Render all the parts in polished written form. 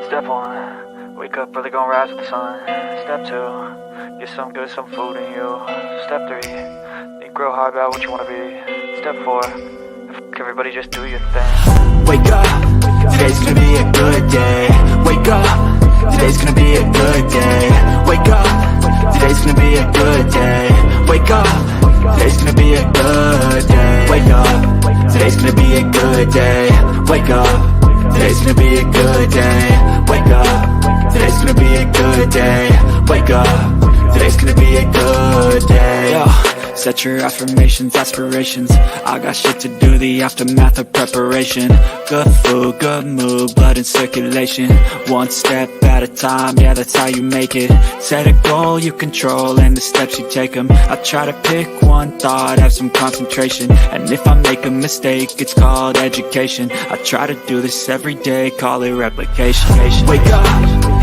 Step 1, wake up early, gonna rise with the sun. Step 2, get some good, some food in you. Step 3, think real hard about what you wanna be. Step 4, fuck everybody, just do your thing. Wake up, today's gonna be a good day. Wake up, today's gonna be a good day. Wake up, today's gonna be a good day. Wake up, today's gonna be a good day. Wake up, today's gonna be a good day. Wake up, today's gonna be a good day. Wake up, today's gonna be a good day. Wake up, today's gonna be a good day. Yo, set your affirmations, aspirations. I got shit to do, the aftermath of preparation. Good food, good mood, blood in circulation. One step at a time, yeah, that's how you make it. Set a goal you control and the steps you take them. I try to pick one thought, have some concentration. And if I make a mistake, it's called education. I try to do this every day, call it replication. Wake up,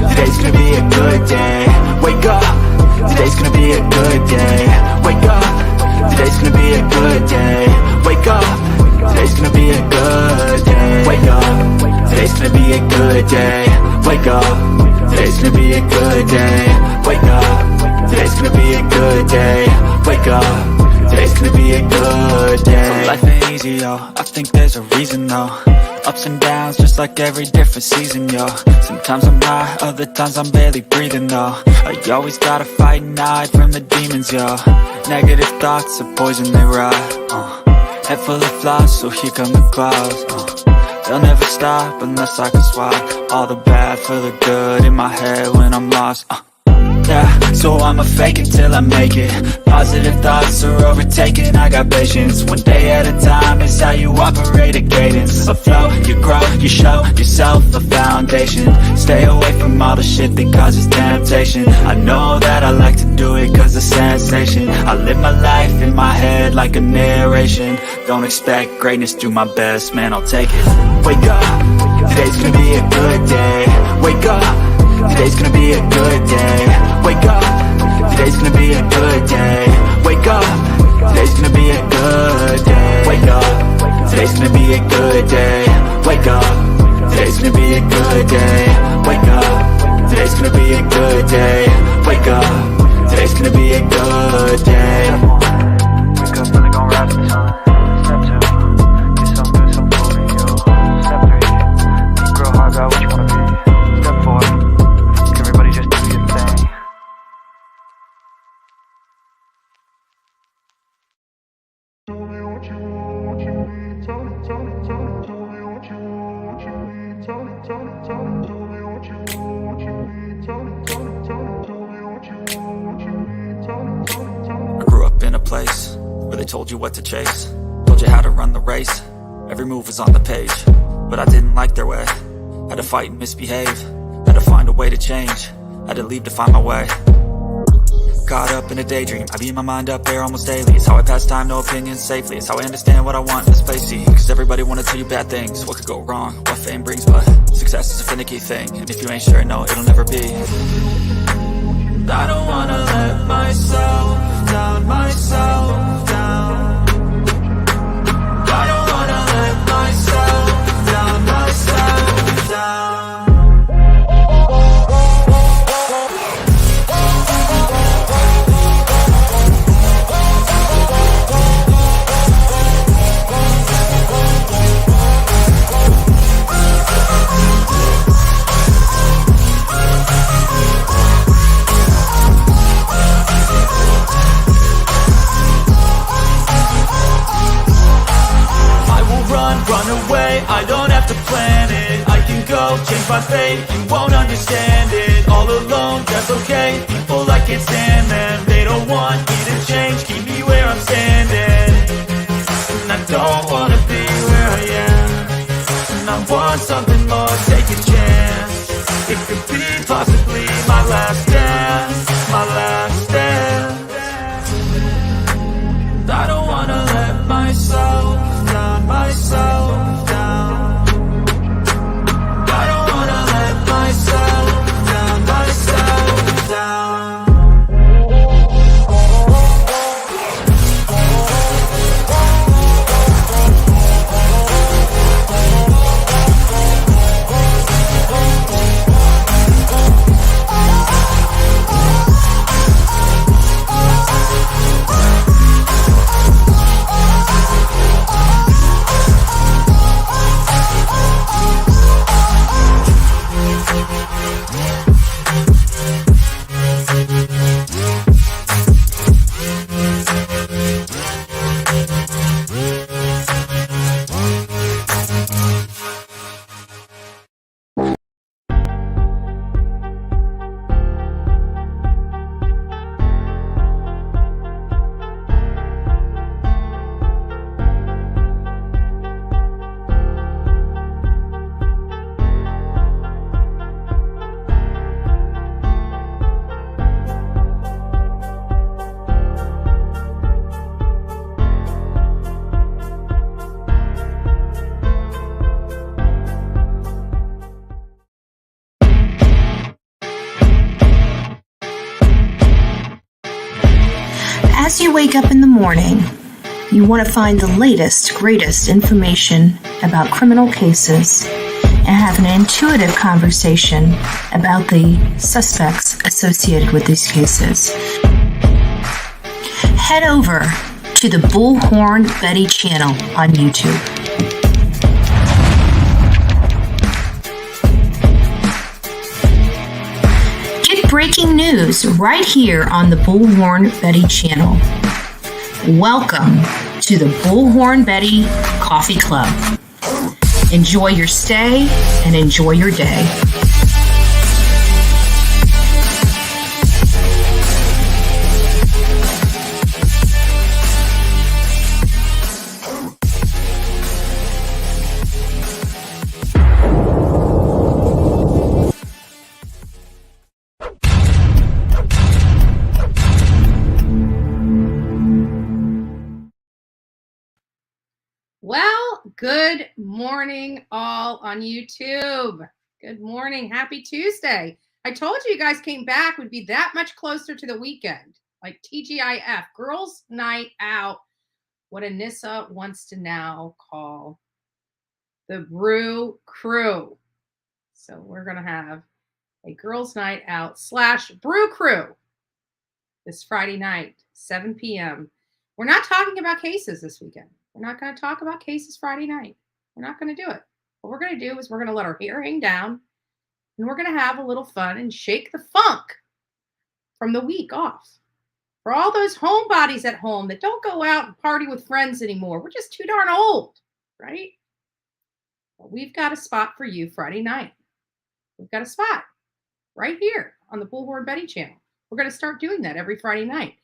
today's gonna be a good day. Wake up, today's gonna be a good day. Wake up, today's gonna be a good day. Wake up, today's gonna be a good day. Wake up, today's gonna be a good day. Wake up, today's gonna be a good day. Wake up, today's gonna be a good day. Wake up, today's gonna be a good day. So life ain't easy, yo, I think there's a reason though. Ups and downs, just like every different season, yo. Sometimes I'm high, other times I'm barely breathing, though. I always gotta fight and hide from the demons, yo. Negative thoughts are poison, they rot. Head full of flies, so here come the clouds. They'll never stop unless I can swap all the bad for the good in my head when I'm lost. Yeah, so I'ma fake it till I make it. Positive thoughts are overtaken, I got patience. One day at a time is how you operate a cadence. A flow, you grow, you show yourself a foundation. Stay away from all the shit that causes temptation. I know that I like to do it cause it's sensation. I live my life in my head like a narration. Don't expect greatness, do my best, man, I'll take it. Wake up, today's gonna be a good day. Wake up, today's gonna be a good day. Wake up, today's gonna be a good day. Wake up, today's gonna be a good day. Wake up, today's gonna be a good day. Wake up, today's gonna be a good day. Wake up, today's gonna be a good day. Wake up, today's gonna be a good day. Wake up early, gonna rise with the sun. Step 2, get some good, some food in you. Step 3, think real hard about what you wanna be. Step 4, everybody just do your thing. I grew up in a place where they told you what to chase, told you how to run the race. Every move was on the page, but I didn't like their way. Had to fight and misbehave, had to find a way to change, had to leave to find my way. Caught up in a daydream, I beat my mind up there almost daily. It's how I pass time, no opinions safely. It's how I understand what I want in this place, see. Cause everybody wanna tell you bad things, what could go wrong, what fame brings. But success is a finicky thing, and if you ain't sure, no, it'll never be. I don't wanna let myself down, myself down. I don't wanna let myself down, myself down. Run away, I don't have to plan it. I can go, change my fate, you won't understand it. All alone, that's okay, people I can't stand them. They don't want me to change, keep me where I'm standing. And I don't wanna be where I am, and I want something more, take a chance. It could be possibly my last dance, my last dance. I don't wanna let myself down, myself down. I don't wanna let myself down, myself down. you wake up in the morning, you want to find the latest, greatest information about criminal cases and have an intuitive conversation about the suspects associated with these cases. Head over to the Bullhorn Betty channel on YouTube. Get breaking news right here on the Bullhorn Betty channel. Welcome to the Bullhorn Betty Coffee Club. Enjoy your stay and enjoy your day. Well, good morning, all on YouTube. Good morning. Happy Tuesday. I told you guys came back would be that much closer to the weekend. Like TGIF, Girls Night Out, what Anissa wants to now call the Brew Crew. So we're going to have a Girls Night Out / Brew Crew this Friday night, 7 p.m. We're not talking about cases this weekend. We're not going to talk about cases Friday night. We're not going to do it. What we're going to do is we're going to let our hair hang down and we're going to have a little fun and shake the funk from the week off. For all those homebodies at home that don't go out and party with friends anymore, we're just too darn old, right? But we've got a spot for you Friday night. We've got a spot right here on the Bullhorn Betty channel. We're going to start doing that every Friday night.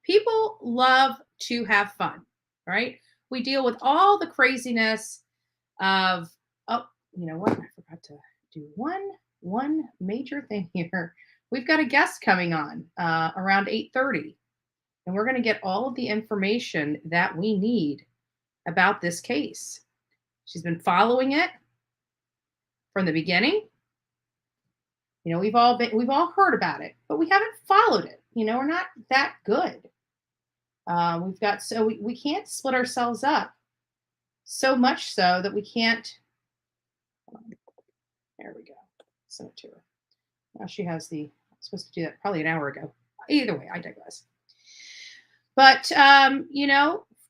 People love to have fun, right? We deal with all the craziness of, oh, you know what? I forgot to do one major thing here. We've got a guest coming on around 8:30, and we're going to get all of the information that we need about this case. She's been following it from the beginning. You know, we've all heard about it, but we haven't followed it. You know, we're not that good. We can't split ourselves up so much so that we can't. There we go. Send it to her. Now she has I'm supposed to do that probably an hour ago. Either way, I digress. But,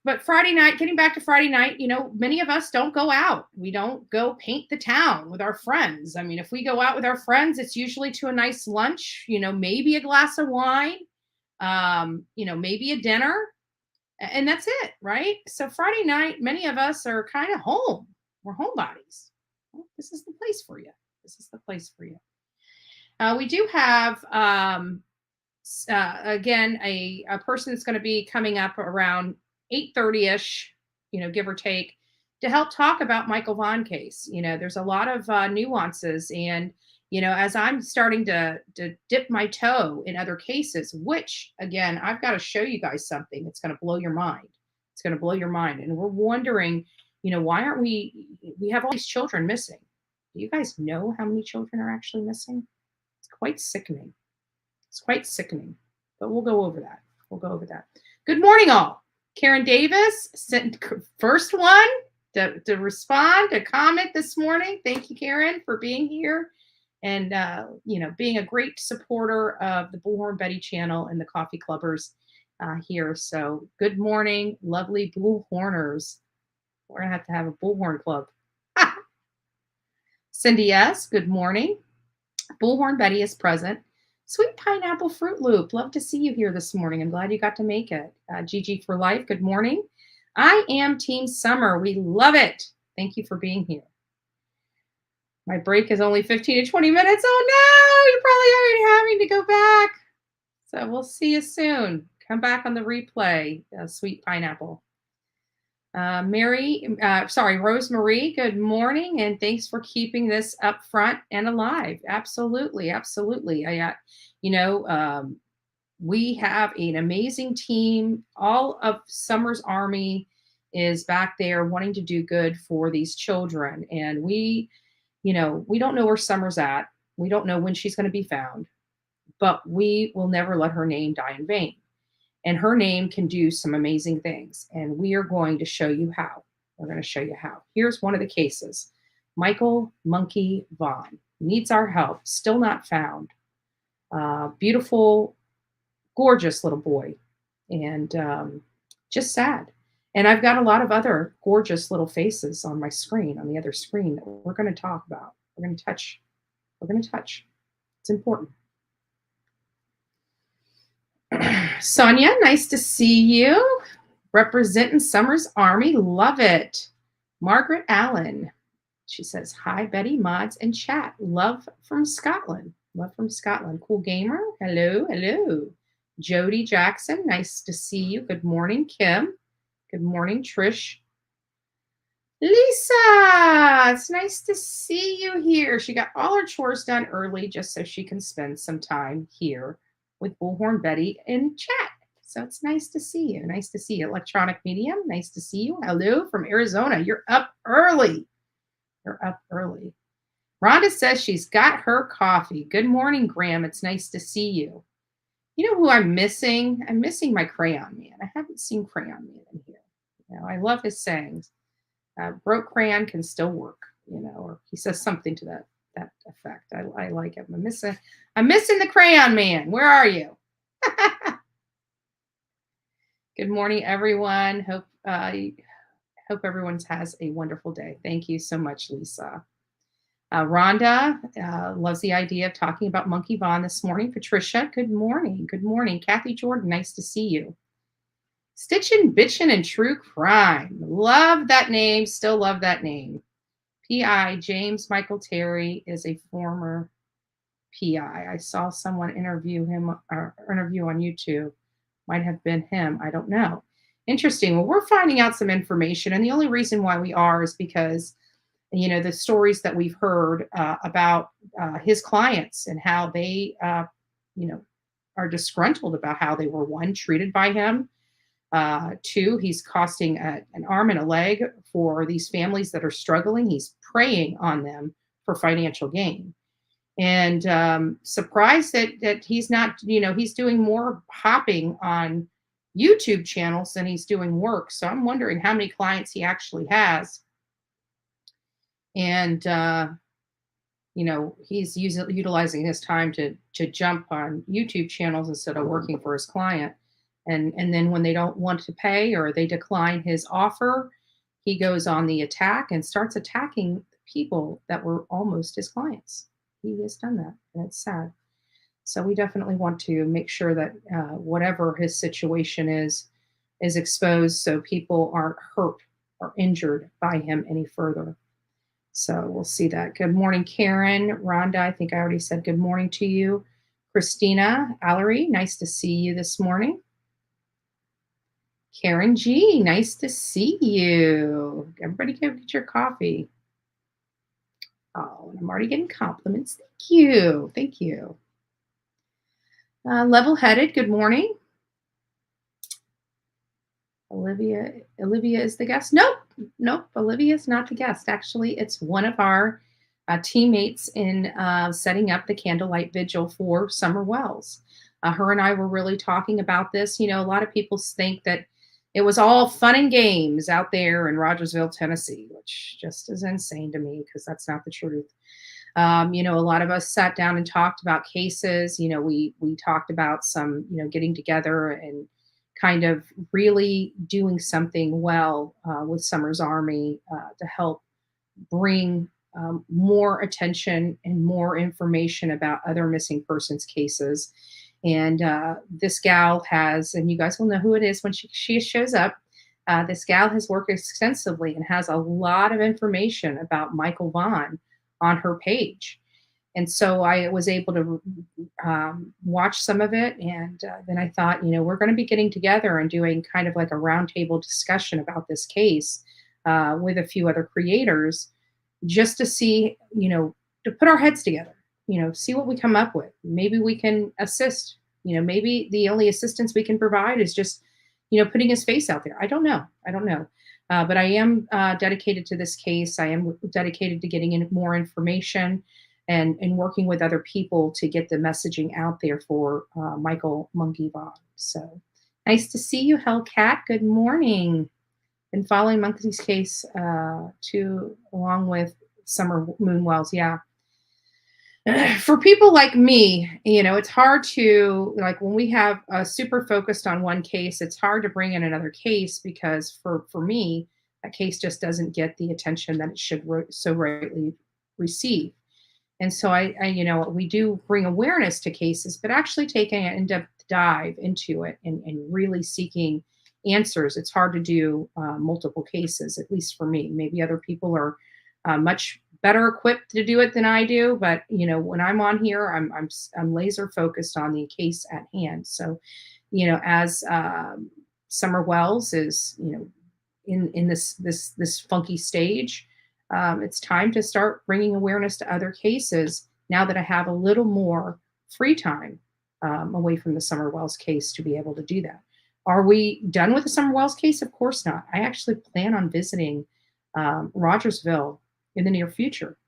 but Friday night, getting back to Friday night, many of us don't go out. We don't go paint the town with our friends. I mean, if we go out with our friends, it's usually to a nice lunch, maybe a glass of wine. Maybe a dinner, and that's it, right? So Friday night, many of us are kind of home. We're homebodies. Well, this is the place for you. This is the place for you. We do have, again, a person that's going to be coming up around 8:30-ish, give or take, to help talk about Michael Vaughan case. There's a lot of nuances, and as I'm starting to dip my toe in other cases, which, again, I've got to show you guys something that's going to blow your mind. It's going to blow your mind. And we're wondering, why aren't we have all these children missing. Do you guys know how many children are actually missing? It's quite sickening. It's quite sickening. But we'll go over that. Good morning, all. Karen Davis sent first one to respond, to comment this morning. Thank you, Karen, for being here. And, being a great supporter of the Bullhorn Betty channel and the Coffee Clubbers here. So good morning, lovely Bullhorners. We're going to have a Bullhorn Club. Cindy S., good morning. Bullhorn Betty is present. Sweet Pineapple Fruit Loop, love to see you here this morning. I'm glad you got to make it. Gigi for Life, good morning. I am Team Summer. We love it. Thank you for being here. My break is only 15 to 20 minutes. Oh, no, you're probably already having to go back. So we'll see you soon. Come back on the replay, Sweet Pineapple. Rosemarie, good morning, and thanks for keeping this up front and alive. Absolutely. We have an amazing team. All of Summer's Army is back there wanting to do good for these children, and we don't know where Summer's at. We don't know when she's going to be found, but we will never let her name die in vain. And her name can do some amazing things. And we are going to show you how. We're going to show you how. Here's one of the cases. Michael Monkey Vaughan needs our help. Still not found. Beautiful, gorgeous little boy. And just sad. And I've got a lot of other gorgeous little faces on my screen, on the other screen, that we're going to talk about. We're going to touch. We're going to touch. It's important. Sonia, nice to see you. Representing Summers Army. Love it. Margaret Allen. She says, hi, Betty, mods, and chat. Love from Scotland. Love from Scotland. Cool gamer. Hello, hello. Jody Jackson, nice to see you. Good morning, Kim. Good morning, Trish. Lisa, it's nice to see you here. She got all her chores done early just so she can spend some time here with Bullhorn Betty in chat. So it's nice to see you. Nice to see you. Electronic Medium, nice to see you. Hello from Arizona. You're up early. You're up early. Rhonda says she's got her coffee. Good morning, Graham. It's nice to see you. You know who I'm missing? I'm missing my Crayon Man. I haven't seen Crayon Man in here. You know, I love his sayings. Broke crayon can still work, you know, or he says something to that effect. I like him. I'm missing the Crayon Man. Where are you? Good morning, everyone. Hope everyone has a wonderful day. Thank you so much, Lisa. Rhonda loves the idea of talking about Monkey Vaughan this morning. Patricia, good morning. Good morning. Kathy Jordan, nice to see you. Stitchin', Bitchin', and True Crime. Love that name. Still love that name. PI, James Michael Terry, is a former PI. I saw someone interview him on YouTube. Might have been him. I don't know. Interesting. Well, we're finding out some information. And the only reason why we are is because, you know, the stories that we've heard about his clients and how they, you know, are disgruntled about how they were, one, treated by him. Two, he's costing an arm and a leg for these families that are struggling. He's preying on them for financial gain. And surprised that he's not, you know, he's doing more hopping on YouTube channels than he's doing work. So I'm wondering how many clients he actually has. And, you know, he's utilizing his time to jump on YouTube channels instead of working for his client. And then when they don't want to pay or they decline his offer, he goes on the attack and starts attacking people that were almost his clients. He has done that, and it's sad. So we definitely want to make sure that whatever his situation is exposed so people aren't hurt or injured by him any further. So we'll see that. Good morning, Karen. Rhonda, I think I already said good morning to you. Christina Allery, nice to see you this morning. Karen G, nice to see you. Everybody go get your coffee. Oh, and I'm already getting compliments. Thank you. Thank you. Level-headed, good morning. Olivia is the guest. Nope. Olivia is not the guest. Actually, it's one of our teammates in setting up the candlelight vigil for Summer Wells. Her and I were really talking about this. You know, a lot of people think that it was all fun and games out there in Rogersville, Tennessee, which just is insane to me because that's not the truth. You know, a lot of us sat down and talked about cases. You know, we talked about some, you know, getting together and kind of really doing something well with Summers Army to help bring more attention and more information about other missing persons cases. And this gal has, and you guys will know who it is when she shows up. This gal has worked extensively and has a lot of information about Michael Vaughan on her page. And so I was able to watch some of it. And then I thought, you know, we're going to be getting together and doing kind of like a roundtable discussion about this case with a few other creators just to see, you know, to put our heads together. You know, see what we come up with. Maybe we can assist. You know, maybe the only assistance we can provide is just, you know, putting his face out there. I don't know. But I am dedicated to this case. I am dedicated to getting in more information and working with other people to get the messaging out there for Michael Monkey Vaughan. So Nice to see you, Hellcat. Good morning. Been following Monkey's case too, along with Summer Moonwells. Yeah. For people like me, it's hard to, like, when we have super focused on one case, it's hard to bring in another case because for me, that case just doesn't get the attention that it should so rightly receive. And so we do bring awareness to cases, but actually taking an in-depth dive into it and really seeking answers. It's hard to do multiple cases, at least for me. Maybe other people are much better equipped to do it than I do, but when I'm on here, I'm laser focused on the case at hand. So, as Summer Wells is in this funky stage, it's time to start bringing awareness to other cases now that I have a little more free time away from the Summer Wells case to be able to do that. Are we done with the Summer Wells case? Of course not. I actually plan on visiting Rogersville in the near future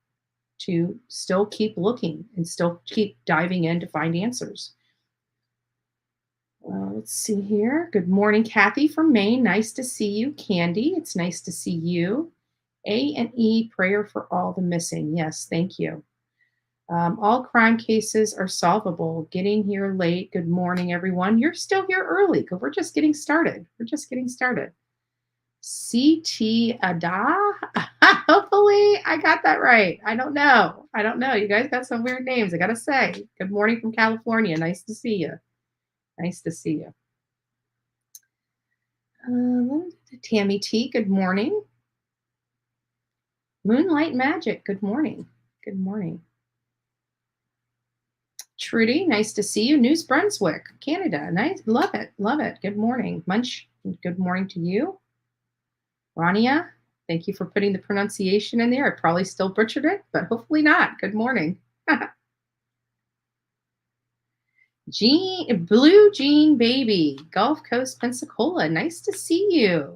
to still keep looking and still keep diving in to find answers. Let's see here. Good morning, Kathy from Maine. Nice to see you. Candy, it's nice to see you. A&E, prayer for all the missing. Yes, thank you. All crime cases are solvable. Getting here late. Good morning, everyone. You're still here early because we're just getting started. CT Ada. Hopefully I got that right. I don't know. You guys got some weird names, I gotta say. Good morning from California. Nice to see you. Tammy T, good morning. Moonlight Magic, good morning. Trudy, nice to see you. New Brunswick, Canada. Nice. Love it. Good morning. Munch, good morning to you. Rania, thank you for putting the pronunciation in there. I probably still butchered it, but hopefully not. Good morning. Blue Jean Baby, Gulf Coast, Pensacola. Nice to see you.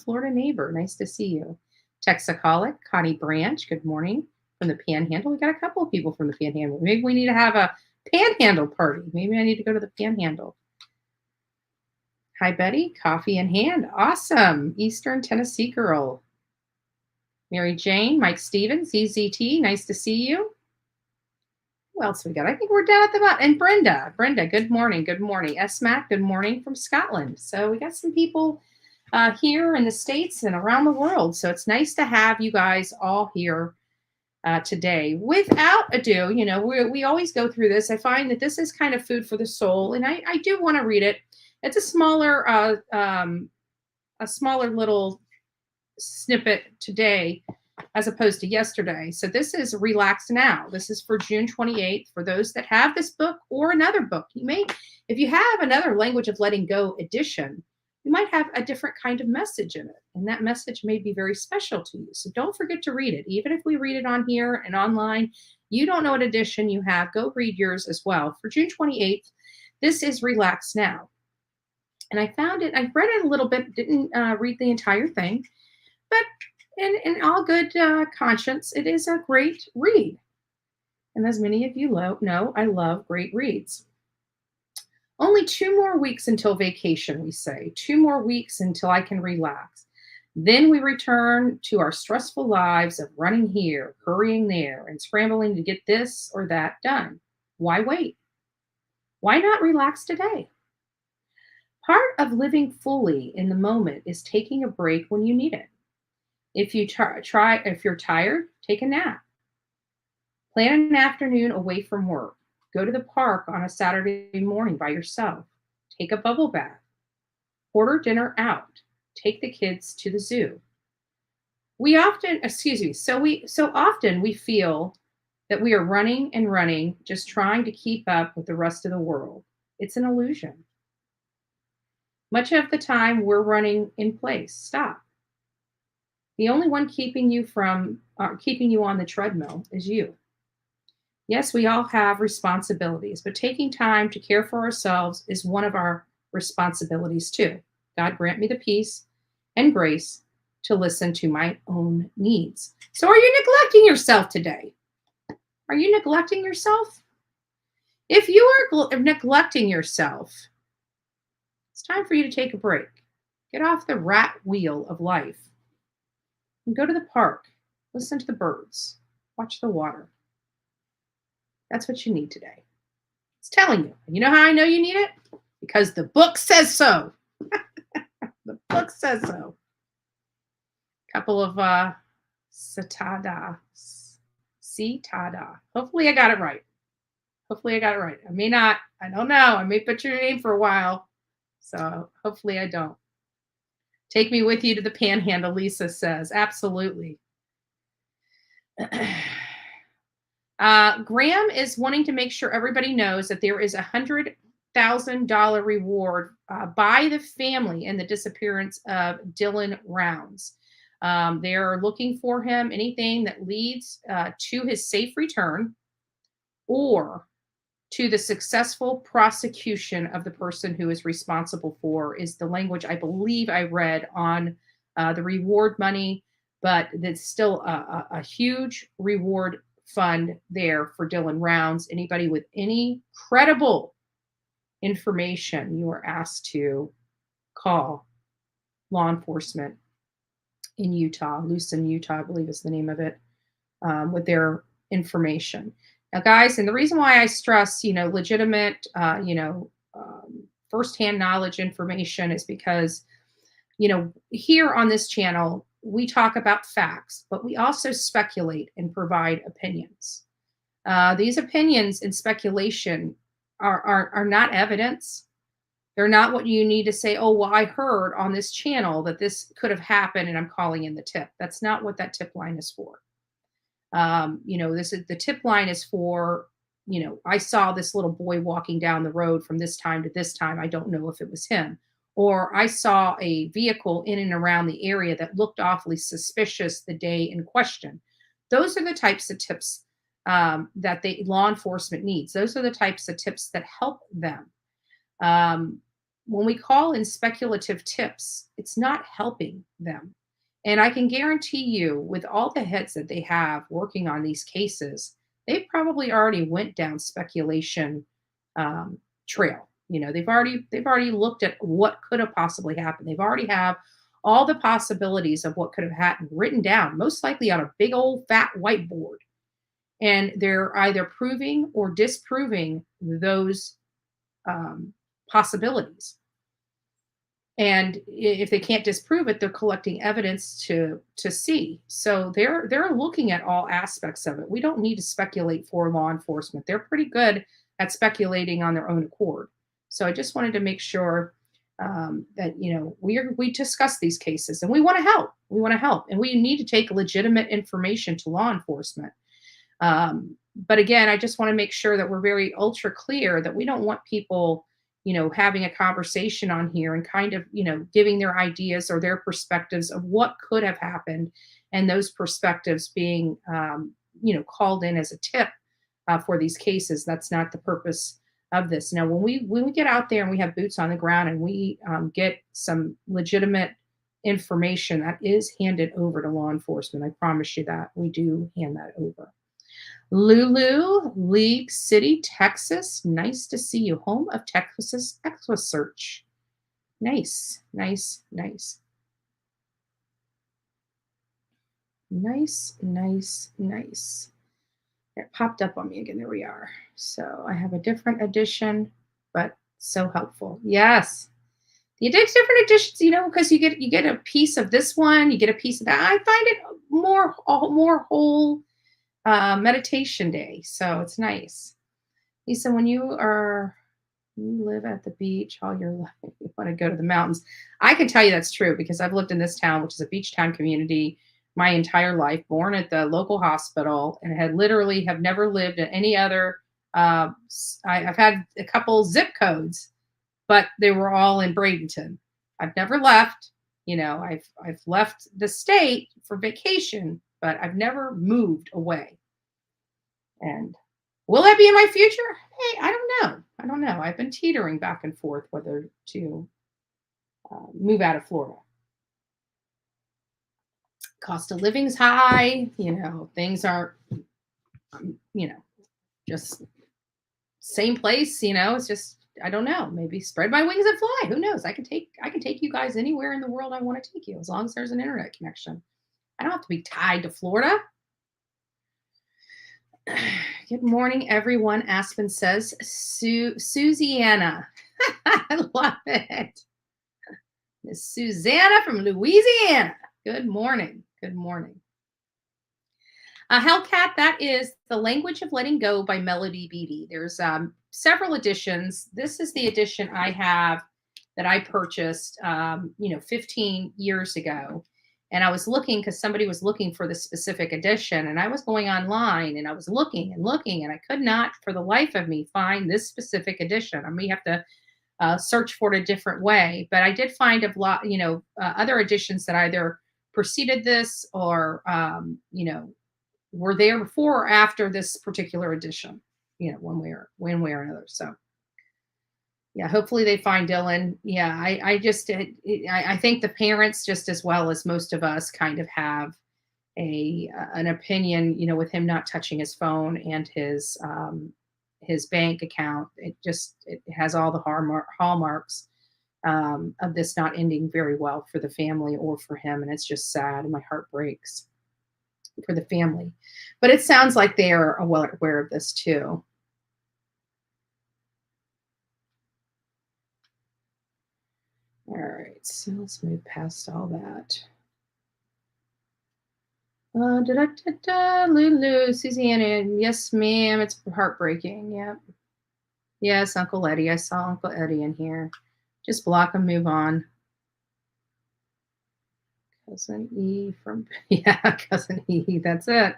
Florida neighbor. Nice to see you. Texacolic, Connie Branch. Good morning from the Panhandle. We got a couple of people from the Panhandle. Maybe we need to have a Panhandle party. Maybe I need to go to the Panhandle. Hi, Betty. Coffee in hand. Awesome. Eastern Tennessee girl. Mary Jane, Mike Stevens, EZT. Nice to see you. Who else we got? I think we're down at the bottom. And Brenda, good morning. SMAC, good morning from Scotland. So we got some people here in the States and around the world. So it's nice to have you guys all here today. Without ado, we always go through this. I find that this is kind of food for the soul, and I do want to read it. It's a smaller little snippet today as opposed to yesterday. So this is Relax Now. This is for June 28th. For those that have this book or another book, if you have another Language of Letting Go edition, you might have a different kind of message in it. And that message may be very special to you. So don't forget to read it. Even if we read it on here and online, you don't know what edition you have, go read yours as well. For June 28th, this is Relax Now. And I found it, I read it a little bit, didn't read the entire thing, but in all good conscience, it is a great read. And as many of you know, I love great reads. Only 2 more weeks until vacation, we say. 2 more weeks until I can relax. Then we return to our stressful lives of running here, hurrying there, and scrambling to get this or that done. Why wait? Why not relax today? Part of living fully in the moment is taking a break when you need it. If you're tired, take a nap. Plan an afternoon away from work. Go to the park on a Saturday morning by yourself. Take a bubble bath. Order dinner out. Take the kids to the zoo. So often we feel that we are running and running, just trying to keep up with the rest of the world. It's an illusion. Much of the time we're running in place. Stop. The only one keeping you on the treadmill is you. Yes, we all have responsibilities, but taking time to care for ourselves is one of our responsibilities too. God grant me the peace and grace to listen to my own needs. So are you neglecting yourself today? Are you neglecting yourself? If you are neglecting yourself, It's time for you to take a break. Get off the rat wheel of life and go to the park. Listen to the birds. Watch the water. That's what you need today. It's telling you. You know how I know you need it? Because the book says so. The book says so. Couple of citada. Hopefully I got it right. I may not. I don't know. I may butcher your name for a while. So hopefully I don't. Take me with you to the panhandle, Lisa says. Absolutely. Graham is wanting to make sure everybody knows that there is $100,000 reward by the family in the disappearance of Dylan Rounds. They're looking for him. Anything that leads to his safe return or to the successful prosecution of the person who is responsible for is the language I believe I read on the reward money, but it's still a huge reward fund there for Dylan Rounds. Anybody with any credible information, you are asked to call law enforcement in Utah. Lucin, Utah, I believe is the name of it, with their information. Now, guys, and the reason why I stress, legitimate, firsthand knowledge information is because, here on this channel, we talk about facts, but we also speculate and provide opinions. These opinions and speculation are not evidence. They're not what you need to say, oh, well, I heard on this channel that this could have happened and I'm calling in the tip. That's not what that tip line is for. The tip line is for, I saw this little boy walking down the road from this time to this time. I don't know if it was him. Or I saw a vehicle in and around the area that looked awfully suspicious the day in question. Those are the types of tips that the law enforcement needs. Those are the types of tips that help them. When we call in speculative tips, it's not helping them. And I can guarantee you, with all the heads that they have working on these cases, they probably already went down speculation trail. They've already looked at what could have possibly happened. They've already have all the possibilities of what could have happened written down, most likely on a big old fat whiteboard. And they're either proving or disproving those possibilities. And if they can't disprove it, they're collecting evidence to see. So they're looking at all aspects of it. We don't need to speculate for law enforcement. They're pretty good at speculating on their own accord. So I just wanted to make sure that we discuss these cases and we want to help. We want to help, and we need to take legitimate information to law enforcement. But again, I just want to make sure that we're very ultra clear that we don't want people having a conversation on here and kind of, giving their ideas or their perspectives of what could have happened, and those perspectives being, called in as a tip for these cases. That's not the purpose of this. Now, when we get out there and we have boots on the ground and we get some legitimate information, that is handed over to law enforcement. I promise you that. We do hand that over. Lulu, League City, Texas. Nice to see you. Home of Texas ExoSearch. Nice. It popped up on me again. There we are. So I have a different edition, but so helpful. Yes. The different editions, because you get a piece of this one, you get a piece of that. I find it more whole meditation day. So it's nice. Lisa, when you live at the beach all your life, you want to go to the mountains. I can tell you that's true because I've lived in this town, which is a beach town community, my entire life, born at the local hospital, and have never lived in any other. I've had a couple zip codes, but they were all in Bradenton. I've never left. I've left the state for vacation, but I've never moved away. And will that be in my future? Hey, I don't know. I've been teetering back and forth whether to move out of Florida. Cost of living's high. Things aren't, just same place. It's just I don't know, maybe spread my wings and fly. Who knows? I can take you guys anywhere in the world I want to take you, as long as there's an internet connection. I don't have to be tied to Florida. Good morning, everyone. Aspen says, Susanna. I love it. Miss Susanna from Louisiana. Good morning. Good morning. Hellcat, that is The Language of Letting Go by Melody Beattie. There's several editions. This is the edition I have that I purchased, 15 years ago. And I was looking because somebody was looking for the specific edition, and I was going online and I was looking, and I could not for the life of me find this specific edition. I may have to search for it a different way, but I did find a lot, other editions that either preceded this or, were there before or after this particular edition, one way or another. So yeah, hopefully they find Dylan. Yeah, I think the parents, just as well as most of us, kind of have an opinion, with him not touching his phone and his bank account. It has all the hallmarks of this not ending very well for the family or for him, and it's just sad, and my heart breaks for the family. But it sounds like they are well aware of this too. All right, so let's move past all that. Lulu, Susanna, yes, ma'am. It's heartbreaking. Yep. Yes, Uncle Eddie. I saw Uncle Eddie in here. Just block and move on. Cousin E from Cousin E. That's it.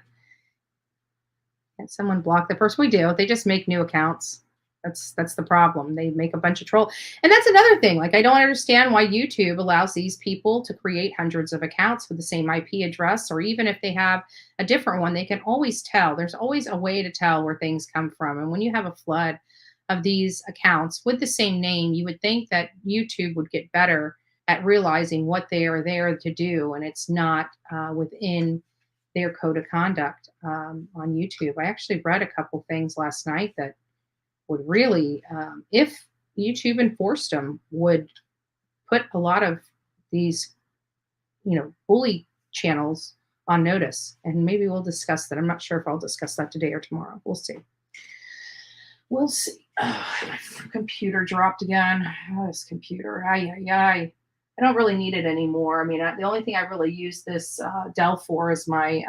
And someone block the person. We do. They just make new accounts. That's the problem. They make a bunch of troll. And that's another thing. Like, I don't understand why YouTube allows these people to create hundreds of accounts with the same IP address, or even if they have a different one, they can always tell. There's always a way to tell where things come from. And when you have a flood of these accounts with the same name, you would think that YouTube would get better at realizing what they are there to do. And it's not within their code of conduct on YouTube. I actually read a couple things last night that would really, if YouTube enforced them, would put a lot of these, bully channels on notice. And maybe we'll discuss that. I'm not sure if I'll discuss that today or tomorrow. We'll see. We'll see. Oh, my computer dropped again. Oh, this computer. I don't really need it anymore. I mean, the only thing I really use this Dell for is my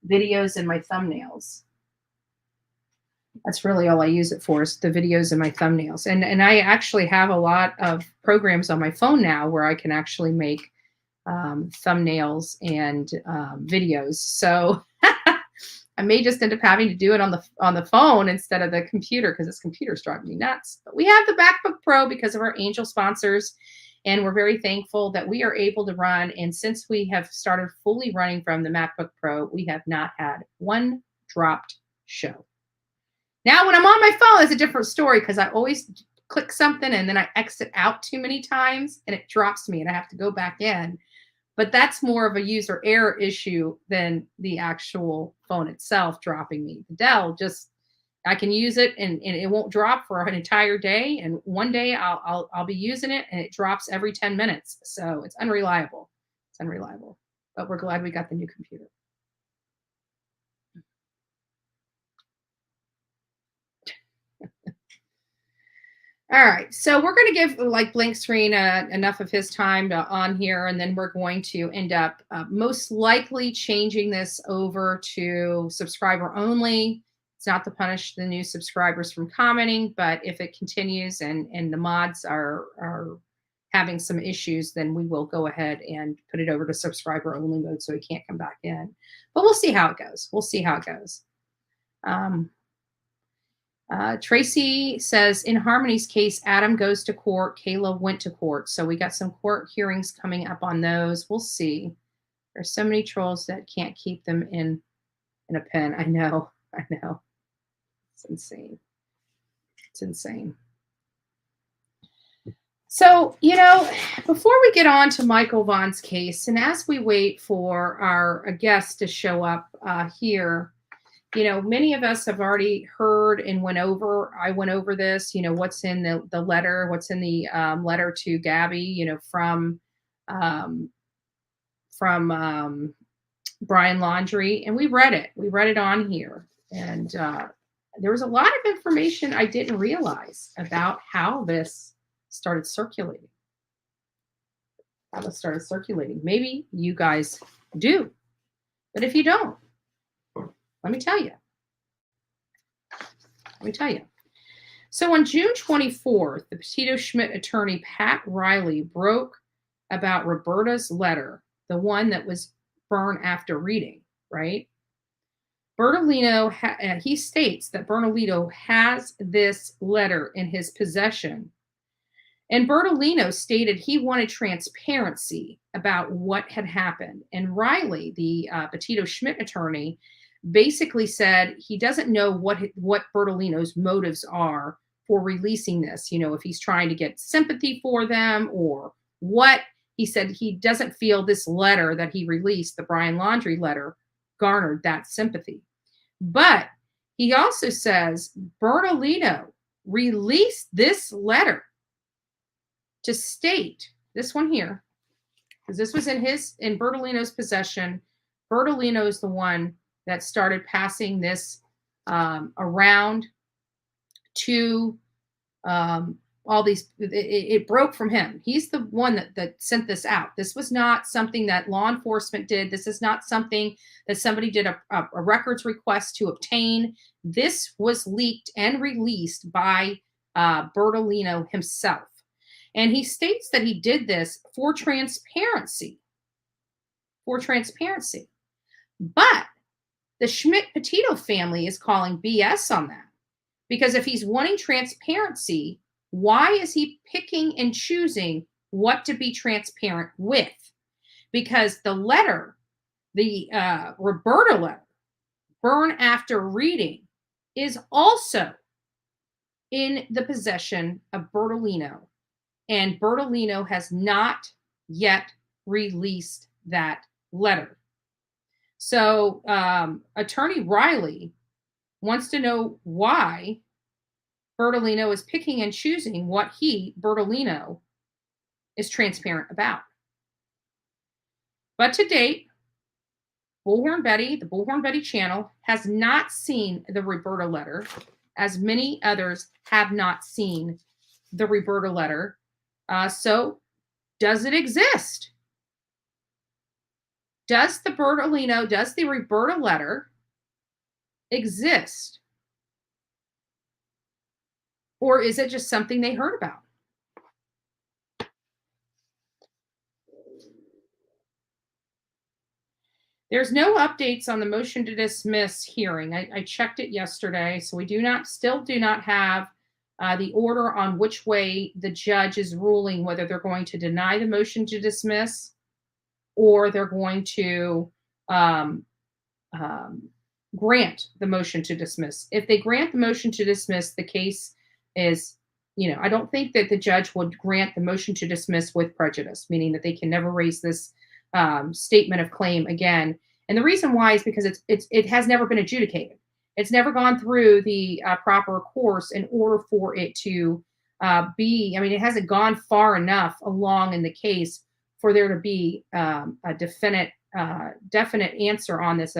videos and my thumbnails. That's really all I use it for, is the videos and my thumbnails. And I actually have a lot of programs on my phone now where I can actually make thumbnails and videos. So I may just end up having to do it on the phone instead of the computer, because this computer's driving me nuts. But we have the MacBook Pro because of our angel sponsors, and we're very thankful that we are able to run. And since we have started fully running from the MacBook Pro, we have not had one dropped show. Now, when I'm on my phone, it's a different story, because I always click something and then I exit out too many times and it drops me and I have to go back in. But that's more of a user error issue than the actual phone itself dropping me. The Dell, I can use it and it won't drop for an entire day. And one day I'll be using it and it drops every 10 minutes. So it's unreliable. It's unreliable. But we're glad we got the new computer. All right, so we're going to give Blink Screen enough of his time on here, and then we're going to end up most likely changing this over to subscriber only. It's not to punish the new subscribers from commenting, but if it continues and the mods are having some issues, then we will go ahead and put it over to subscriber only mode so he can't come back in. But we'll see how it goes. We'll see how it goes. Tracy says, in Harmony's case, Adam goes to court. Kayla went to court. So we got some court hearings coming up on those. We'll see. There's so many trolls that can't keep them in a pen. I know. It's insane. It's insane. So, before we get on to Michael Vaughan's case, and as we wait for our guest to show up here, many of us have already heard and I went over this, what's in the letter, what's in the letter to Gabby, um, from Brian Laundrie, and we read it. We read it on here. And there was a lot of information I didn't realize about how this started circulating. Maybe you guys do. But if you don't, let me tell you. So on June 24th, the Petito Schmidt attorney, Pat Riley, broke about Roberta's letter, the one that was burned after reading, right? Bertolino, he states that Bertolino has this letter in his possession. And Bertolino stated he wanted transparency about what had happened. And Riley, the Petito Schmidt attorney, basically said he doesn't know what Bertolino's motives are for releasing this. If he's trying to get sympathy for them or what. He said he doesn't feel this letter that he released, the Brian Laundrie letter, garnered that sympathy. But he also says Bertolino released this letter to state, this one here, because this was in Bertolino's possession. Bertolino is the one that started passing this around to all these. It broke from him. He's the one that sent this out. This was not something that law enforcement did. This is not something that somebody did a records request to obtain. This was leaked and released by Bertolino himself. And he states that he did this for transparency. But the Schmidt-Petito family is calling BS on that. Because if he's wanting transparency, why is he picking and choosing what to be transparent with? Because the letter, the Roberta letter, burn after reading, is also in the possession of Bertolino. And Bertolino has not yet released that letter. So Attorney Riley wants to know why Bertolino is picking and choosing what Bertolino, is transparent about. But to date, the Bullhorn Betty channel, has not seen the Roberta letter, as many others have not seen the Roberta letter. So does it exist? Does the Roberta letter exist? Or is it just something they heard about? There's no updates on the motion to dismiss hearing. I checked it yesterday, so we still do not have the order on which way the judge is ruling, whether they're going to deny the motion to dismiss or they're going to grant the motion to dismiss. If they grant the motion to dismiss, the case is, I don't think that the judge would grant the motion to dismiss with prejudice, meaning that they can never raise this statement of claim again. And the reason why is because it has never been adjudicated. It's never gone through the proper course in order for it to it hasn't gone far enough along in the case for there to be a definite answer on this,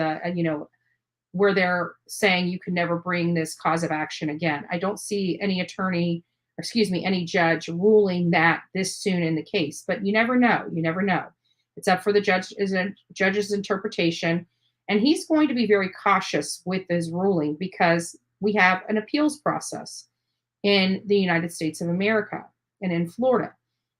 where they're saying you could never bring this cause of action again. I don't see any any judge ruling that this soon in the case, but you never know. It's up for the judge's interpretation. And he's going to be very cautious with his ruling because we have an appeals process in the United States of America and in Florida.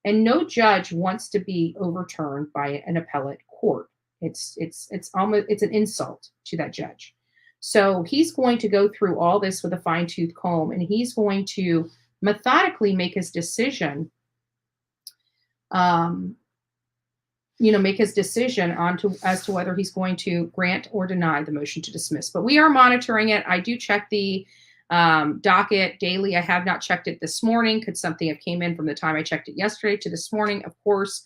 And no judge wants to be overturned by an appellate court. It's an insult to that judge. So he's going to go through all this with a fine-tooth comb, and he's going to methodically make his decision. Make his decision as to whether he's going to grant or deny the motion to dismiss. But we are monitoring it. I do check the docket daily. I have not checked it this morning. Could something have came in from the time I checked it yesterday to this morning? Of course.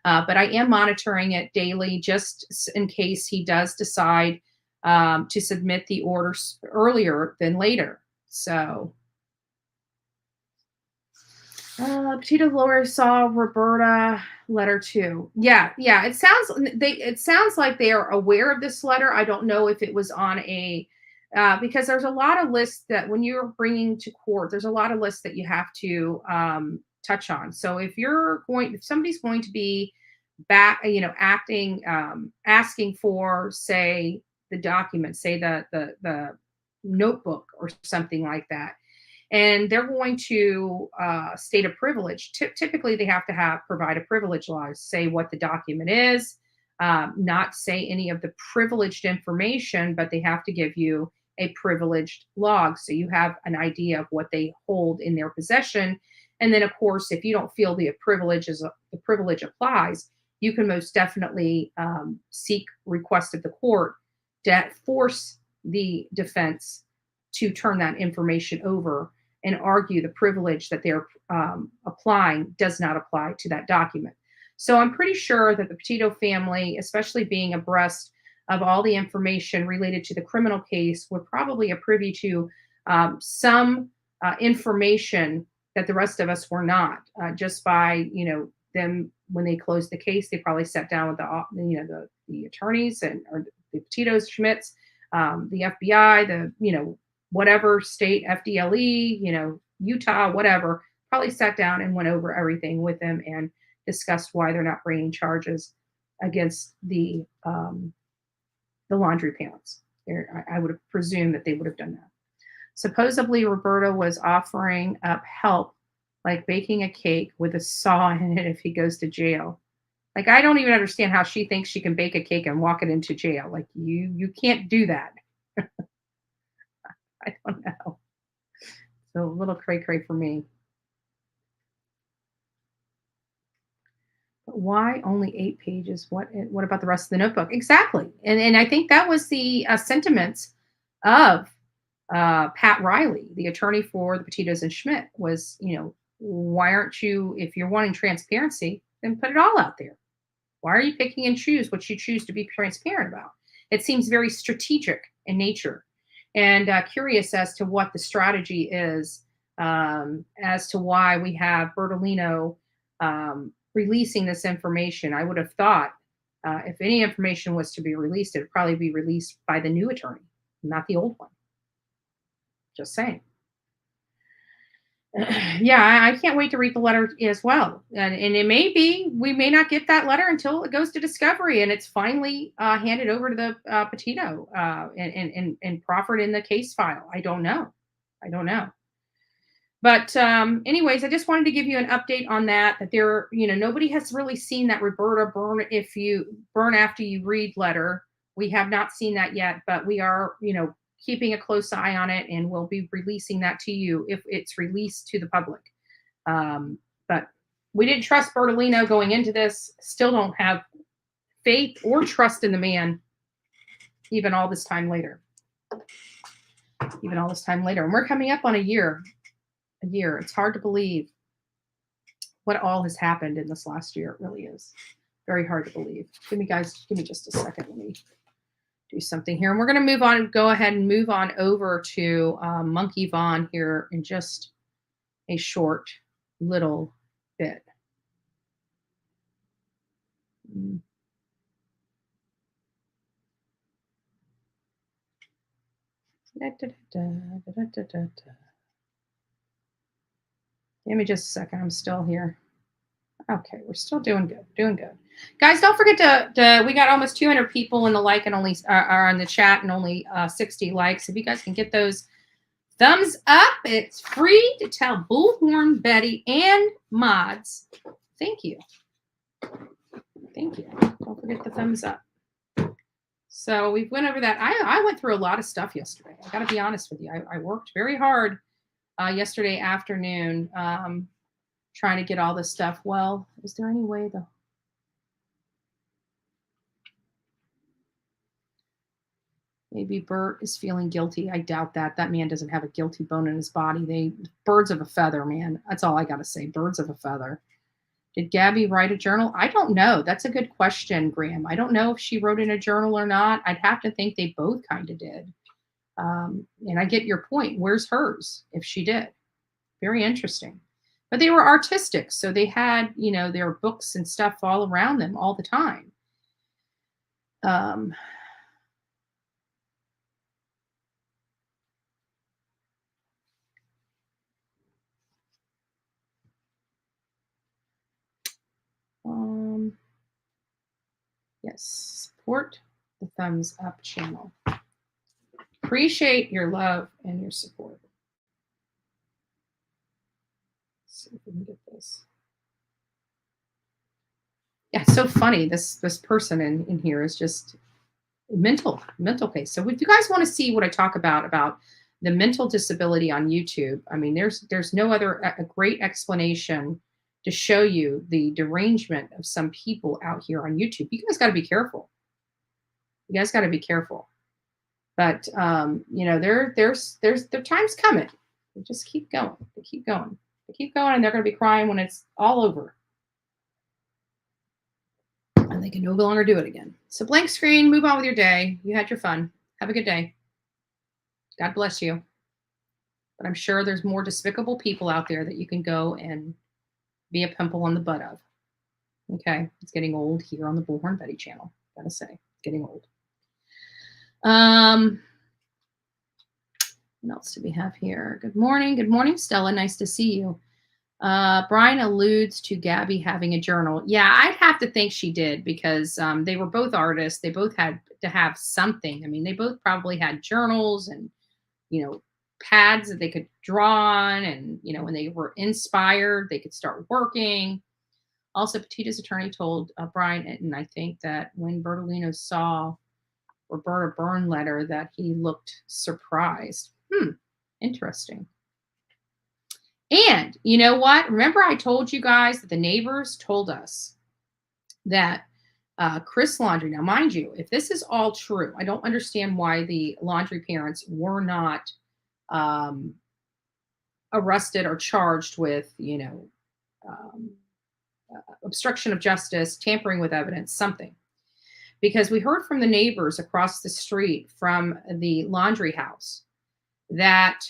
But I am monitoring it daily just in case he does decide to submit the orders earlier than later. So Petito lawyer saw Roberta letter too. Yeah. It sounds like they are aware of this letter. I don't know if it was on a because there's a lot of lists that when you're bringing to court, there's a lot of lists that you have to touch on. So if somebody's going to be back, acting, asking for, say, the document, say the notebook or something like that, and they're going to state a privilege. Typically, they have to provide a privilege log, say what the document is, not say any of the privileged information, but they have to give you a privileged log, so you have an idea of what they hold in their possession. And then, of course, if you don't feel the privilege applies, you can most definitely seek request of the court to force the defense to turn that information over and argue the privilege that they're applying does not apply to that document. So I'm pretty sure that the Petito family, especially being abreast of all the information related to the criminal case, were probably a privy to some information that the rest of us were not, just by, them when they closed the case. They probably sat down with the attorneys or the Petitos, Schmitz, the FBI, whatever state, FDLE, Utah, whatever, probably sat down and went over everything with them and discussed why they're not bringing charges against the Laundrie parents. I would have presumed that they would have done that. Supposedly, Roberta was offering up help, like baking a cake with a saw in it if he goes to jail. Like, I don't even understand how she thinks she can bake a cake and walk it into jail. Like, you can't do that. I don't know. So a little cray-cray for me. But why only 8 pages? What about the rest of the notebook? Exactly. And I think that was the sentiments of Pat Riley, the attorney for the Petitos and Schmidt, was, why aren't you, if you're wanting transparency, then put it all out there. Why are you picking and choose what you choose to be transparent about? It seems very strategic in nature, and curious as to what the strategy is, as to why we have Bertolino releasing this information. I would have thought if any information was to be released, it would probably be released by the new attorney, not the old one. Just saying. Yeah, I can't wait to read the letter as well. And it may be, we may not get that letter until it goes to discovery and it's finally handed over to the Petito and proffered in the case file. I don't know. But anyways, I just wanted to give you an update on that there, nobody has really seen that Roberta burn after you read letter. We have not seen that yet, but we are, keeping a close eye on it, and we'll be releasing that to you if it's released to the public. But we didn't trust Bertolino going into this. Still don't have faith or trust in the man, even all this time later. And we're coming up on a year. It's hard to believe what all has happened in this last year. It really is very hard to believe. Give me just a second. Let me do something here. And we're going to go ahead and move on over to Monkey Vaughan here in just a short little bit. Give me just a second. I'm still here. Okay, we're still doing good. Guys, don't forget to we got almost 200 people in the like and only are on the chat and only 60 likes. If you guys can get those thumbs up, it's free to tell Bullhorn Betty and mods. Thank you. Don't forget the thumbs up. So we went over that. I went through a lot of stuff yesterday. I got to be honest with you. I worked very hard yesterday afternoon trying to get all this stuff. Well, is there any way though? Maybe Bert is feeling guilty. I doubt that. That man doesn't have a guilty bone in his body. Birds of a feather, man. That's all I got to say. Birds of a feather. Did Gabby write a journal? I don't know. That's a good question, Graham. I don't know if she wrote in a journal or not. I'd have to think they both kind of did. And I get your point. Where's hers if she did? Very interesting. But they were artistic. So they had, their books and stuff all around them all the time. Yes, support the Thumbs Up channel. Appreciate your love and your support. Let's see if we can get this. Yeah, it's so funny. This person in here is just mental case. So if you guys want to see what I talk about the mental disability on YouTube, I mean, there's no other a great explanation to show you the derangement of some people out here on YouTube. You guys got to be careful. You guys got to be careful. But there's times coming. They just keep going. They keep going. They keep going, and they're going to be crying when it's all over. And they can no longer do it again. So blank screen, move on with your day. You had your fun. Have a good day. God bless you. But I'm sure there's more despicable people out there that you can go and be a pimple on the butt of. Okay, it's getting old here on the Bullhorn Betty channel. Gotta say, it's getting old. What else do we have here? Good morning, Stella. Nice to see you. Brian alludes to Gabby having a journal. Yeah, I'd have to think she did because they were both artists. They both had to have something. I mean, they both probably had journals and, pads that they could draw on. And, when they were inspired, they could start working. Also, Petito's attorney told Brian, and I think that when Bertolino saw Roberta Byrne letter that he looked surprised. Interesting. And you know what? Remember I told you guys that the neighbors told us that Chris Laundrie, now mind you, if this is all true, I don't understand why the Laundrie parents were not arrested or charged with, obstruction of justice, tampering with evidence, something. Because we heard from the neighbors across the street from the Laundrie house that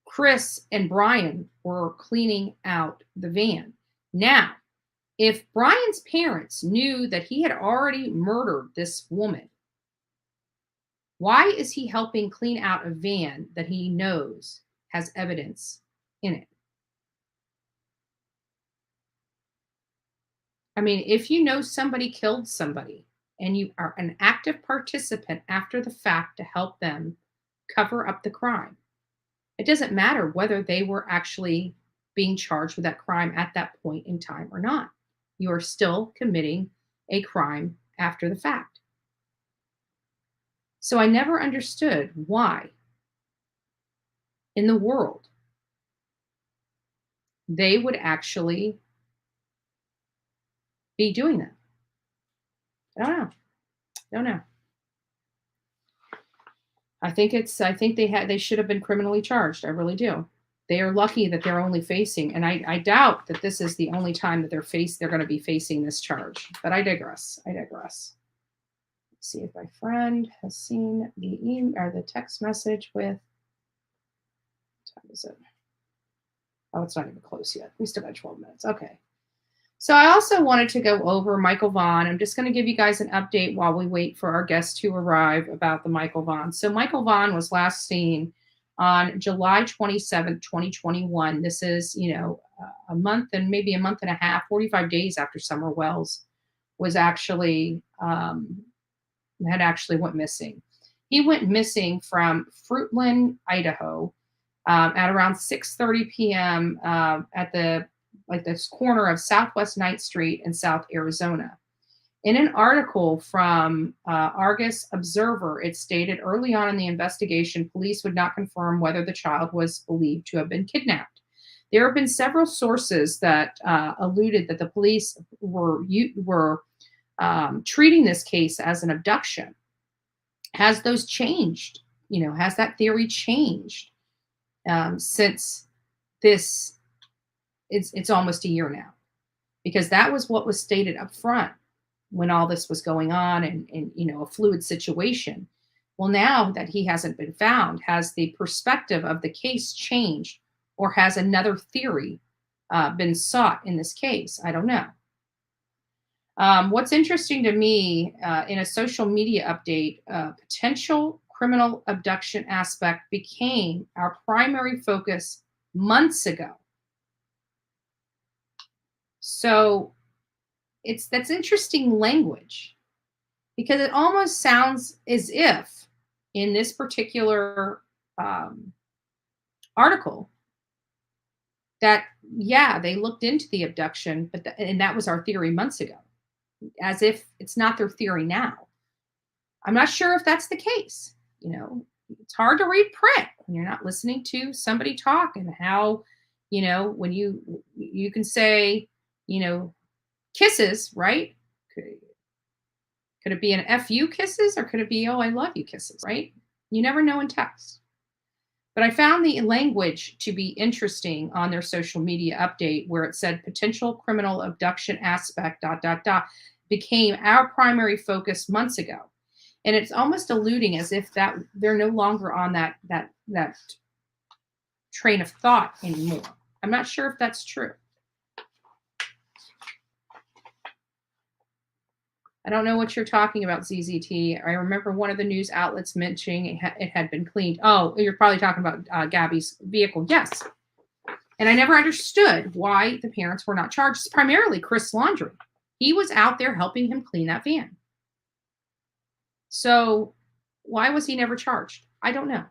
Chris and Brian were cleaning out the van. Now, if Brian's parents knew that he had already murdered this woman, why is he helping clean out a van that he knows has evidence in it? I mean, if you know somebody killed somebody and you are an active participant after the fact to help them cover up the crime, it doesn't matter whether they were actually being charged with that crime at that point in time or not. You are still committing a crime after the fact. So I never understood why in the world they would actually be doing that. I don't know. I think they should have been criminally charged. I really do. They are lucky that they're only facing, and I doubt that this is the only time that they're going to be facing this charge. But I digress. Let's see if my friend has seen the email or the text message with. What time is it? Oh, it's not even close yet. We still got 12 minutes. Okay. So I also wanted to go over Michael Vaughan. I'm just going to give you guys an update while we wait for our guest to arrive about the Michael Vaughan. So Michael Vaughan was last seen on July 27th, 2021. This is, a month and maybe a month and a half, 45 days after Summer Wells was actually, had actually went missing. He went missing from Fruitland, Idaho, at around 6:30 p.m. At this corner of Southwest 9th Street in South Arizona. In an article from Argus Observer, it stated early on in the investigation, police would not confirm whether the child was believed to have been kidnapped. There have been several sources that alluded that the police were treating this case as an abduction. Has those changed? Has that theory changed since this it's almost a year now, because that was what was stated up front when all this was going on, and a fluid situation. Well, now that he hasn't been found, has the perspective of the case changed, or has another theory been sought in this case? I don't know. What's interesting to me in a social media update, potential criminal abduction aspect became our primary focus months ago. So that's interesting language, because it almost sounds as if in this particular article that, yeah, they looked into the abduction, and that was our theory months ago, as if it's not their theory now. I'm not sure if that's the case. It's hard to read print when you're not listening to somebody talk, and how, when you can say, kisses, right? Could it be an F-you kisses, or could it be, oh, I love you kisses, right? You never know in text. But I found the language to be interesting on their social media update, where it said potential criminal abduction aspect, ... became our primary focus months ago. And it's almost alluding as if that they're no longer on that train of thought anymore. I'm not sure if that's true. I don't know what you're talking about, ZZT. I remember one of the news outlets mentioning it had been cleaned. Oh, you're probably talking about Gabby's vehicle. Yes. And I never understood why the parents were not charged. It's primarily Chris Laundrie. He was out there helping him clean that van. So why was he never charged? I don't know.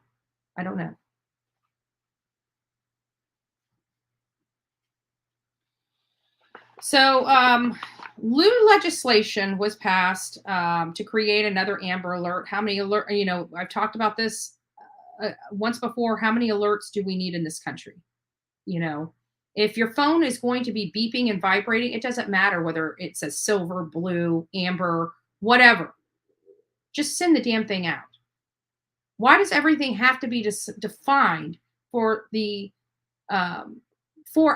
So new legislation was passed to create another Amber Alert. How many alert? I've talked about this once before. How many alerts do we need in this country? If your phone is going to be beeping and vibrating, it doesn't matter whether it says silver, blue, amber, whatever. Just send the damn thing out. Why does everything have to be defined for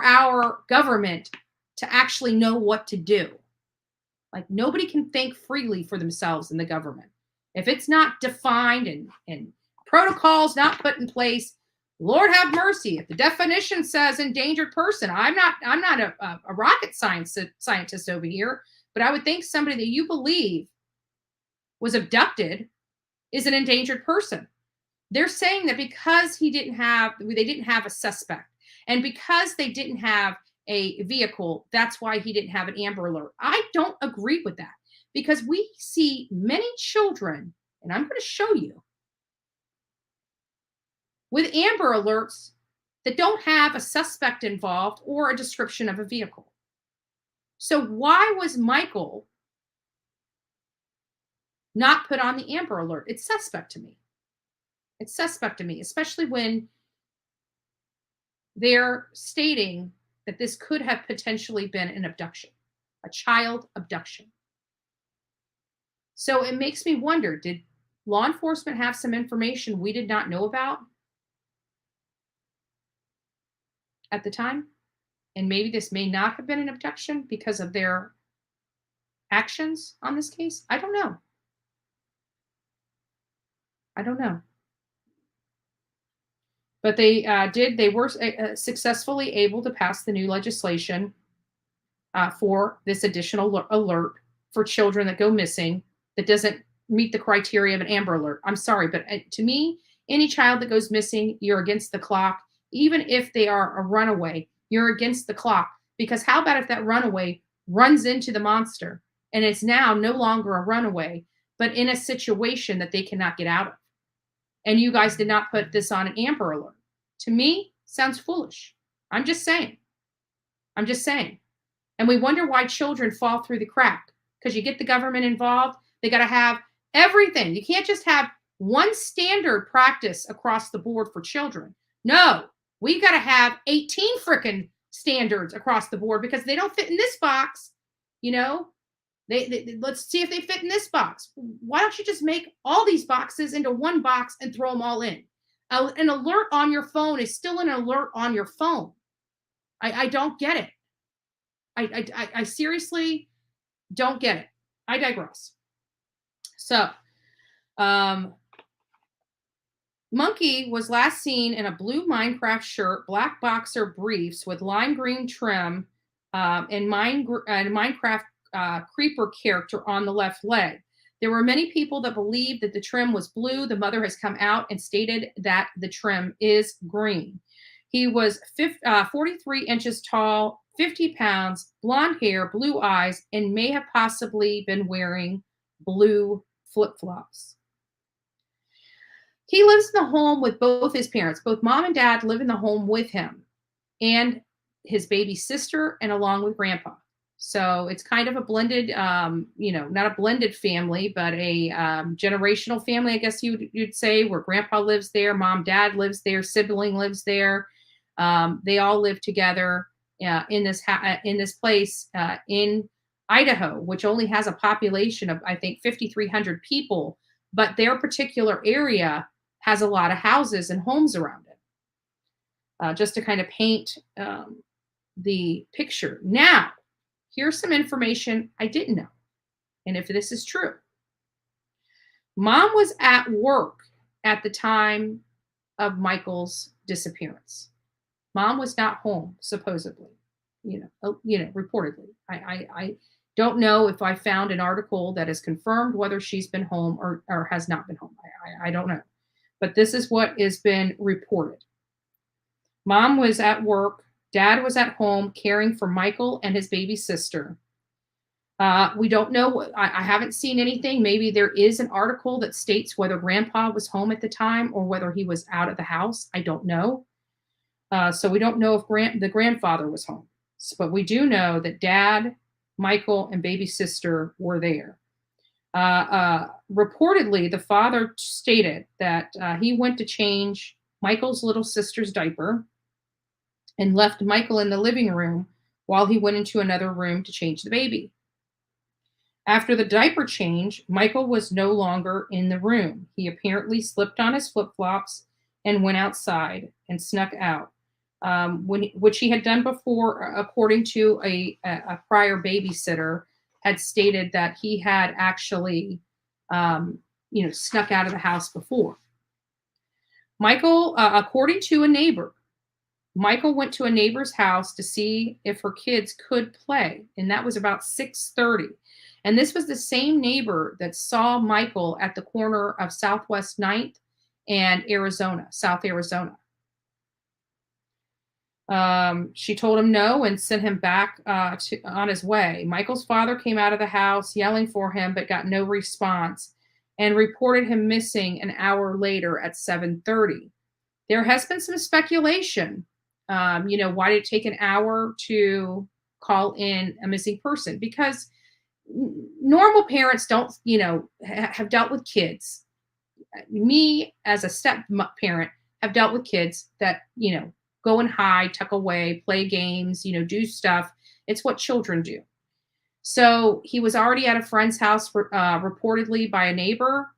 our government to actually know what to do? Like, nobody can think freely for themselves in the government. If it's not defined and protocols not put in place, Lord have mercy. If the definition says endangered person, I'm not a rocket scientist over here, but I would think somebody that you believe was abducted is an endangered person. They're saying that because they didn't have a suspect, and because they didn't have a vehicle, that's why he didn't have an Amber Alert. I don't agree with that, because we see many children, and I'm going to show you, with Amber Alerts that don't have a suspect involved or a description of a vehicle. So why was Michael not put on the Amber Alert? It's suspect to me. Especially when they're stating that this could have potentially been an abduction, a child abduction. So it makes me wonder, did law enforcement have some information we did not know about at the time? And maybe this may not have been an abduction because of their actions on this case. I don't know. But they were successfully able to pass the new legislation for this additional alert for children that go missing that doesn't meet the criteria of an Amber Alert. I'm sorry, but to me, any child that goes missing, you're against the clock. Even if they are a runaway, you're against the clock. Because how about if that runaway runs into the monster and it's now no longer a runaway, but in a situation that they cannot get out of? And you guys did not put this on an Amber Alert. To me, sounds foolish. I'm just saying. And we wonder why children fall through the crack. Because you get the government involved, they got to have everything. You can't just have one standard practice across the board for children. No, we've got to have 18 frickin' standards across the board because they don't fit in this box. Let's see if they fit in this box. Why don't you just make all these boxes into one box and throw them all in? An alert on your phone is still an alert on your phone. I don't get it. I seriously don't get it. I digress. So, Monkey was last seen in a blue Minecraft shirt, black boxer briefs with lime green trim, and Minecraft creeper character on the left leg. There were many people that believed that the trim was blue. The mother has come out and stated that the trim is green. He was 43 inches tall, 50 pounds, blonde hair, blue eyes, and may have possibly been wearing blue flip-flops. He lives in the home with both his parents. Both mom and dad live in the home with him and his baby sister and along with grandpa. So it's kind of a blended, not a blended family, but a generational family, I guess you'd say, where grandpa lives there, mom, dad lives there, sibling lives there. They all live together in this place in Idaho, which only has a population of, I think, 5,300 people, but their particular area has a lot of houses and homes around it. Just to kind of paint the picture. Now, here's some information I didn't know, and if this is true. Mom was at work at the time of Michael's disappearance. Mom was not home, supposedly, reportedly. I don't know if I found an article that has confirmed whether she's been home or has not been home. I don't know. But this is what has been reported. Mom was at work. Dad was at home caring for Michael and his baby sister. We don't know. I haven't seen anything. Maybe there is an article that states whether grandpa was home at the time or whether he was out of the house. I don't know. So we don't know if the grandfather was home. But we do know that dad, Michael, and baby sister were there. Reportedly, the father stated that he went to change Michael's little sister's diaper and left Michael in the living room while he went into another room to change the baby. After the diaper change, Michael was no longer in the room. He apparently slipped on his flip-flops and went outside and snuck out, which he had done before, according to a prior babysitter, had stated that he had actually, snuck out of the house before. Michael, according to a neighbor, Michael went to a neighbor's house to see if her kids could play, and that was about 6:30. And this was the same neighbor that saw Michael at the corner of Southwest 9th and South Arizona. She told him no and sent him back on his way. Michael's father came out of the house yelling for him, but got no response and reported him missing an hour later at 7:30. There has been some speculation. Why did it take an hour to call in a missing person? Because normal parents don't, have dealt with kids. Me, as a step parent, have dealt with kids that, go and hide, tuck away, play games, do stuff. It's what children do. So he was already at a friend's house, reportedly by a neighbor.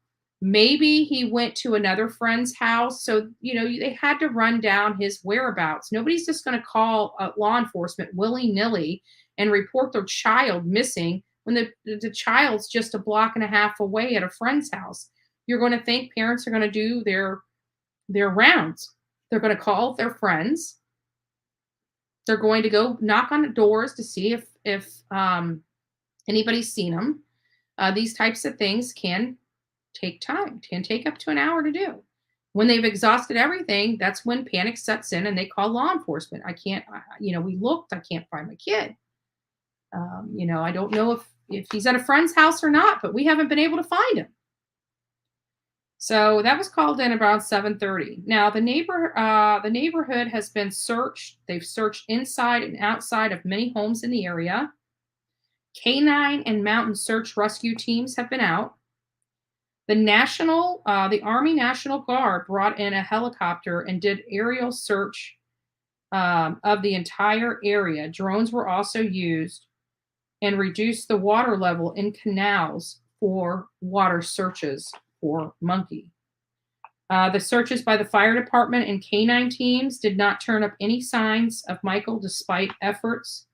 Maybe he went to another friend's house. So, they had to run down his whereabouts. Nobody's just going to call law enforcement willy-nilly and report their child missing when the child's just a block and a half away at a friend's house. You're going to think parents are going to do their rounds. They're going to call their friends. They're going to go knock on doors to see if anybody's seen them. These types of things can take time, can take up to an hour to do. When they've exhausted everything, that's when panic sets in and they call law enforcement. We looked, I can't find my kid. I don't know if he's at a friend's house or not, but we haven't been able to find him. So that was called in around 7:30. Now the neighborhood has been searched. They've searched inside and outside of many homes in the area. Canine and mountain search rescue teams have been out. The Army National Guard brought in a helicopter and did aerial search of the entire area. Drones were also used and reduced the water level in canals for water searches for Monkey. The searches by the fire department and canine teams did not turn up any signs of Michael despite efforts.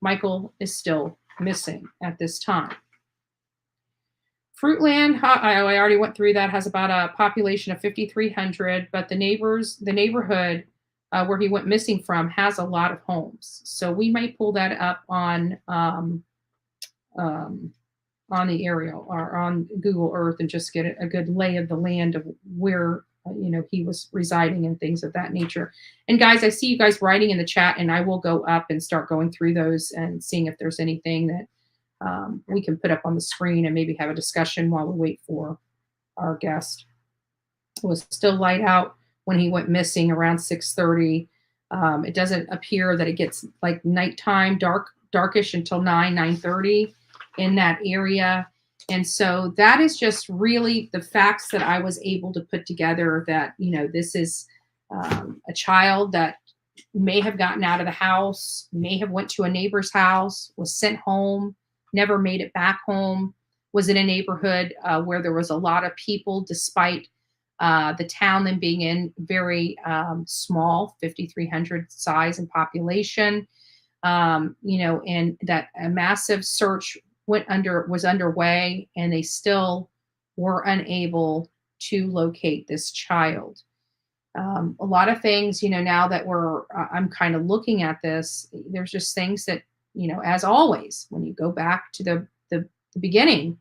Michael is still missing at this time. Fruitland, I already went through that, has about a population of 5,300, but the neighborhood where he went missing from has a lot of homes. So we might pull that up on the aerial or on Google Earth and just get a good lay of the land of where he was residing and things of that nature. And guys, I see you guys writing in the chat, and I will go up and start going through those and seeing if there's anything that we can put up on the screen and maybe have a discussion while we wait for our guest. It was still light out when he went missing around 6:30. It doesn't appear that it gets like nighttime, darkish until 9:30 in that area. And so that is just really the facts that I was able to put together, that, this is a child that may have gotten out of the house, may have went to a neighbor's house, was sent home, never made it back home, was in a neighborhood where there was a lot of people, despite the town then being in very small, 5,300 size and population, and that a massive search was underway, and they still were unable to locate this child. A lot of things, now that I'm kind of looking at this, there's just things that, as always, when you go back to the beginning,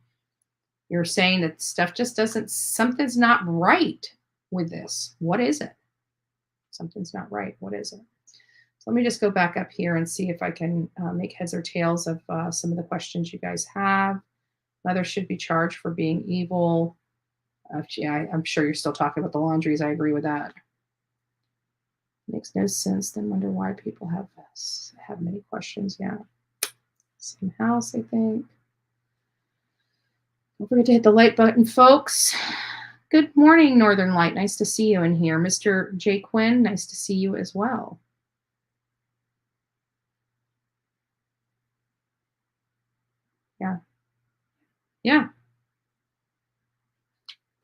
you're saying that stuff just something's not right with this. What is it? Something's not right. What is it? So let me just go back up here and see if I can make heads or tails of some of the questions you guys have. Mother should be charged for being evil. I'm sure you're still talking about the Laundries. I agree with that. Makes no sense. Then wonder why people have many questions. Yeah. Same house, I think. Don't forget to hit the like button, folks. Good morning, Northern Light. Nice to see you in here. Mr. J. Quinn, nice to see you as well. Yeah.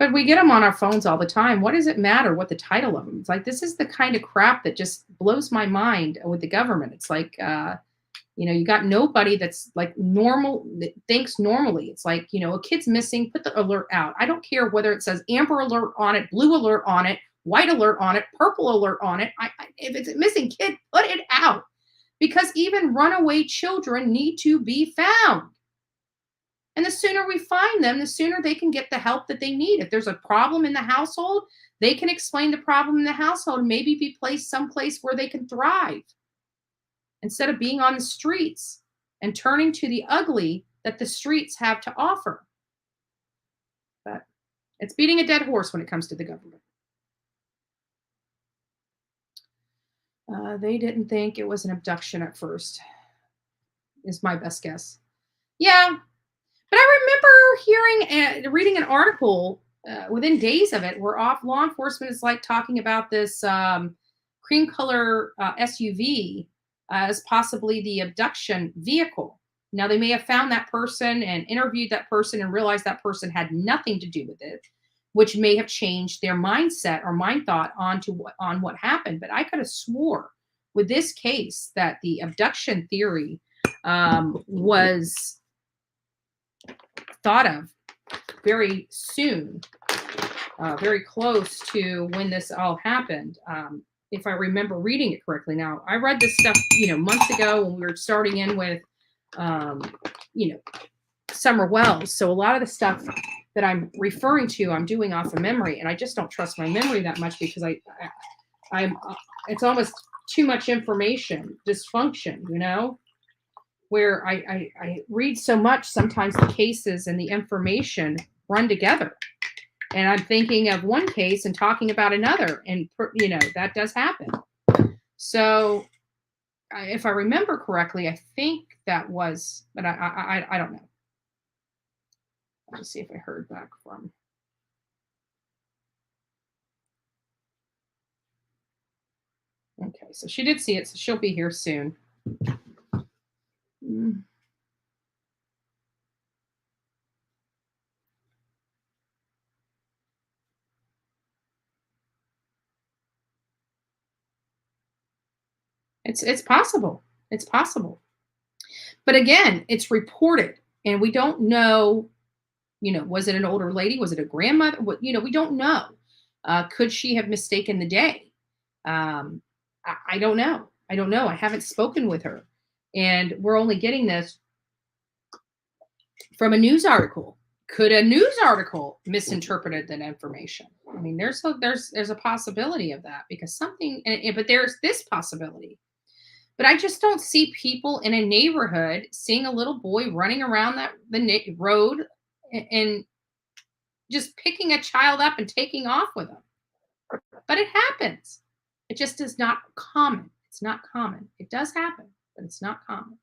But we get them on our phones all the time. What does it matter what the title of them? It's like, this is the kind of crap that just blows my mind with the government. It's like, you got nobody that's like normal, that thinks normally. It's like, a kid's missing, put the alert out. I don't care whether it says amber alert on it, blue alert on it, white alert on it, purple alert on it. If it's a missing kid, put it out. Because even runaway children need to be found. And the sooner we find them, the sooner they can get the help that they need. If there's a problem in the household, they can explain the problem in the household and maybe be placed someplace where they can thrive, instead of being on the streets and turning to the ugly that the streets have to offer. But it's beating a dead horse when it comes to the government. They didn't think it was an abduction at first, is my best guess. Yeah. But I remember reading an article within days of it where law enforcement is like talking about this cream color SUV as possibly the abduction vehicle. Now, they may have found that person and interviewed that person and realized that person had nothing to do with it, which may have changed their mindset or mind thought on what happened. But I could have swore with this case that the abduction theory was thought of very soon, very close to when this all happened. If I remember reading it correctly. Now, I read this stuff, months ago when we were starting in with, Summer Wells. So a lot of the stuff that I'm referring to, I'm doing off of memory, and I just don't trust my memory that much because it's almost too much information, dysfunction, where I read so much, sometimes the cases and the information run together. And I'm thinking of one case and talking about another. And, that does happen. So if I remember correctly, I think that was, but I don't know. Let's see if I heard back from. Okay, so she did see it, so she'll be here soon. It's possible. It's possible. But again, it's reported, and we don't know, was it an older lady? Was it a grandmother? What, we don't know. Could she have mistaken the day? I don't know. I don't know. I haven't spoken with her. And we're only getting this from a news article. Could a news article misinterpreted that information? I mean, there's a possibility of that, because but there's this possibility. But I just don't see people in a neighborhood seeing a little boy running around the road and just picking a child up and taking off with them. But it happens. It just is not common. It's not common. It does happen, but it's not common.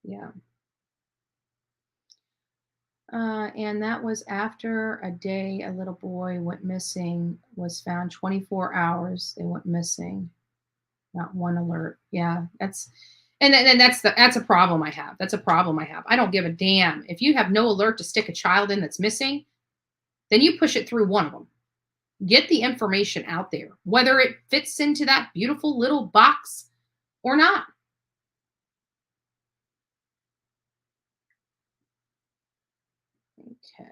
Yeah. And that was after a day a little boy went missing, was found 24 hours. They went missing. Not one alert. Yeah, that's a problem I have. That's a problem I have. I don't give a damn. If you have no alert to stick a child in that's missing, then you push it through one of them. Get the information out there, whether it fits into that beautiful little box or not. Okay.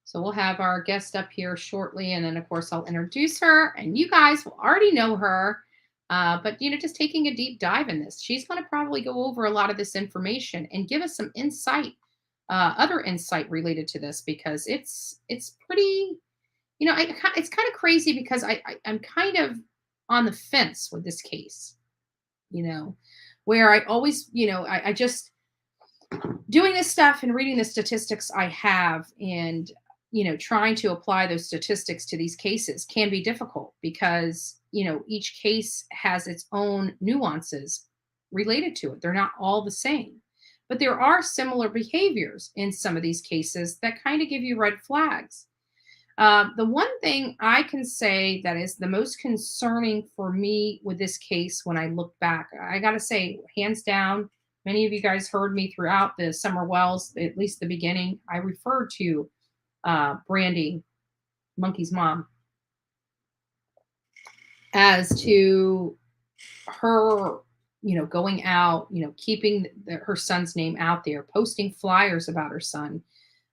So we'll have our guest up here shortly, and then of course I'll introduce her, and you guys will already know her. But just taking a deep dive in this, she's going to probably go over a lot of this information and give us some insight, other insight related to this, because it's pretty, it's kind of crazy, because I'm kind of on the fence with this case, where I always, I just doing this stuff and reading the statistics I have, and trying to apply those statistics to these cases can be difficult, because each case has its own nuances related to it. They're not all the same, but there are similar behaviors in some of these cases that kind of give you red flags. The one thing I can say that is the most concerning for me with this case, when I look back, I got to say, hands down, many of you guys heard me throughout the Summer Wells, at least the beginning, I referred to Brandy, Monkey's mom, as to her, going out, keeping her son's name out there, posting flyers about her son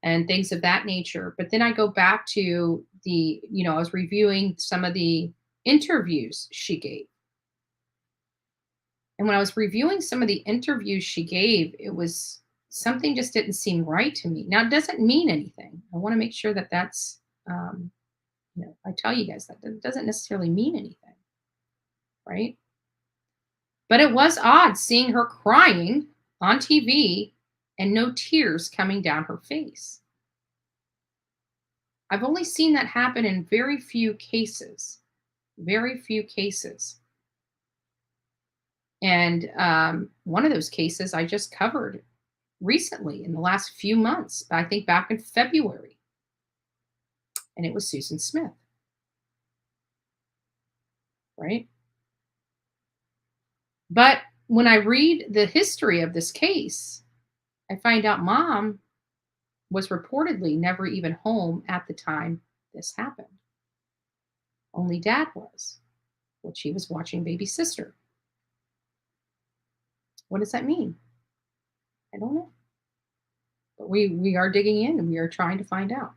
and things of that nature. But then I go back to I was reviewing some of the interviews she gave. And when I was reviewing some of the interviews she gave, it was something just didn't seem right to me. Now, it doesn't mean anything. I want to make sure that that's, I tell you guys that doesn't necessarily mean anything, right? But it was odd seeing her crying on TV and no tears coming down her face. I've only seen that happen in very few cases. Very few cases. And one of those cases I just covered recently in the last few months, I think back in February. And it was Susan Smith. Right? But when I read the history of this case, I find out mom was reportedly never even home at the time this happened. Only dad was, which he was watching baby sister. What does that mean? I don't know. But we are digging in, and we are trying to find out.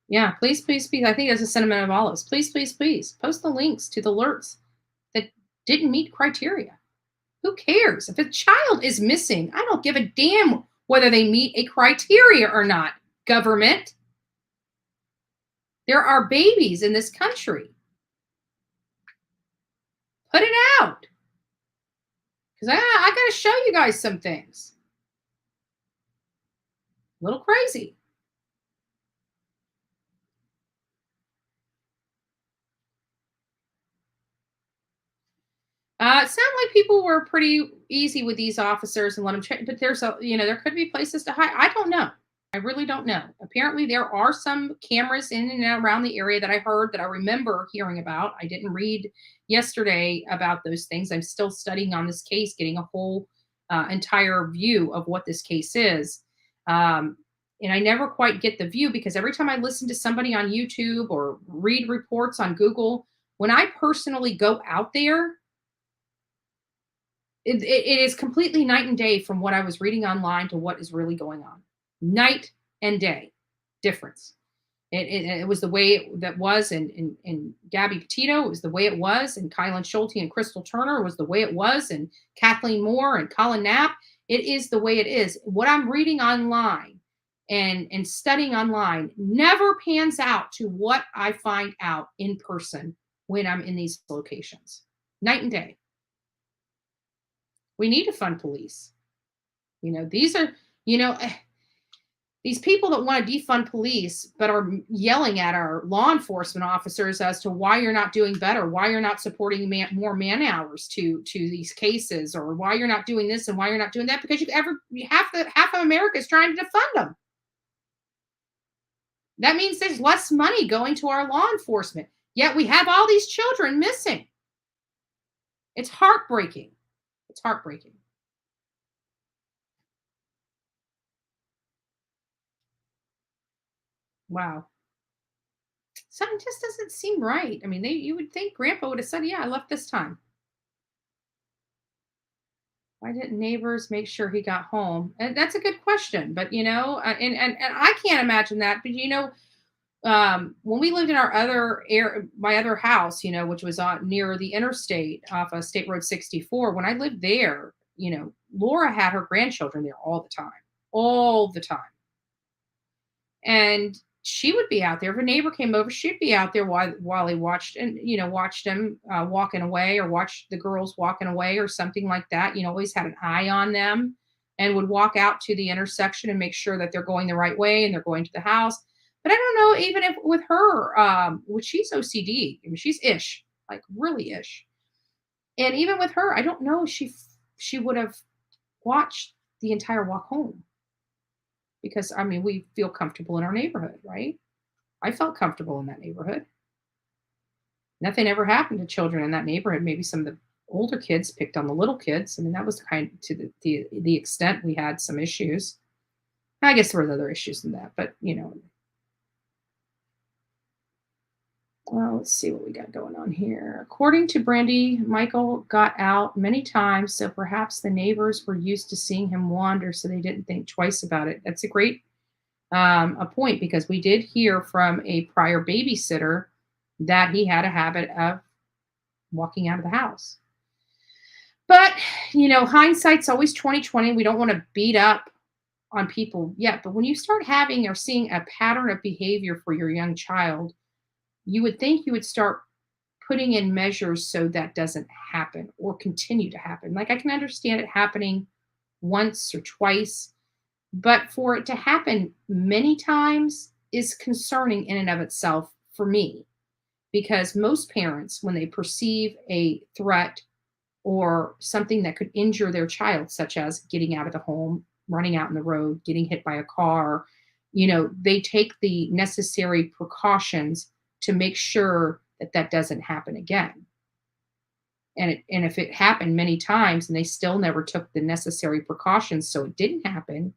Yeah, please, please, please. I think that's a sentiment of olives. Please, please, please post the links to the alerts that didn't meet criteria. Who cares? If a child is missing, I don't give a damn whether they meet a criteria or not, government. There are babies in this country. Put it out. Because I got to show you guys some things. A little crazy. It sounded like people were pretty easy with these officers and let them check, but there could be places to hide. I don't know. I really don't know. Apparently, there are some cameras in and around the area that I heard that I remember hearing about. I didn't read yesterday about those things. I'm still studying on this case, getting a whole entire view of what this case is. Um, and I never quite get the view because every time I listen to somebody on YouTube or read reports on Google, when I personally go out there, it is completely night and day from what I was reading online to what is really going on. Night and day difference. It was the way that was in Gabby Petito. It was the way it was, and Kylen Schulte and Crystal Turner was the way it was, and Kathleen Moore and Collin Knapp. It is the way it is. What I'm reading online and studying online never pans out to what I find out in person when I'm in these locations. Night and day. We need to fund police. These are, these people that want to defund police, but are yelling at our law enforcement officers as to why you're not doing better, why you're not supporting more man hours to these cases, or why you're not doing this and why you're not doing that, because half of America is trying to defund them. That means there's less money going to our law enforcement. Yet we have all these children missing. It's heartbreaking. It's heartbreaking. Wow. Something just doesn't seem right. I mean, you would think Grandpa would have said, "Yeah, I left this time." Why didn't neighbors make sure he got home? And that's a good question. But and I can't imagine that. But when we lived in my other house, which was near the interstate off of State Road 64, when I lived there, Laura had her grandchildren there all the time. And she would be out there. If a neighbor came over, she'd be out there while he watched them walking away, or watched the girls walking away or something like that. Always had an eye on them, and would walk out to the intersection and make sure that they're going the right way and they're going to the house. But I don't know, even if with her, which she's OCD, I mean, she's ish, like really ish. And even with her, I don't know if she would have watched the entire walk home. Because, I mean, we feel comfortable in our neighborhood, right? I felt comfortable in that neighborhood. Nothing ever happened to children in that neighborhood. Maybe some of the older kids picked on the little kids. I mean, that was kind of to the extent we had some issues. I guess there were other issues than that, but, Well, let's see what we got going on here. According to Brandy, Michael got out many times, so perhaps the neighbors were used to seeing him wander, so they didn't think twice about it. That's a great a point, because we did hear from a prior babysitter that he had a habit of walking out of the house. But, hindsight's always 20/20. We don't want to beat up on people yet, but when you start having or seeing a pattern of behavior for your young child, you would think you would start putting in measures so that doesn't happen or continue to happen. Like, I can understand it happening once or twice, but for it to happen many times is concerning in and of itself for me, because most parents, when they perceive a threat or something that could injure their child, such as getting out of the home, running out in the road, getting hit by a car, they take the necessary precautions to make sure that that doesn't happen again. And if it happened many times and they still never took the necessary precautions so it didn't happen,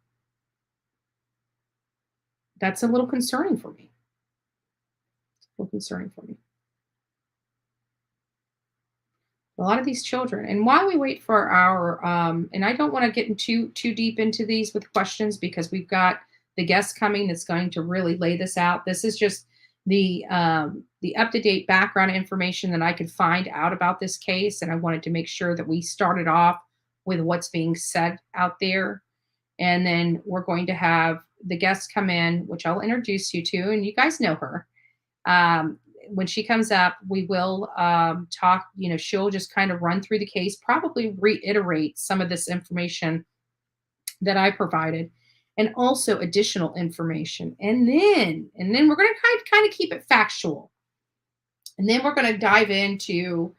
that's a little concerning for me. A lot of these children, and while we wait for our, and I don't want to get too deep into these with questions, because we've got the guest coming that's going to really lay this out. This is just the up-to-date background information that I could find out about this case, and I wanted to make sure that we started off with what's being said out there, and then we're going to have the guest come in, which I'll introduce you to, and you guys know her. When she comes up, we will talk. She'll just kind of run through the case, probably reiterate some of this information that I provided, and also additional information. And then we're going to kind of keep it factual. And then we're going to dive into,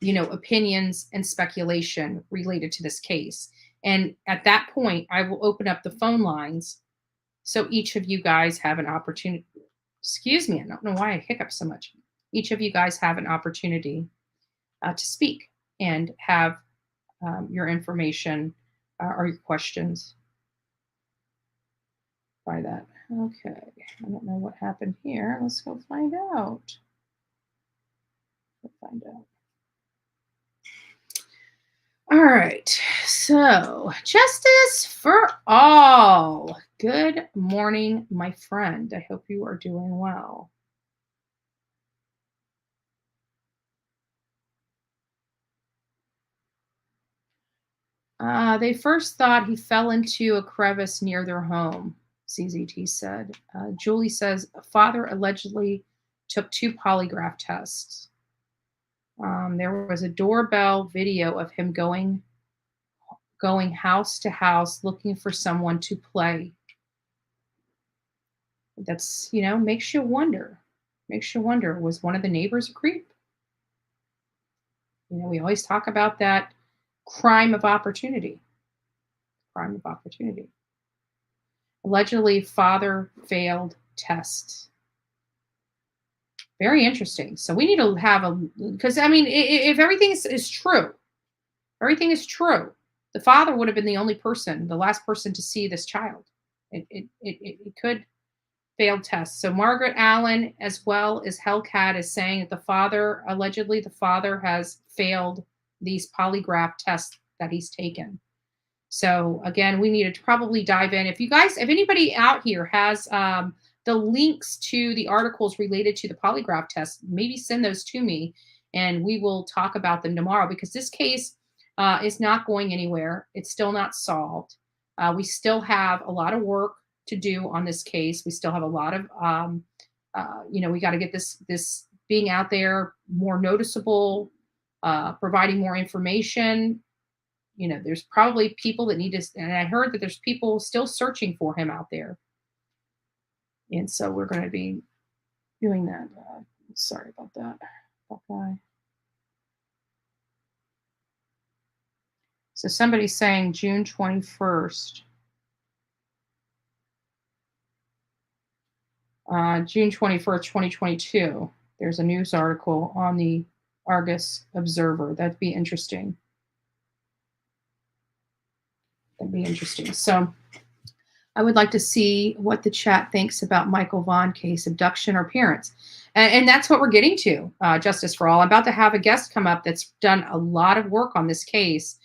opinions and speculation related to this case. And at that point, I will open up the phone lines So each of you guys have an opportunity. Excuse me, I don't know why I hiccup so much. Each of you guys have an opportunity to speak and have your information or your questions by that. Okay, I don't know what happened here. Let's go find out. All right, so justice for all. Good morning, my friend. I hope you are doing well. They first thought he fell into a crevice near their home, CZT said. Julie says father allegedly took 2 polygraph tests. There was a doorbell video of him going house to house looking for someone to play. That's, makes you wonder. Was one of the neighbors a creep? We always talk about that crime of opportunity. Allegedly, father failed test. Very interesting. So we need to have because if everything is true, the father would have been the last person to see this child. It could fail test. So Margaret Allen, as well as Hellcat, is saying that allegedly the father has failed these polygraph tests that he's taken. So again, we need to probably dive in. If anybody out here has the links to the articles related to the polygraph test, maybe send those to me and we will talk about them tomorrow, because this case is not going anywhere. It's still not solved. We still have a lot of work to do on this case. We still have a lot of, we got to get this being out there more noticeable, providing more information. There's probably people that need to, and I heard that there's people still searching for him out there. And so we're going to be doing that. Sorry about that. Okay. So somebody's saying June 21st. June 21st, 2022. There's a news article on the Argus Observer. That'd be interesting. So I would like to see what the chat thinks about Michael Vaughan case, abduction or parents. And that's what we're getting to, Justice for All. I'm about to have a guest come up that's done a lot of work on this case.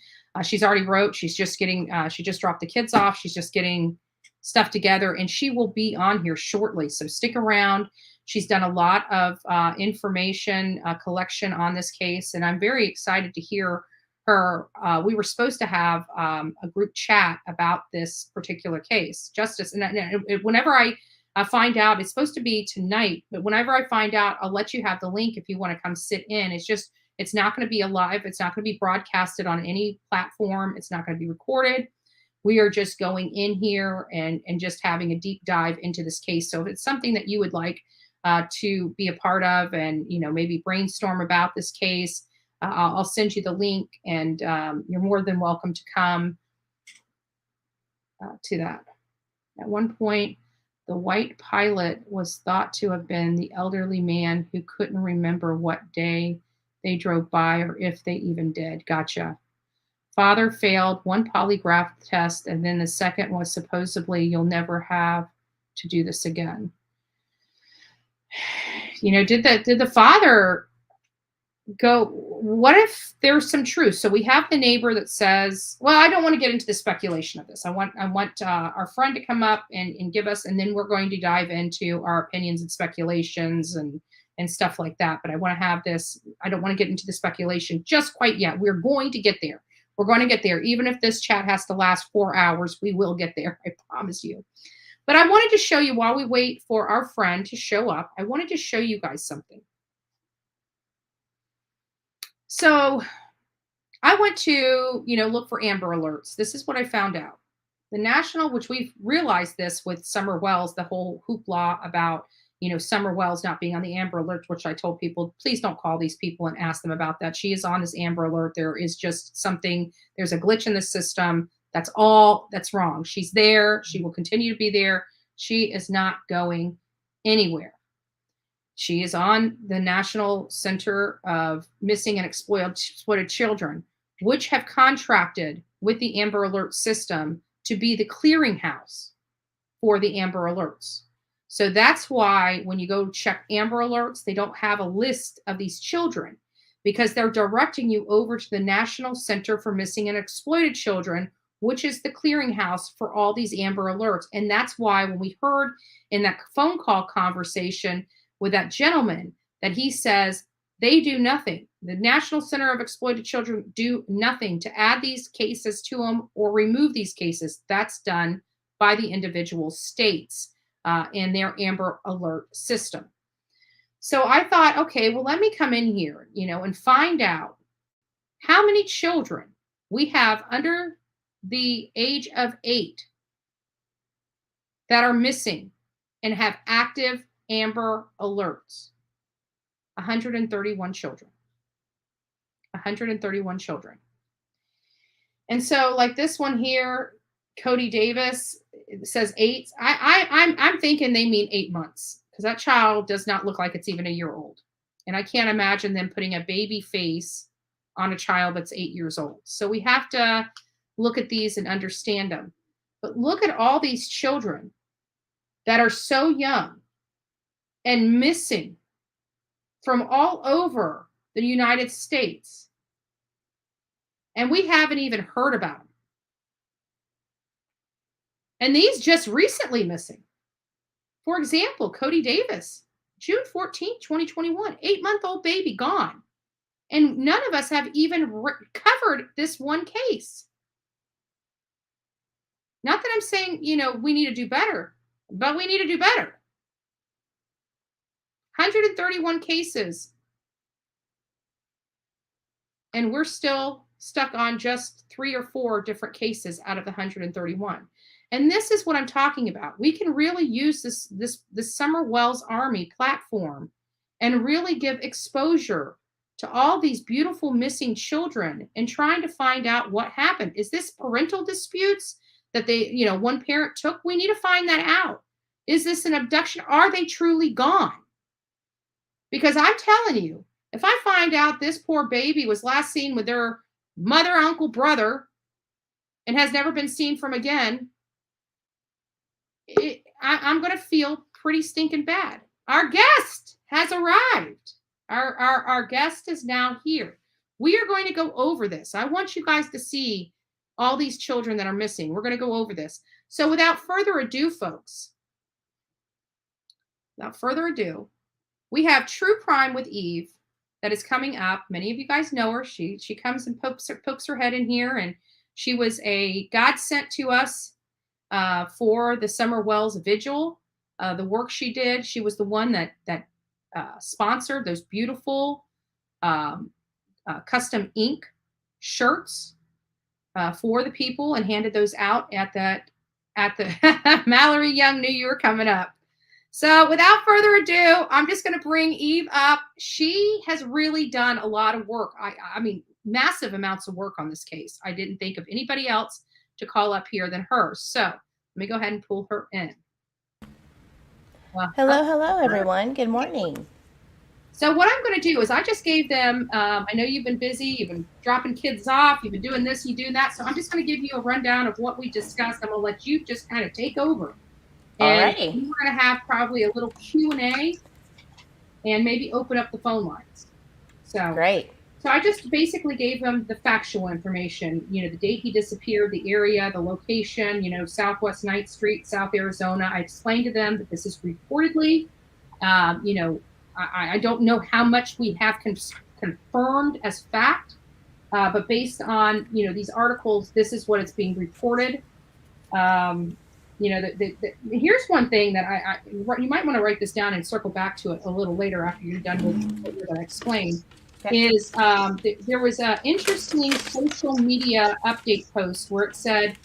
She's already wrote. She's just getting, she just dropped the kids off. She's just getting stuff together, and she will be on here shortly. So stick around. She's done a lot of information collection on this case, and I'm very excited to hear her. We were supposed to have a group chat about this particular case, Justice. And whenever I find out, it's supposed to be tonight, but whenever I find out, I'll let you have the link if you want to come sit in. It's not going to be live. It's not going to be broadcasted on any platform. It's not going to be recorded. We are just going in here and just having a deep dive into this case. So if it's something that you would like to be a part of and, maybe brainstorm about this case, I'll send you the link, and you're more than welcome to come to that. At one point, the white pilot was thought to have been the elderly man who couldn't remember what day they drove by or if they even did. Gotcha. Father failed one polygraph test, and then the second was supposedly, you'll never have to do this again. Did the father go, what if there's some truth? So we have the neighbor that says, well, I don't want to get into the speculation of this. I want our friend to come up and give us, and then we're going to dive into our opinions and speculations and stuff like that. But I want to have this, I don't want to get into the speculation just quite yet. We're going to get there. We're going to get there. Even if this chat has to last 4 hours, we will get there. I promise you. But I wanted to show you, while we wait for our friend to show up, I wanted to show you guys something. So I went to, look for Amber Alerts. This is what I found out. The national, which we've realized this with Summer Wells, the whole hoopla about, Summer Wells not being on the Amber Alert, which I told people, please don't call these people and ask them about that. She is on this Amber Alert. There is just something, there's a glitch in the system. That's all that's wrong. She's there. She will continue to be there. She is not going anywhere. She is on the National Center of Missing and Exploited Children, which have contracted with the Amber Alert system to be the clearinghouse for the Amber Alerts. So that's why when you go check Amber Alerts, they don't have a list of these children, because they're directing you over to the National Center for Missing and Exploited Children, which is the clearinghouse for all these Amber Alerts. And that's why when we heard in that phone call conversation with that gentleman that he says they do nothing, the National Center of Exploited Children do nothing to add these cases to them or remove these cases. That's done by the individual states in their Amber Alert system. So I thought, okay, well, let me come in here, and find out how many children we have under the age of 8 that are missing and have active Amber Alerts. 131 children. 131 children. And so, like this one here, Cody Davis says 8. I'm thinking they mean 8 months, because that child does not look like it's even a year old. And I can't imagine them putting a baby face on a child that's 8 years old. So we have to look at these and understand them. But look at all these children that are so young and missing from all over the United States. And we haven't even heard about them. And these just recently missing. For example, Cody Davis, June 14, 2021, 8-month-old baby gone. And none of us have even covered this one case. Not that I'm saying, we need to do better, but we need to do better. 131 cases. And we're still stuck on just 3 or 4 different cases out of the 131. And this is what I'm talking about. We can really use this Summer Wells Army platform and really give exposure to all these beautiful missing children and trying to find out what happened. Is this parental disputes that one parent took? We need to find that out. Is this an abduction? Are they truly gone? Because I'm telling you, if I find out this poor baby was last seen with their mother, uncle, brother, and has never been seen from again, I'm going to feel pretty stinking bad. Our guest has arrived. Our guest is now here. We are going to go over this. I want you guys to see all these children that are missing. We're going to go over this. So without further ado, folks, we have True Crime with Eve that is coming up. Many of you guys know her. She comes and pokes her head in here, and she was a godsend to us for the Summer Wells Vigil. The work she did, she was the one that sponsored those beautiful custom ink shirts for the people and handed those out at the Mallory Young New Year coming up. So without further ado, I'm just going to bring Eve up. She has really done a lot of work. I mean, massive amounts of work on this case. I didn't think of anybody else to call up here than her. So let me go ahead and pull her in. Hello, everyone. Good morning. So what I'm going to do is I just gave them, I know you've been busy, you've been dropping kids off, you've been doing this, you doing that. So I'm just going to give you a rundown of what we discussed. I'm going to let you just kind of take over. And we're going to have probably a little Q&A and maybe open up the phone lines. So great. So I just basically gave them the factual information, the date he disappeared, the area, the location, Southwest 9th Street, South Arizona. I explained to them that this is reportedly, I don't know how much we have confirmed as fact, but based on, these articles, this is what it's being reported. Here's one thing that you might want to write this down and circle back to it a little later after you're done with what you're going to explain. Is there was an interesting social media update post where it said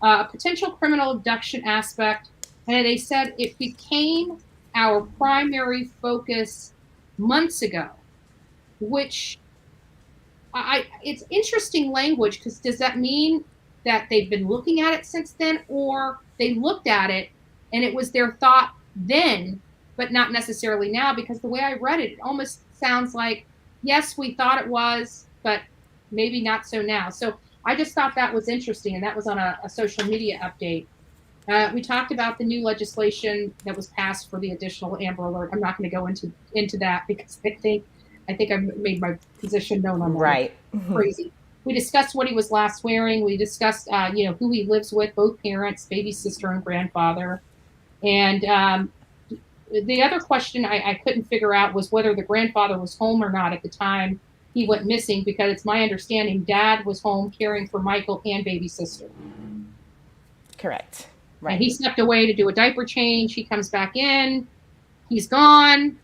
potential criminal abduction aspect, and they said it became our primary focus months ago, which it's interesting language, because does that mean that they've been looking at it since then, or they looked at it and it was their thought then, but not necessarily now, because the way I read it, it almost sounds like, yes, we thought it was, but maybe not so now. So I just thought that was interesting, and that was on a social media update. We talked about the new legislation that was passed for the additional Amber Alert. I'm not going to go into that because I think I've made my position known on that. Right. Crazy. We discussed what he was last wearing. We discussed, who he lives with, both parents, baby sister and grandfather. And the other question I couldn't figure out was whether the grandfather was home or not at the time he went missing, because it's my understanding Dad was home caring for Michael and baby sister. Correct. Right. And he stepped away to do a diaper change. He comes back in. He's gone.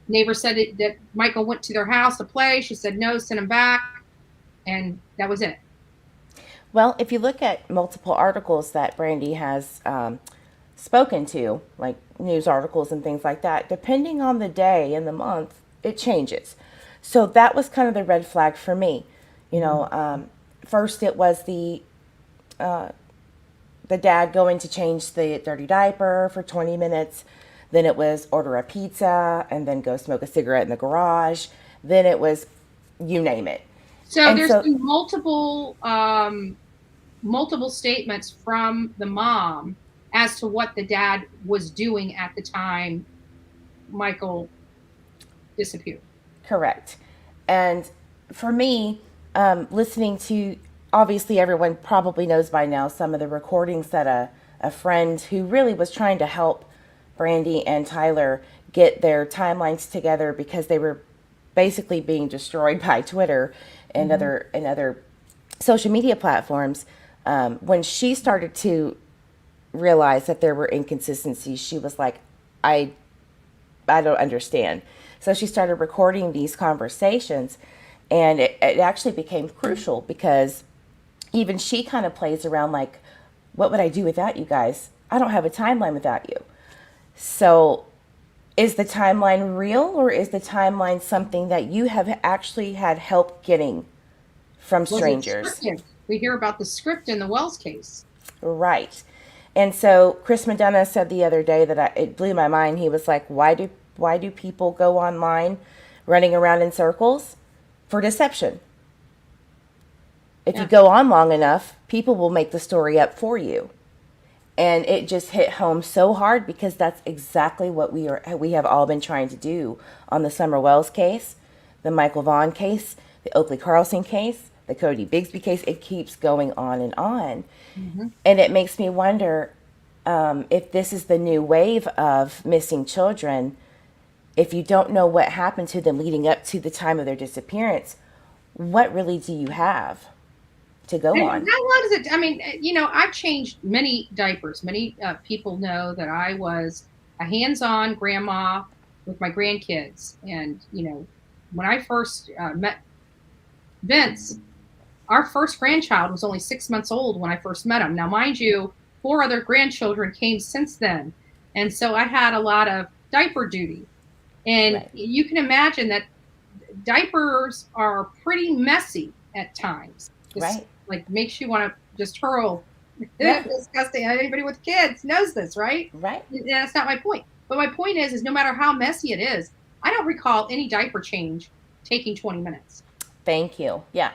Neighbor said that Michael went to their house to play. She said no, send him back. And that was it. Well, if you look at multiple articles that Brandy has spoken to, like news articles and things like that, depending on the day and the month, it changes. So that was kind of the red flag for me. First it was the dad going to change the dirty diaper for 20 minutes. Then it was order a pizza and then go smoke a cigarette in the garage. Then it was, you name it. So there's been multiple statements from the mom as to what the dad was doing at the time Michael disappeared. Correct. And for me, listening to, obviously everyone probably knows by now some of the recordings that a friend who really was trying to help Brandy and Tyler get their timelines together, because they were basically being destroyed by Twitter and other social media platforms. When she started to realize that there were inconsistencies, she was like, I don't understand. So she started recording these conversations, and it actually became crucial, because even she kind of plays around like, what would I do without you guys? I don't have a timeline without you. So is the timeline real, or is the timeline something that you have actually had help getting from strangers? We hear about the script in the Wells case. Right. And so Chris McDonough said the other day that it blew my mind. He was like, why do people go online running around in circles? For deception. If you go on long enough, people will make the story up for you. And it just hit home so hard, because that's exactly what we have all been trying to do on the Summer Wells case, the Michael Vaughan case, the Oakley Carlson case, the Cody Bigsby case. It keeps going on and on. Mm-hmm. And it makes me wonder if this is the new wave of missing children. If you don't know what happened to them leading up to the time of their disappearance, what really do you have to go on? How long does it? I mean, I've changed many diapers. Many people know that I was a hands-on grandma with my grandkids. And, when I first met Vince, our first grandchild was only 6 months old when I first met him. Now, mind you, 4 other grandchildren came since then. And so I had a lot of diaper duty. And right. You can imagine that diapers are pretty messy at times. Right. Like makes you want to just hurl. Yeah. Disgusting. Anybody with kids knows this, right? Right. That's not my point. But my point is no matter how messy it is, I don't recall any diaper change taking 20 minutes. Thank you. Yeah.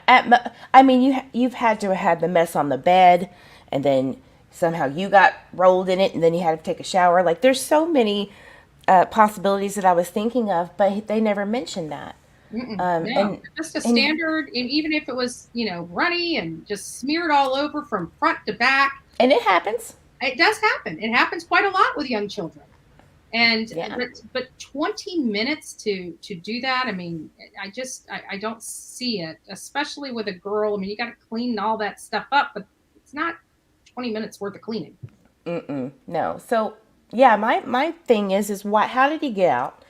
You've had to have had the mess on the bed, and then somehow you got rolled in it, and then you had to take a shower. Like, there's so many possibilities that I was thinking of, but they never mentioned that. No, just a standard, and even if it was, runny and just smeared all over from front to back. And it happens. It does happen. It happens quite a lot with young children. And but 20 minutes to do that, I mean, I don't see it, especially with a girl. I mean, you got to clean all that stuff up, but it's not 20 minutes worth of cleaning. No. So yeah, my thing is how did he get out?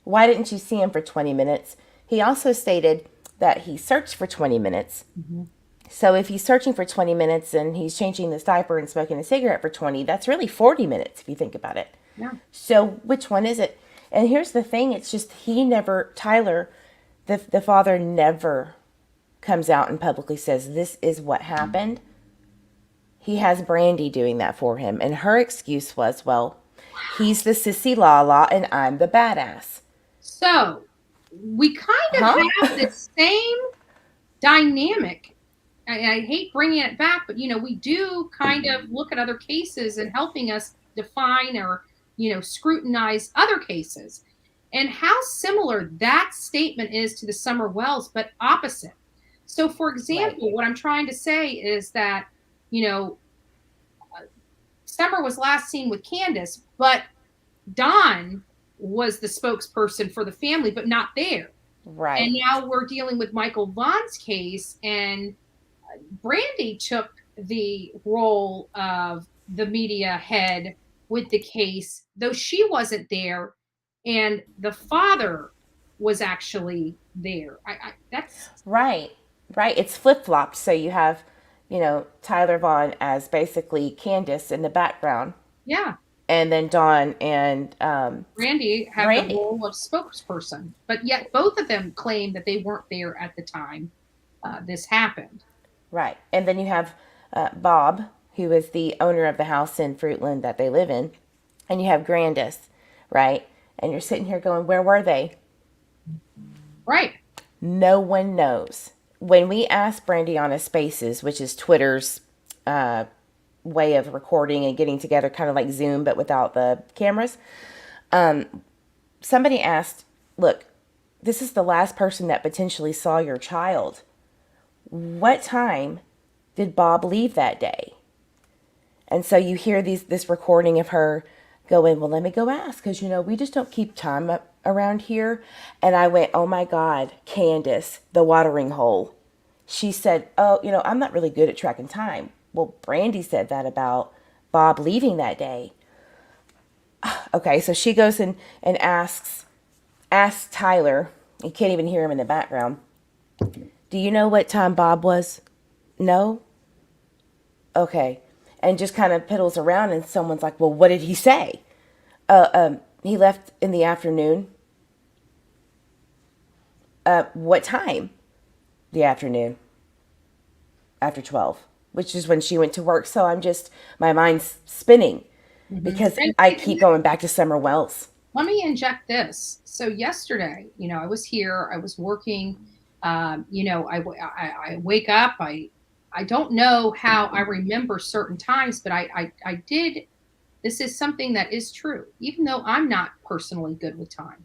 Why didn't you see him for 20 minutes? He also stated that he searched for 20 minutes. Mm-hmm. So if he's searching for 20 minutes and he's changing this diaper and smoking a cigarette for 20, that's really 40 minutes if you think about it. Yeah. So which one is it? And here's the thing. It's just Tyler, the father never comes out and publicly says, this is what happened. he has Brandy doing that for him. And her excuse was, well, he's the sissy la and I'm the badass. So we kind of have the same dynamic. I hate bringing it back, but, we do kind of look at other cases and helping us define or, scrutinize other cases. And how similar that statement is to the Summer Wells, but opposite. So, for example, what I'm trying to say is that, Summer was last seen with Candace, but Don was the spokesperson for the family, but not there. Right. And now we're dealing with Michael Vaughn's case, and Brandy took the role of the media head with the case, though she wasn't there, and the father was actually there. That's right. It's flip-flopped. So you have, Tyler Vaughan as basically Candace in the background. Yeah. And then Dawn and Brandy have the role of spokesperson, but yet both of them claim that they weren't there at the time this happened. Right. And then you have Bob, who is the owner of the house in Fruitland that they live in. And you have Grandis, right? And you're sitting here going, where were they? Right. No one knows. When we asked Brandy on a Spaces, which is Twitter's way of recording and getting together, kind of like Zoom, but without the cameras, somebody asked, look, this is the last person that potentially saw your child. What time did Bob leave that day? And so you hear this recording of her going, well, let me go ask, because, we just don't keep time up around here. And I went, oh my God, Candace, the watering hole. She said, oh, I'm not really good at tracking time. Well, Brandy said that about Bob leaving that day. Okay, so she goes and asks Tyler, you can't even hear him in the background, do you know what time Bob was? No? Okay. And just kind of piddles around, and someone's like, well, what did he say? He left in the afternoon. What time? The afternoon. After 12, which is when she went to work. So my mind's spinning because I keep going back to Summer Wells. Let me inject this. So yesterday, I was here, I was working, I wake up, I don't know how I remember certain times, but I did. This is something that is true. Even though I'm not personally good with time,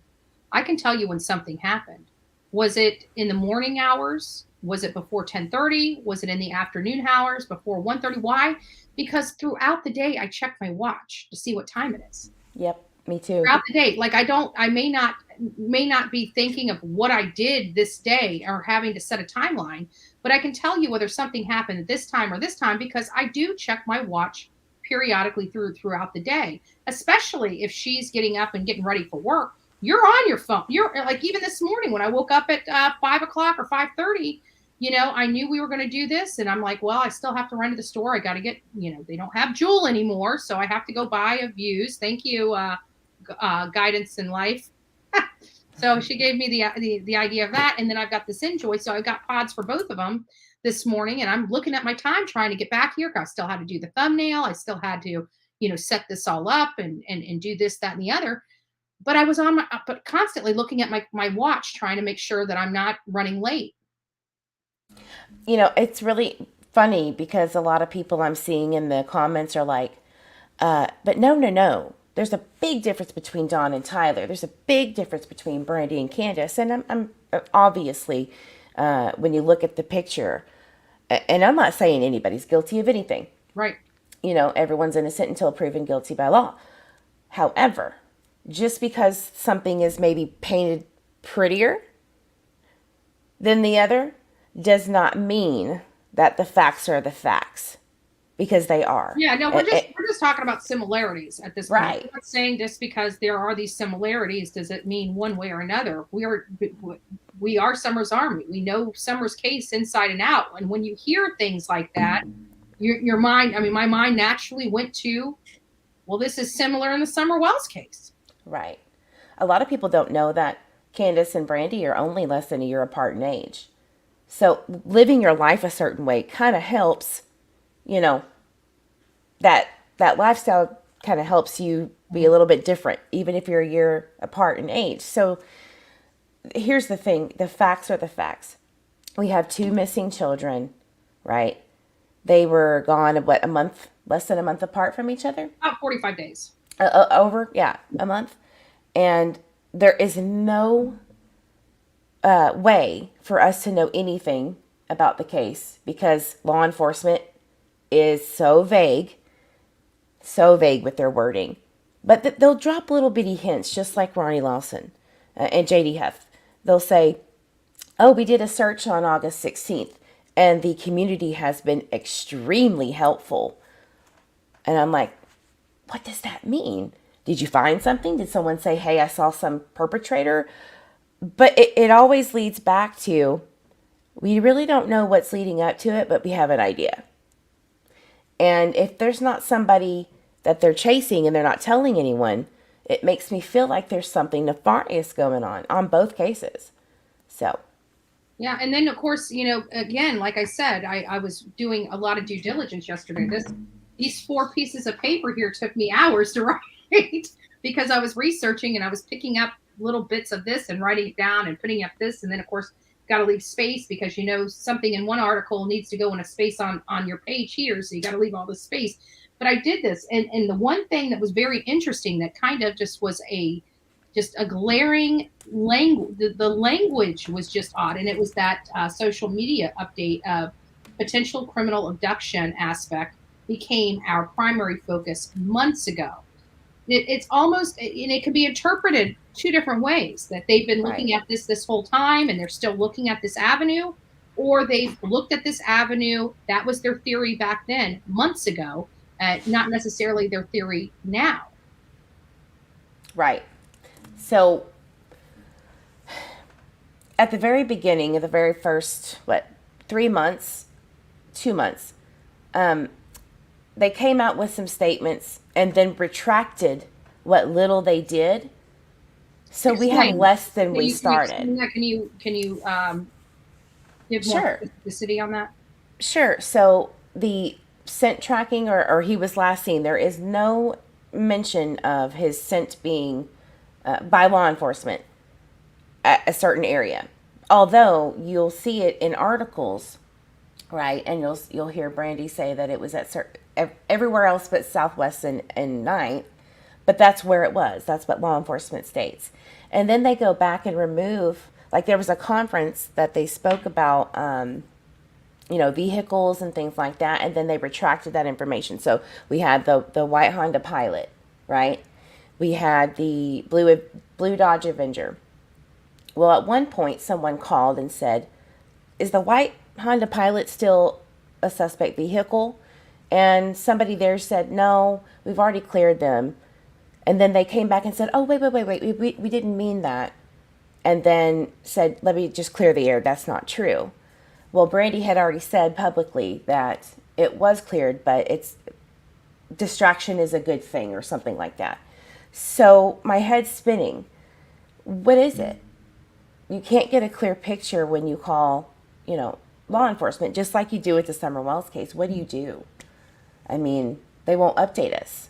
I can tell you when something happened. Was it in the morning hours? Was it before 10:30? Was it in the afternoon hours before 1:30? Why? Because throughout the day, I check my watch to see what time it is. Yep, me too. Throughout the day, I may not be thinking of what I did this day or having to set a timeline, but I can tell you whether something happened at this time or this time because I do check my watch periodically throughout the day, especially if she's getting up and getting ready for work. You're on your phone. You're like, even this morning when I woke up at 5 o'clock or 5:30, I knew we were going to do this. And I'm like, well, I still have to run to the store. I got to get, they don't have Jewel anymore. So I have to go buy a Views. Thank you, Guidance in Life. So she gave me the idea of that. And then I've got this Enjoy. So I got pods for both of them this morning. And I'm looking at my time trying to get back here. I still had to do the thumbnail. I still had to, set this all up and do this, that, and the other. But I was but constantly looking at my watch, trying to make sure that I'm not running late. It's really funny because a lot of people I'm seeing in the comments are like, but no. There's a big difference between Dawn and Tyler. There's a big difference between Brandy and Candace. And I'm obviously, when you look at the picture, and I'm not saying anybody's guilty of anything. Right. Everyone's innocent until proven guilty by law. However, just because something is maybe painted prettier than the other does not mean that the facts are the facts, because they are. Yeah, no, we're just talking about similarities at this point. Right. We're not saying just because there are these similarities does it mean one way or another. We are Summer's Army. We know Summer's case inside and out. And when you hear things like that, your mind, my mind naturally went to, well, this is similar in the Summer Wells case. Right. A lot of people don't know that Candace and Brandy are only less than a year apart in age. So living your life a certain way kind of helps, that lifestyle kind of helps you be a little bit different, even if you're a year apart in age. So here's the thing. The facts are the facts. We have 2 missing children, right? They were gone, what, a month, less than a month apart from each other? About 45 days. A month. And there is no way for us to know anything about the case because law enforcement is so vague with their wording. But they'll drop little bitty hints, just like Ronnie Lawson and J.D. Huff. They'll say, oh, we did a search on August 16th, and the community has been extremely helpful. And I'm like, what does that mean? Did you find something? Did someone say, hey, I saw some perpetrator? But it always leads back to, we really don't know what's leading up to it, but we have an idea. And if there's not somebody that they're chasing and they're not telling anyone, it makes me feel like there's something nefarious going on both cases. So. Yeah. And then, of course, again, like I said, I was doing a lot of due diligence yesterday. These 4 pieces of paper here took me hours to write because I was researching and I was picking up little bits of this and writing it down and putting up this. And then, of course, got to leave space because, something in one article needs to go in a space on your page here. So you got to leave all this space. But I did this. And the one thing that was very interesting that kind of just was a glaring language. The language was just odd. And it was that social media update of potential criminal abduction aspect became our primary focus months ago. It's almost, and it could be interpreted 2 different ways, that they've been looking at this whole time and they're still looking at this avenue, or they've looked at this avenue. That was their theory back then, months ago, not necessarily their theory now. Right. So at the very beginning of the very first, 2 months, they came out with some statements and then retracted what little they did. So we have less than we started. Can you give more specificity on that? Sure. So the scent tracking, or he was last seen, there is no mention of his scent being by law enforcement at a certain area. Although you'll see it in articles, right? And you'll hear Brandy say that it was at everywhere else but Southwest and 9th, but that's where it was. That's what law enforcement states. And then they go back and remove, like there was a conference that they spoke about, vehicles and things like that, and then they retracted that information. So we had the white Honda Pilot, right? We had the blue Dodge Avenger. Well, at one point, someone called and said, is the white Honda Pilot still a suspect vehicle? And somebody there said, no, we've already cleared them. And then they came back and said, oh, wait, we didn't mean that. And then said, let me just clear the air. That's not true. Well, Brandy had already said publicly that it was cleared, but distraction is a good thing or something like that. So my head's spinning. What is it? You can't get a clear picture when you call, law enforcement, just like you do with the Summer Wells case. What do you do? I mean, they won't update us.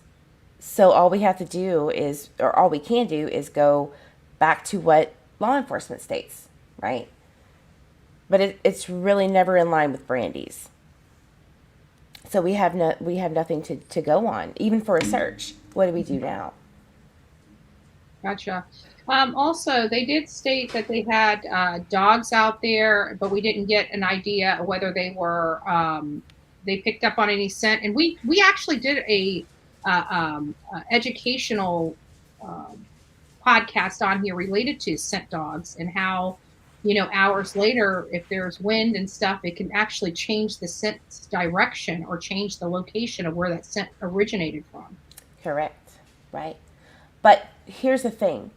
So all we have to do is, or all we can do is go back to what law enforcement states, right? But it's really never in line with Brandy's. So we have nothing to go on, even for a search. What do we do now? Gotcha. Also, they did state that they had dogs out there, but we didn't get an idea of whether they were they picked up on any scent. And we actually did a educational podcast on here related to scent dogs and how, hours later, if there's wind and stuff, it can actually change the scent's direction or change the location of where that scent originated from. Correct. Right. But here's the thing.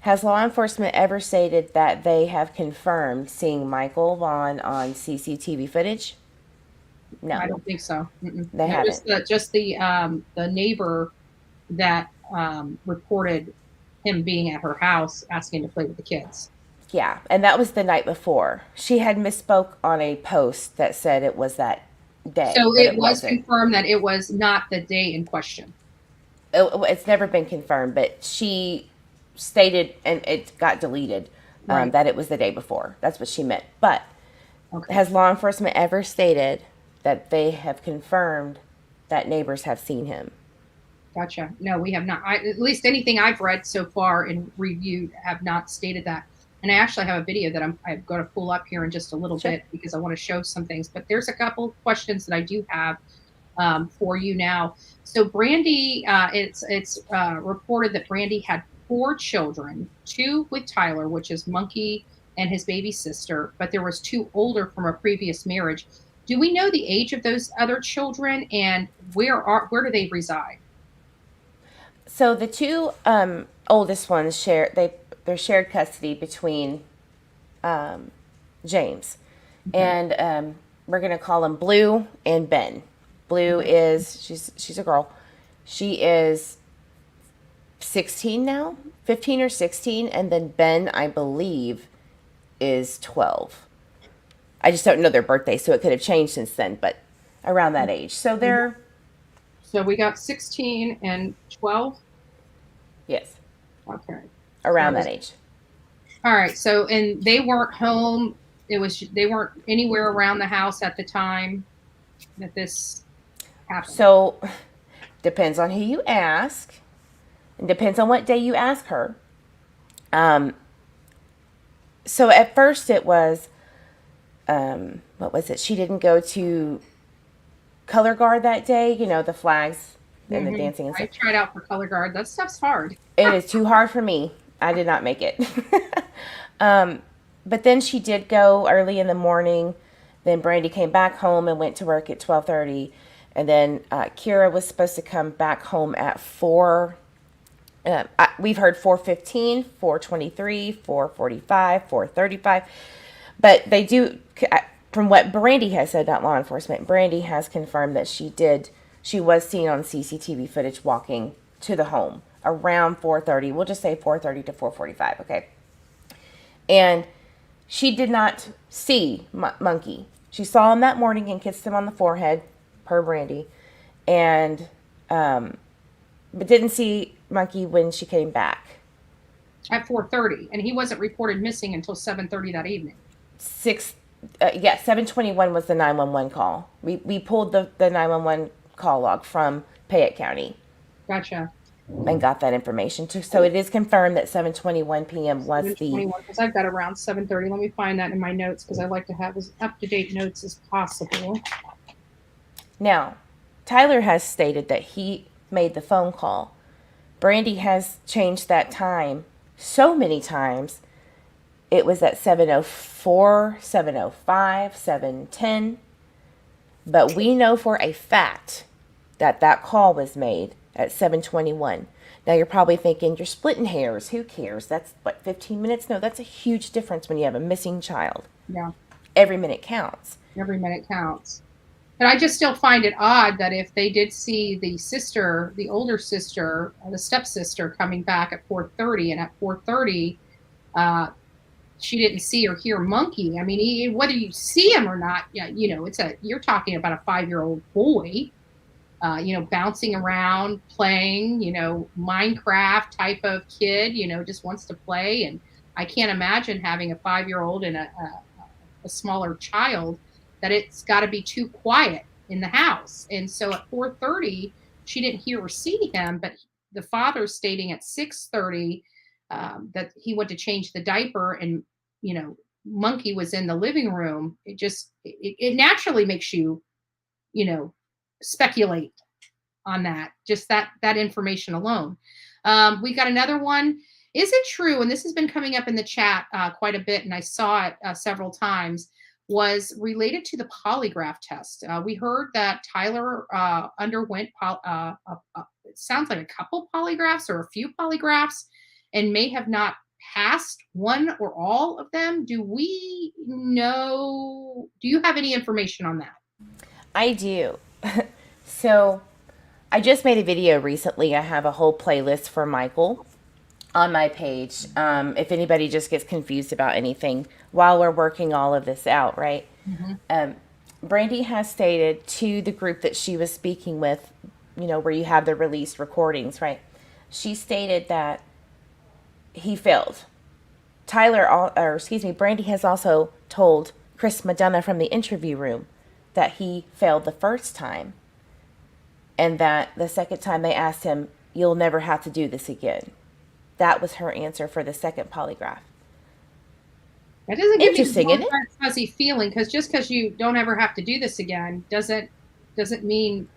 Has law enforcement ever stated that they have confirmed seeing Michael Vaughan on CCTV footage? No. I don't think so. They haven't. Just the neighbor that reported him being at her house asking to play with the kids. Yeah, and that was the night before. She had misspoke on a post that said it was that day. So but it was wasn't. confirmed that it was not the day in question. It's never been confirmed, but she stated, and it got deleted, Right. that it was the day before. That's what she meant. But Okay. has law enforcement ever stated that they have confirmed that neighbors have seen him? Gotcha. No, we have not. At least anything I've read so far and reviewed have not stated that. And I actually have a video that I've got to pull up here in just a little bit because I want to show some things. But there's a couple questions that I do have for you now. So Brandy, it's reported that Brandy had 4 children, 2 with Tyler, which is Monkey and his baby sister, but there was 2 older from a previous marriage. Do we know the age of those other children, and where do they reside? So the 2 oldest ones they're shared custody between James, and we're gonna call them Blue and Ben. Blue is she's a girl. She is 16 now, 15 or 16, and then Ben, I believe, is 12. I just don't know their birthday, so it could have changed since then, but around that age. So they're So we got 16 and 12. yes, Okay. around that age. All right. So, and they weren't home. They weren't anywhere around the house at the time that this happened. So depends on who you ask, and depends on what day you ask her. So at first it was, what was it? She didn't go to color guard that day. You know, the flags and the dancing and I stuff. tried out for color guard. That stuff's hard. It is too hard for me. I did not make it. But then she did go early in the morning. Then Brandy came back home and went to work at 12:30. And then Kira was supposed to come back home at 4. We've heard 4:15, 4:23, 4:45, 4:35. But they do, from what Brandy has said, not law enforcement, Brandy has confirmed that she was seen on CCTV footage walking to the home around 4:30. We'll just say 4:30 to 4:45, okay? And she did not see Monkey. She saw him that morning and kissed him on the forehead, per Brandy, and but didn't see Monkey when she came back. At 4:30, and he wasn't reported missing until 7:30 that evening. 7:21 was the 911 call. We pulled the 911 call log from Payette County. Gotcha. And got that information too. So it is confirmed that 7:21 p.m. was the. 7:21, because I've got around 7:30. Let me find that in my notes because I like to have as up-to-date notes as possible. Now, Tyler has stated that he made the phone call. Brandy has changed that time so many times. It was at 7:04, 7:05, 7:10. But we know for a fact that call was made at 7:21. Now you're probably thinking, you're splitting hairs. Who cares? That's what, 15 minutes? No, that's a huge difference when you have a missing child. Yeah. Every minute counts. Every minute counts. But I just still find it odd that if they did see the sister, the older sister, the stepsister coming back at 4:30, and at 4:30, she didn't see or hear Monkey. I mean, whether you see him or not, you know, you're talking about a 5-year-old boy, you know, bouncing around, playing, you know, Minecraft type of kid, you know, just wants to play. And I can't imagine having a 5-year-old and a smaller child, that it's got to be too quiet in the house. And so at 4:30, she didn't hear or see him, but the father's stating at 6:30 that he went to change the diaper, and, you know, Monkey was in the living room. It naturally makes you, you know, speculate on that, just that information alone. We got another one. Is it true, and this has been coming up in the chat quite a bit, and I saw it several times, was related to the polygraph test. We heard that Tyler underwent, it sounds like a couple polygraphs or a few polygraphs, and may have not passed one or all of them. Do we know? Do you have any information on that? I do. So I just made a video recently. I have a whole playlist for Michael on my page. If anybody just gets confused about anything while we're working all of this out, right? Brandy has stated to the group that she was speaking with, where you have the released recordings, right? She stated that he failed. Brandy has also told Chris Madonna from the interview room that he failed the first time, and that the second time they asked him, "You'll never have to do this again." That was her answer for the second polygraph. That doesn't give Interesting, me isn't it? a fuzzy feeling, because just because you don't ever have to do this again doesn't mean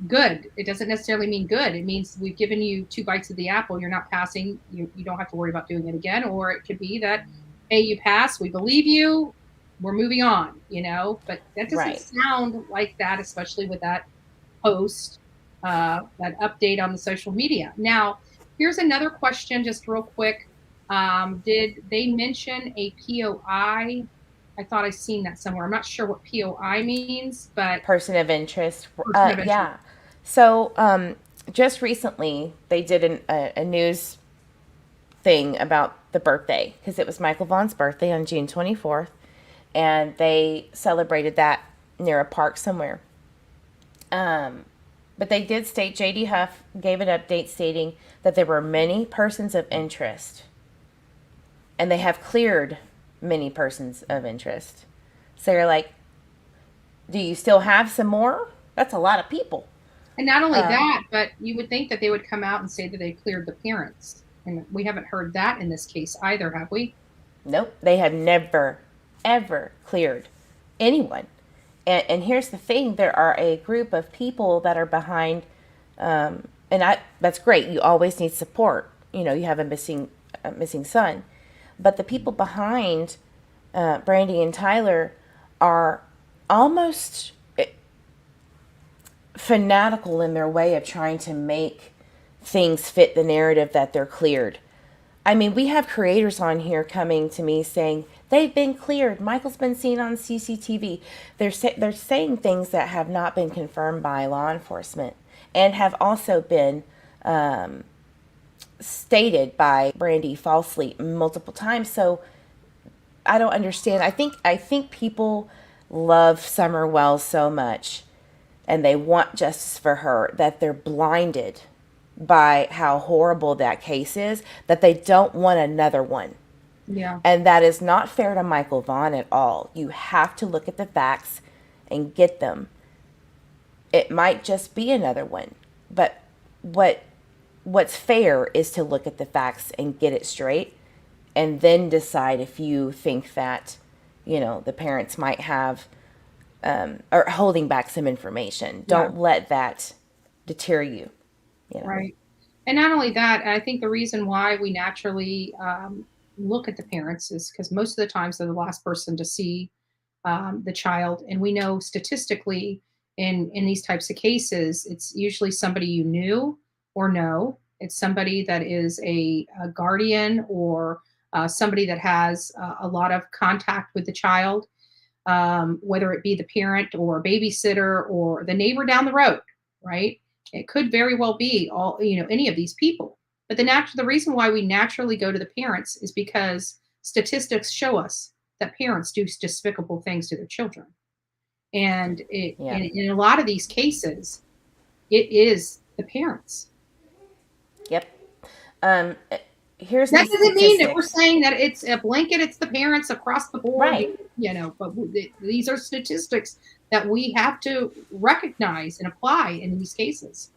good. It doesn't necessarily mean good. It means we've given you 2 bites of the apple. You're not passing. You don't have to worry about doing it again. Or it could be that, hey, you pass. We believe you. We're moving on. But that doesn't Right. sound like that, especially with that post, that update on the social media. Now, here's another question, just real quick. Did they mention a POI? I thought I seen that somewhere. I'm not sure what POI means, but Person of interest. Person of interest. Yeah. So just recently, they did a news thing about the birthday, because it was Michael Vaughan's birthday on June 24th, and they celebrated that near a park somewhere. But they did state, J.D. Huff gave an update stating that there were many persons of interest, and they have cleared many persons of interest. So you're like, do you still have some more? That's a lot of people. And not only that, but you would think that they would come out and say that they cleared the parents. And we haven't heard that in this case either, have we? Nope. They have never, ever cleared anyone. And here's the thing. There are a group of people that are behind, that's great. You always need support. You have a missing son. But the people behind Brandy and Tyler are almost fanatical in their way of trying to make things fit the narrative that they're cleared. I mean, we have creators on here coming to me saying they've been cleared. Michael's been seen on CCTV. They're saying things that have not been confirmed by law enforcement, and have also been stated by Brandy falsely multiple times. So I don't understand. I think people love Summer Wells so much, and they want justice for her, that they're blinded by how horrible that case is, that they don't want another one. Yeah. And that is not fair to Michael Vaughan at all. You have to look at the facts and get them. It might just be another one, but what's fair is to look at the facts and get it straight, and then decide if you think that, the parents might have, or holding back some information. Don't let that deter you. Right. And not only that, I think the reason why we naturally look at the parents is because most of the times they're the last person to see the child. And we know statistically in these types of cases, it's usually somebody you knew or know. It's somebody that is a guardian, or somebody that has a lot of contact with the child, whether it be the parent or a babysitter or the neighbor down the road, right? It could very well be any of these people. But the reason why we naturally go to the parents is because statistics show us that parents do despicable things to their children. And in a lot of these cases, it is the parents. Yep. That doesn't mean that we're saying that it's a blanket, it's the parents across the board, right? But these are statistics that we have to recognize and apply in these cases.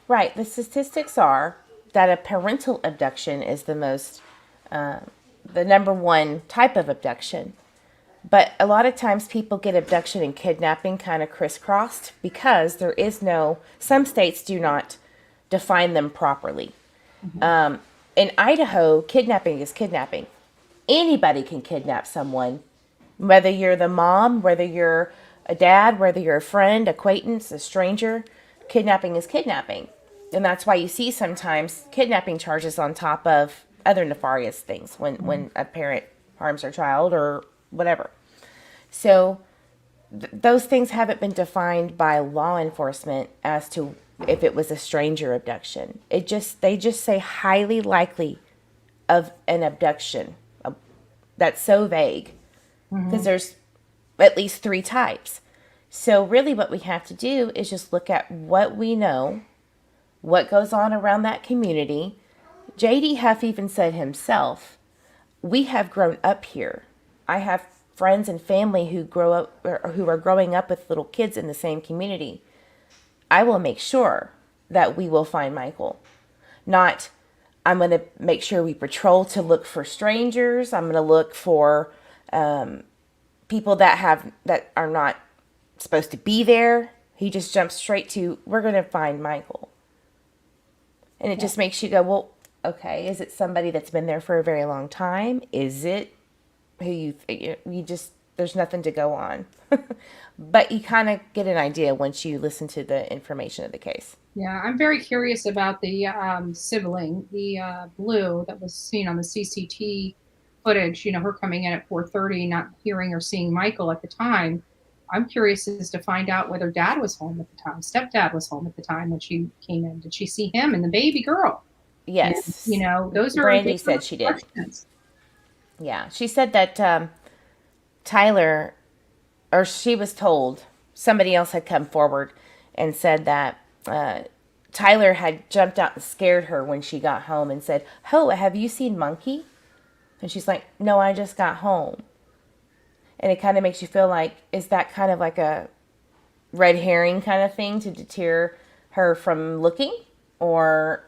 Right. The statistics are that a parental abduction is the number one type of abduction. But a lot of times people get abduction and kidnapping kind of crisscrossed, because some states do not define them properly. Mm-hmm. In Idaho, kidnapping is kidnapping. Anybody can kidnap someone, whether you're the mom, whether you're a dad, whether you're a friend, acquaintance, a stranger. Kidnapping is kidnapping. And that's why you see sometimes kidnapping charges on top of other nefarious things when a parent harms their child or whatever. So those things haven't been defined by law enforcement as to if it was a stranger abduction. They just say highly likely of an abduction. That's so vague, because there's at least 3 types. So really what we have to do is just look at what we know, what goes on around that community. J.D. Huff even said himself, we have grown up here. I have friends and family who grow up or who are growing up with little kids in the same community. I will make sure that we will find Michael. Not, I'm going to make sure we patrol to look for strangers. I'm going to look for people that are not supposed to be there. He just jumps straight to, we're going to find Michael. And it just makes you go, well, okay, is it somebody that's been there for a very long time? Is it who you just, there's nothing to go on. But you kind of get an idea once you listen to the information of the case. Yeah, I'm very curious about the sibling, the Blue that was seen on the CCTV footage, her coming in at 4:30, not hearing or seeing Michael at the time. I'm curious as to find out whether Dad was home at the time, stepdad was home at the time when she came in. Did she see him and the baby girl? Yes. And, those are Brandy said she did. questions. Yeah, she said that Tyler, or she was told, somebody else had come forward and said that Tyler had jumped out and scared her when she got home and said, "Oh, have you seen Monkey?" And she's like, "No, I just got home." And it kind of makes you feel like, is that kind of like a red herring kind of thing to deter her from looking? Or,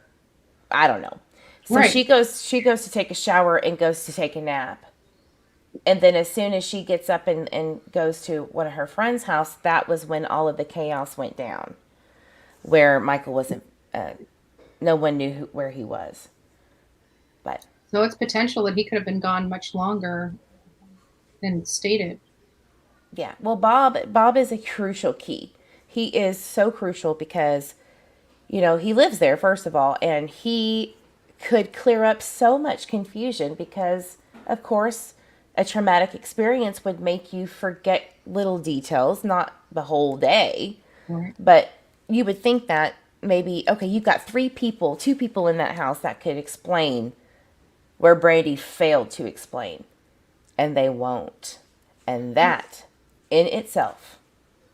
I don't know. So Right. she goes to take a shower and goes to take a nap. And then as soon as she gets up and goes to one of her friend's house, that was when all of the chaos went down. Where Michael wasn't, no one knew where he was. But So it's potential that he could have been gone much longer than stated. yeah, well, Bob is a crucial key. He is so crucial because, he lives there, first of all, and he could clear up so much confusion because, of course, a traumatic experience would make you forget little details, not the whole day, Right. but you would think that maybe, okay, you've got two people in that house that could explain where Brandy failed to explain, and they won't. And that in itself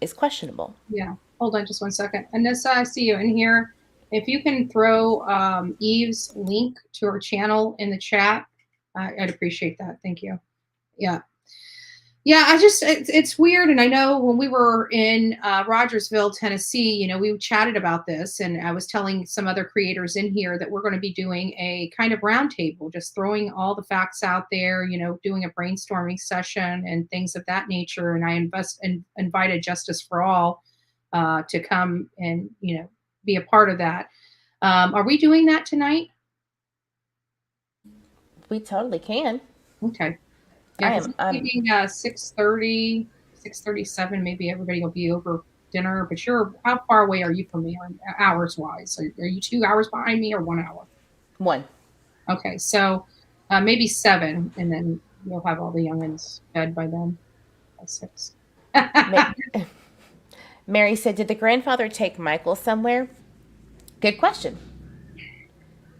is questionable. Yeah. Hold on just one second. Anissa, I see you in here. If you can throw Eve's link to her channel in the chat, I'd appreciate that. Thank you. Yeah. Yeah, it's weird. And I know when we were in Rogersville, Tennessee, we chatted about this, and I was telling some other creators in here that we're going to be doing a kind of roundtable, just throwing all the facts out there, doing a brainstorming session and things of that nature. And I invited Justice for All to come and, be a part of that. Are we doing that tonight? We totally can. Okay. Yeah, I'm maybe 6:30, 6:37, maybe everybody will be over dinner. But how far away are you from me, hours wise? Are you 2 hours behind me or 1 hour? 1. Okay, so maybe 7, and then you'll have all the youngins bed by then. By 6. Mary said, did the grandfather take Michael somewhere? Good question.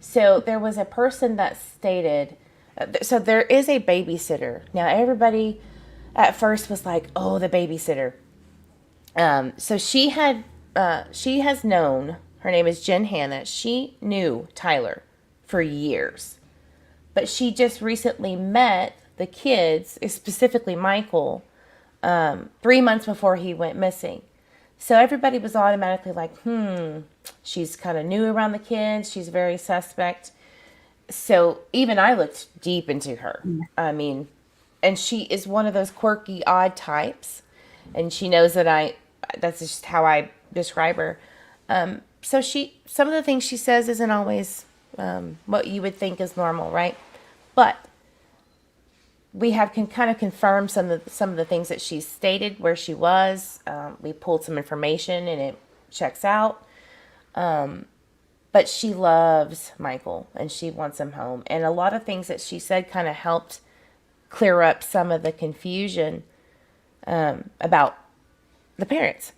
So there was a person that stated, so there is a babysitter. Now everybody at first was like, oh, the babysitter. So she has known, her name is Jen Hanna. She knew Tyler for years, but she just recently met the kids, specifically Michael, 3 months before he went missing. So everybody was automatically like, she's kind of new around the kids. She's very suspect. So even I looked deep into her. I mean, and she is one of those quirky, odd types. And she knows that that's just how I describe her. So some of the things she says isn't always what you would think is normal, right? But we can kind of confirm some of the things that she stated where she was. We pulled some information and it checks out. But she loves Michael and she wants him home. And a lot of things that she said kind of helped clear up some of the confusion about the parents.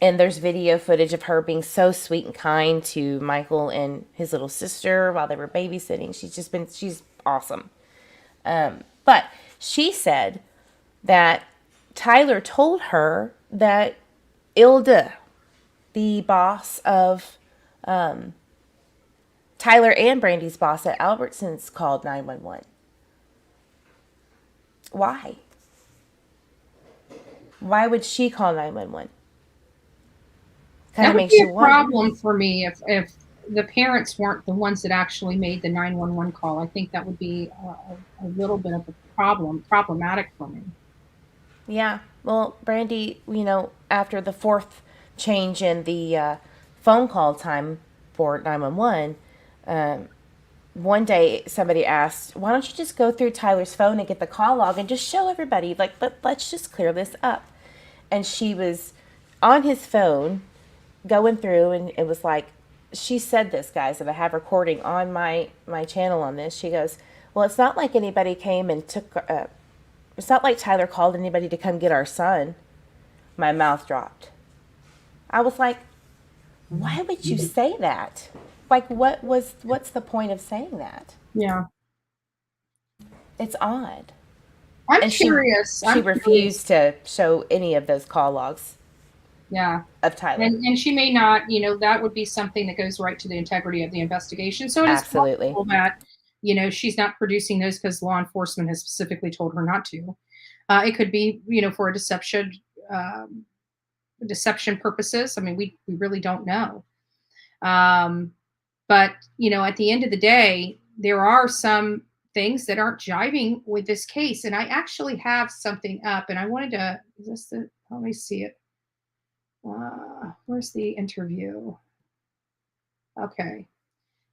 And there's video footage of her being so sweet and kind to Michael and his little sister while they were babysitting. She's awesome. But she said that Tyler told her that Ilda, the boss of Tyler and Brandy's boss at Albertsons, called 911. Why? Why would she call 911? Kind That of would makes be you a wonder. problem for me if the parents weren't the ones that actually made the 911 call. I think that would be a little bit of a problematic for me. Yeah. Well, Brandy, after the fourth change in the phone call time for 911, one day somebody asked, why don't you just go through Tyler's phone and get the call log and just show everybody, like, let's just clear this up. And she was on his phone going through, and it was like, she said this, guys, and I have recording on my channel on this. She goes, well, it's not like anybody came and took, it's not like Tyler called anybody to come get our son. My mouth dropped. I was like, why would you say that? Like, what's the point of saying that? Yeah. It's odd. I'm curious. She refused to show any of those call logs. Yeah. Of Tyler. And she may not, that would be something that goes right to the integrity of the investigation. So it is possible that, she's not producing those because law enforcement has specifically told her not to. It could be, for a deception purposes. I mean, we really don't know. But, at the end of the day, there are some things that aren't jiving with this case. And I actually have something up, and I wanted to, let me see it. Where's the interview? Okay.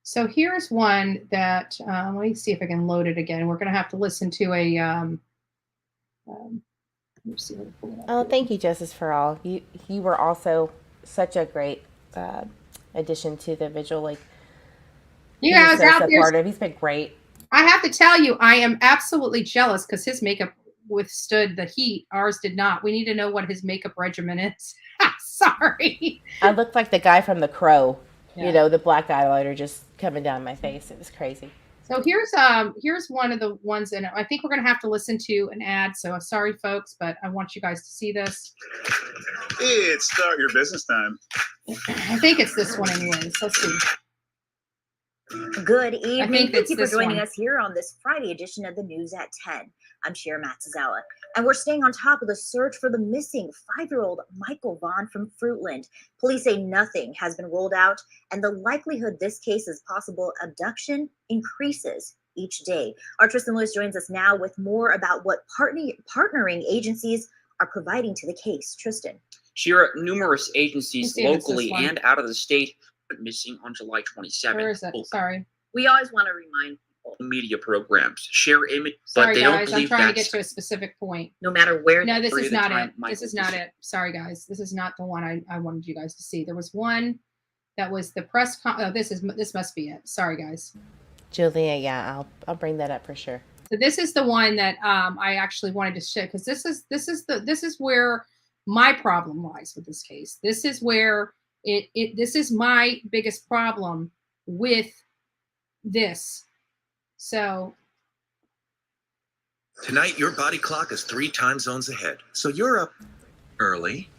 So here's one that, let me see if I can load it again. We're going to have to listen to a, let me see. Oh, thank you, Justice for All. You were also such a great addition to the Vigil League. You guys so out there. Supportive. He's been great. I have to tell you, I am absolutely jealous because his makeup withstood the heat. Ours did not. We need to know what his makeup regimen is. Sorry. I looked like the guy from The Crow. Yeah. The black eyeliner just coming down my face. It was crazy. So here's one of the ones, and I think we're going to have to listen to an ad. So sorry, folks, but I want you guys to see this. It's start your business time. I think it's this one anyways. Let's see. Good evening. Thank you for joining us us here on this Friday edition of the News at 10. I'm Shira Matzazella, and we're staying on top of the search for the missing 5-year-old Michael Vaughan from Fruitland. Police say nothing has been ruled out, and the likelihood this case is possible abduction increases each day. Our Tristan Lewis joins us now with more about what partnering agencies are providing to the case. Tristan. Shira, numerous agencies locally and out of the state went missing on July 27th. Where is it? Sorry. We always want to remind people. Media programs share image, but they guys, don't believe I'm trying to get to a specific point. No matter where. No, this is not it. This is not it. Sorry, guys. This is not the one I wanted you guys to see. There was one that was the press. This must be it. Sorry, guys. Julia, yeah, I'll bring that up for sure. So this is the one that I actually wanted to show because this is where my problem lies with this case. This is where this is my biggest problem with this. So tonight your body clock is 3 time zones ahead, so you're up early.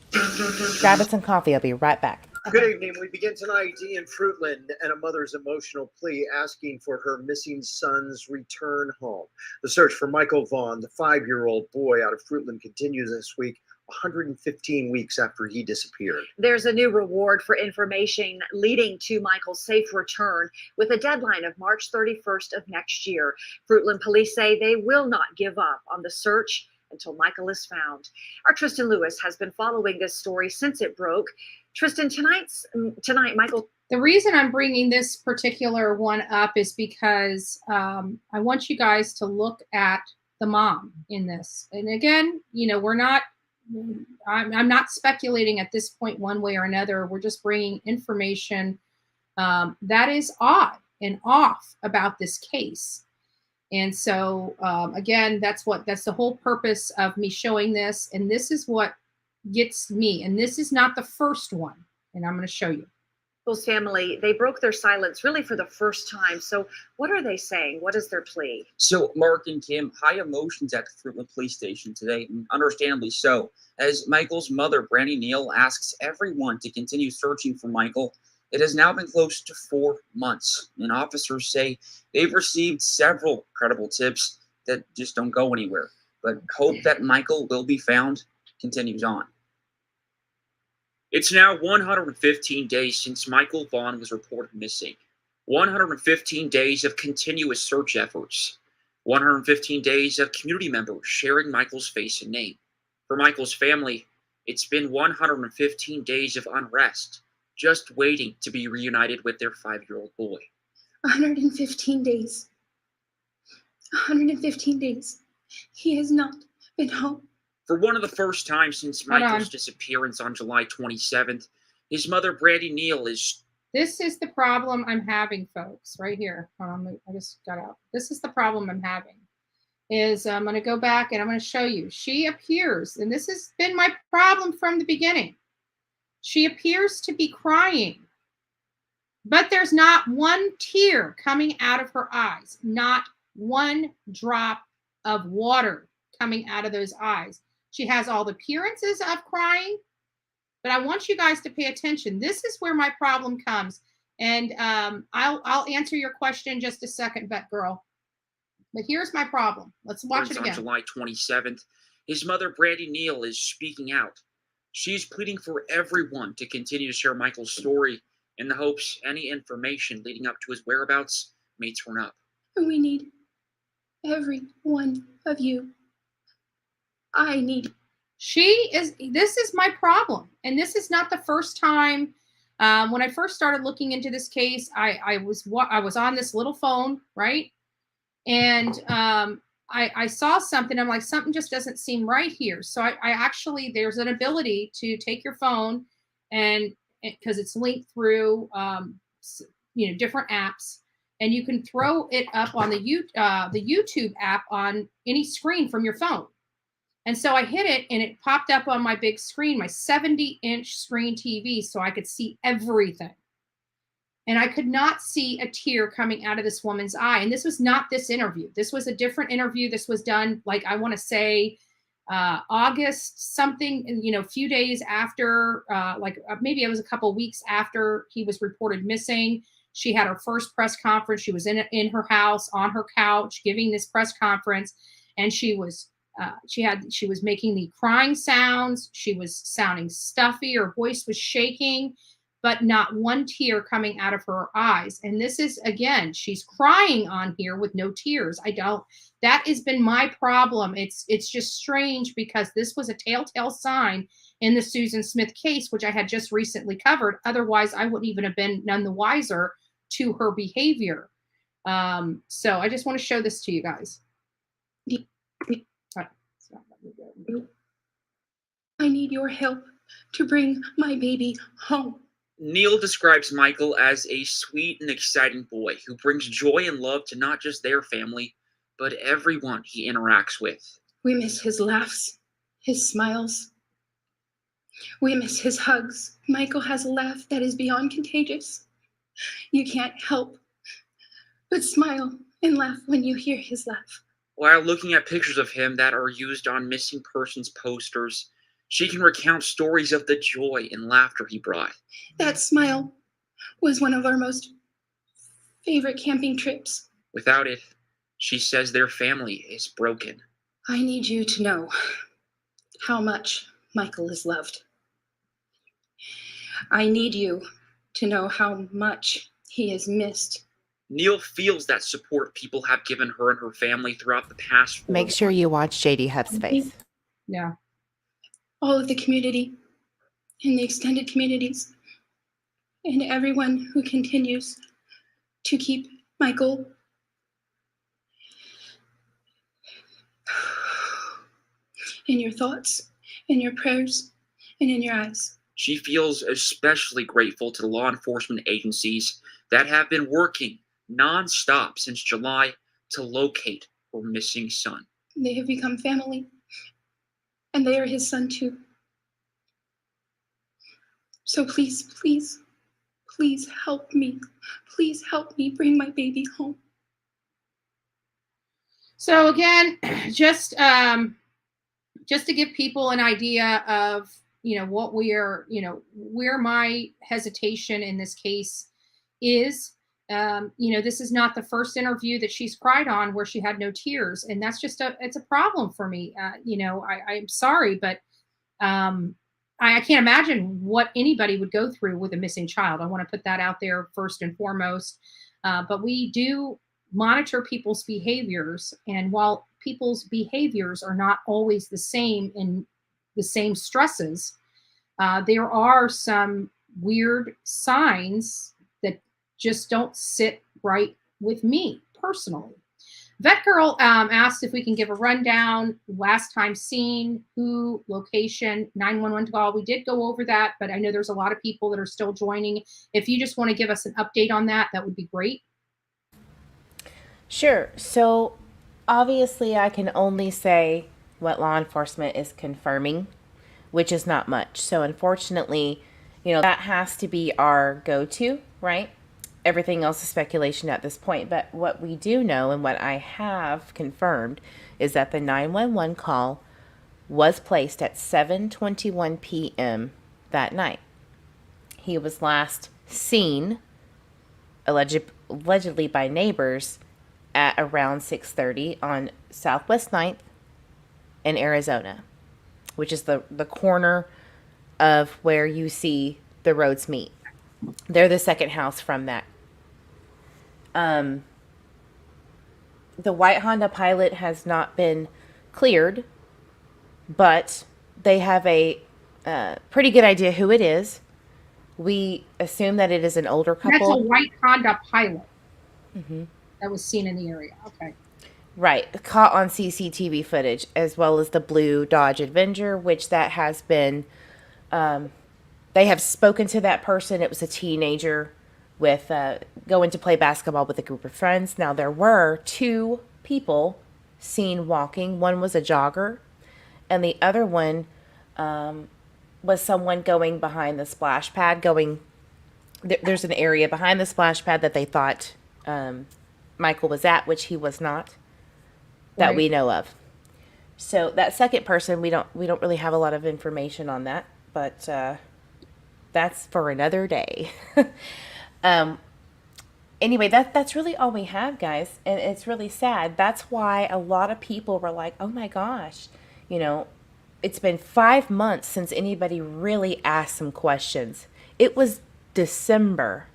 Grab us some coffee. I'll be right back. Good evening. We begin tonight in Fruitland and a mother's emotional plea asking for her missing son's return home. The search for Michael Vaughan, the 5-year-old boy out of Fruitland, continues this week, 115 weeks after he disappeared. There's a new reward for information leading to Michael's safe return with a deadline of March 31st of next year. Fruitland police say they will not give up on the search until Michael is found. Our Tristan Lewis has been following this story since it broke. Tristan, tonight, Michael. The reason I'm bringing this particular one up is because I want you guys to look at the mom in this. And again, I'm not speculating at this point one way or another. We're just bringing information that is odd and off about this case. And so, again, that's the whole purpose of me showing this. And this is what gets me. And this is not the first one. And I'm going to show you. Michael's family, they broke their silence really for the first time. So what are they saying? What is their plea? So, Mark and Kim, high emotions at the Fruitland Police Station today, and understandably so, as Michael's mother, Brandy Neal, asks everyone to continue searching for Michael. It has now been close to 4 months, and officers say they've received several credible tips that just don't go anywhere. But hope that Michael will be found continues on. It's now 115 days since Michael Vaughan was reported missing. 115 days of continuous search efforts. 115 days of community members sharing Michael's face and name. For Michael's family, it's been 115 days of unrest, just waiting to be reunited with their 5-year-old boy. 115 days. 115 days. He has not been home. For one of the first times since Michael's disappearance on July 27th, his mother, Brandy Neal, is... This is the problem I'm having, folks, right here. I just got out. This is the problem I'm having. I'm going to go back and I'm going to show you. She appears, and this has been my problem from the beginning. She appears to be crying, but there's not one tear coming out of her eyes, not one drop of water coming out of those eyes. She has all the appearances of crying, but I want you guys to pay attention. This is where my problem comes, and I'll answer your question in just a second, Vet Girl. But here's my problem. Let's watch it again. On July 27th, his mother, Brandy Neal, is speaking out. She's pleading for everyone to continue to share Michael's story in the hopes any information leading up to his whereabouts may turn up. We need every one of you. I need. This is my problem. And this is not the first time. When I first started looking into this case, I was on this little phone, right? And I saw something. I'm like, something just doesn't seem right here. So I actually, there's an ability to take your phone and because it's linked through, different apps, and you can throw it up on the YouTube app on any screen from your phone. And so I hit it and it popped up on my big screen, my 70-inch screen TV, so I could see everything. And I could not see a tear coming out of this woman's eye. And this was not this interview. This was a different interview. This was done, like, I want to say August something, a few days after, maybe it was a couple weeks after he was reported missing. She had her first press conference. She was in her house on her couch giving this press conference. And she was making the crying sounds. She was sounding stuffy. Her voice was shaking, but not one tear coming out of her eyes. And this is, again, she's crying on here with no tears. That has been my problem. It's just strange because this was a telltale sign in the Susan Smith case, which I had just recently covered. Otherwise, I wouldn't even have been none the wiser to her behavior. So I just want to show this to you guys. I need your help to bring my baby home. Neal describes Michael as a sweet and exciting boy who brings joy and love to not just their family, but everyone he interacts with. We miss his laughs, his smiles. We miss his hugs. Michael has a laugh that is beyond contagious. You can't help but smile and laugh when you hear his laugh. While looking at pictures of him that are used on missing persons posters, she can recount stories of the joy and laughter he brought. That smile was one of our most favorite camping trips. Without it, she says their family is broken. I need you to know how much Michael is loved. I need you to know how much he is missed. Neal feels that support people have given her and her family throughout the past 4 Make sure you watch JD Huff's face. Yeah. All of the community and the extended communities and everyone who continues to keep Michael in your thoughts, in your prayers, and in your eyes. She feels especially grateful to the law enforcement agencies that have been working non-stop since July to locate her missing son. They have become family, and they are his son too. So please, please, Please help me. Please help me bring my baby home. So again, just to give people an idea of, what where my hesitation in this case is, this is not the first interview that she's cried on where she had no tears. And that's it's a problem for me. I'm sorry, but I can't imagine what anybody would go through with a missing child. I want to put that out there first and foremost. But we do monitor people's behaviors. And while people's behaviors are not always the same in the same stresses, there are some weird signs that just don't sit right with me personally. Vet Girl asked if we can give a rundown, last time seen, who, location, 911 call. We did go over that, but I know there's a lot of people that are still joining. If you just want to give us an update on that, that would be great. Sure. So obviously I can only say what law enforcement is confirming, which is not much. So unfortunately, that has to be our go-to, right? Everything else is speculation at this point. But what we do know and what I have confirmed is that the 911 call was placed at 7:21 p.m. that night. He was last seen, allegedly by neighbors, at around 6:30 on Southwest 9th in Arizona, which is the corner of where you see the roads meet. They're the second house from that. The white Honda Pilot has not been cleared, but they have a pretty good idea who it is. We assume that it is an older couple. That's a white Honda Pilot. Mm-hmm. That was seen in the area. Okay. Right. Caught on CCTV footage, as well as the blue Dodge Avenger, which that has been, they have spoken to that person. It was a teenager with going to play basketball with a group of friends. Now, there were two people seen walking. One was a jogger, and the other one was someone going behind the splash pad. There's an area behind the splash pad that they thought Michael was at, which he was not, that Right. we know of. So that second person, we don't really have a lot of information on that, but that's for another day. Anyway, that's really all we have, guys, and it's really sad. That's why a lot of people were like, oh my gosh, it's been 5 months since anybody really asked some questions. It was December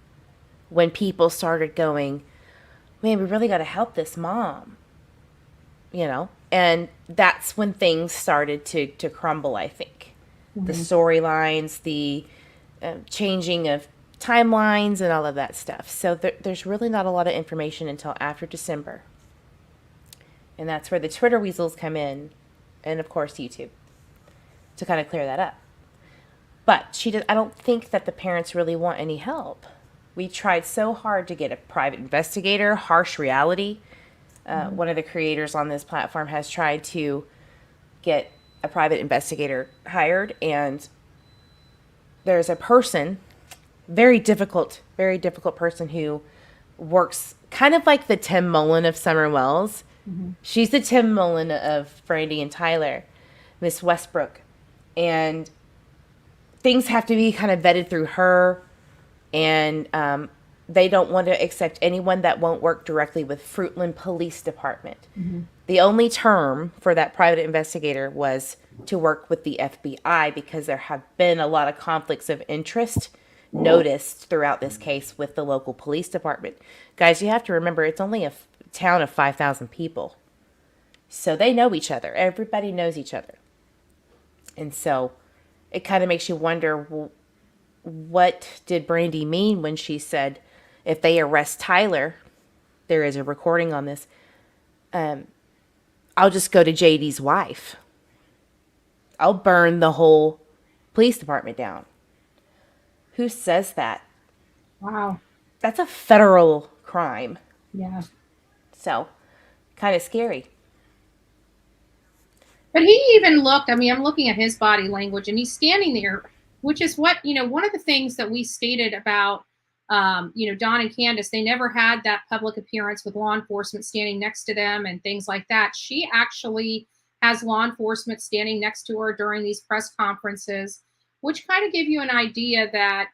when people started going, man, we really got to help this mom, and that's when things started to crumble, I think. Mm-hmm. The storylines, the changing of timelines and all of that stuff. So there's really not a lot of information until after December. And that's where the Twitter weasels come in, and of course YouTube, to kind of clear that up. But I don't think that the parents really want any help. We tried so hard to get a private investigator. Harsh Reality, one of the creators on this platform, has tried to get a private investigator hired, and there's a person, very difficult person, who works kind of like the Tim Mullen of Summer Wells. Mm-hmm. She's the Tim Mullen of Brandy and Tyler, Miss Westbrook. And things have to be kind of vetted through her, and they don't want to accept anyone that won't work directly with Fruitland Police Department. Mm-hmm. The only term for that private investigator was to work with the FBI, because there have been a lot of conflicts of interest noticed throughout this case with the local police department. Guys, you have to remember, it's only a town of 5,000 people. So they know each other. Everybody knows each other. And so it kind of makes you wonder, well, what did Brandy mean when she said, if they arrest Tyler, there is a recording on this, I'll just go to JD's wife. I'll burn the whole police department down. Who says that? Wow. That's a federal crime. Yeah. So, kind of scary. But he even looked, I'm looking at his body language, and he's standing there, which is what, one of the things that we stated about Don and Candace, they never had that public appearance with law enforcement standing next to them and things like that. She actually has law enforcement standing next to her during these press conferences, which kind of give you an idea that,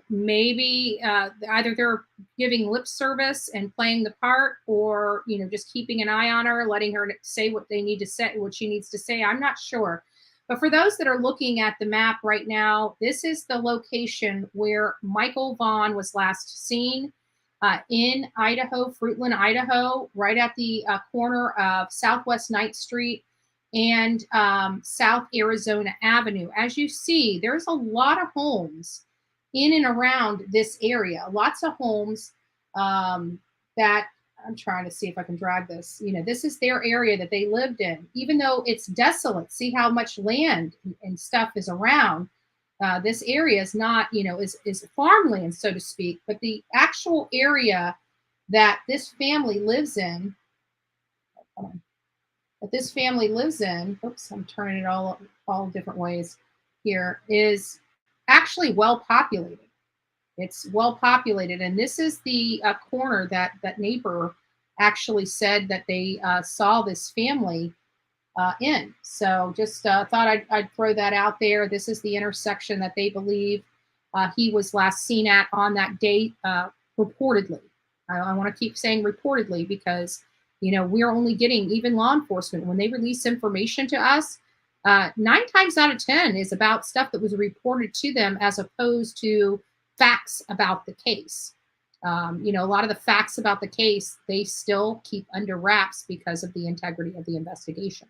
maybe either they're giving lip service and playing the part, or, just keeping an eye on her, letting her say what they need to say, what she needs to say. I'm not sure. But for those that are looking at the map right now, this is the location where Michael Vaughan was last seen in Idaho, Fruitland, Idaho, right at the corner of Southwest 9th Street and South Arizona Avenue. As you see, there's a lot of homes in and around this area, lots of homes that I'm trying to see if I can drag this. This is their area that they lived in, even though it's desolate. See how much land and stuff is around. This area is not, is farmland, so to speak, but the actual area that this family lives in, oops, I'm turning it all different ways here, is actually well populated. It's well populated, and this is the corner that neighbor actually said that they saw this family in. So just thought I'd throw that out there. This is the intersection that they believe he was last seen at on that date, reportedly. I want to keep saying reportedly because, we're only getting, even law enforcement, when they release information to us, 9 times out of 10 is about stuff that was reported to them as opposed to facts about the case. A lot of the facts about the case, they still keep under wraps because of the integrity of the investigation.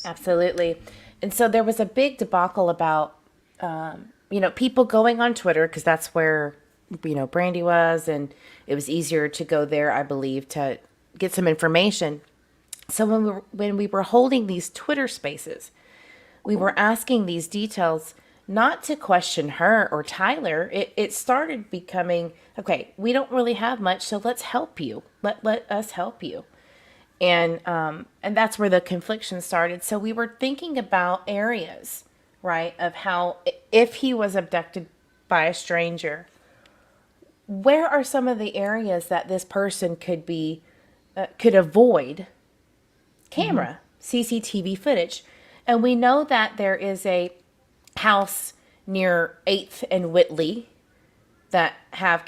Absolutely. And so there was a big debacle about, people going on Twitter, because that's where, Brandy was, and it was easier to go there, I believe, to get some information. So when we were holding these Twitter spaces, we were asking these details not to question her or Tyler. It started becoming, okay, we don't really have much, so let's help you. Let us help you. And that's where the confliction started. So we were thinking about areas, right, of how if he was abducted by a stranger, where are some of the areas that this person could avoid camera, CCTV footage? And we know that there is a house near 8th and Whitley that has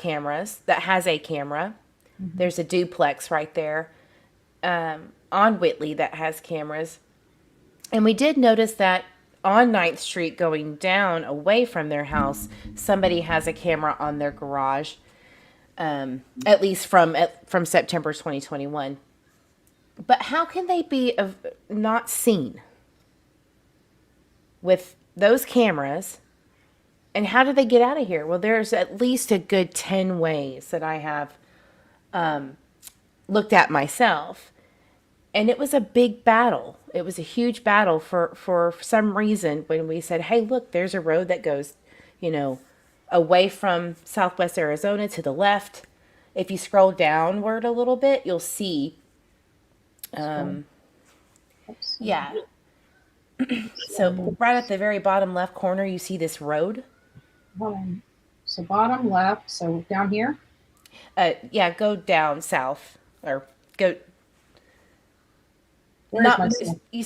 a camera. There's a duplex right there on Whitley that has cameras. And we did notice that on 9th Street going down away from their house, somebody has a camera on their garage, at least from September 2021. But how can they be not seen with those cameras? And how do they get out of here? Well, there's at least a good 10 ways that I have looked at myself. And it was a big battle. It was a huge battle for some reason when we said, hey, look, there's a road that goes, away from Southwest Arizona to the left. If you scroll downward a little bit, you'll see, yeah. So right at the very bottom left corner, you see this road. So bottom left, so down here? Yeah, go down south or go. You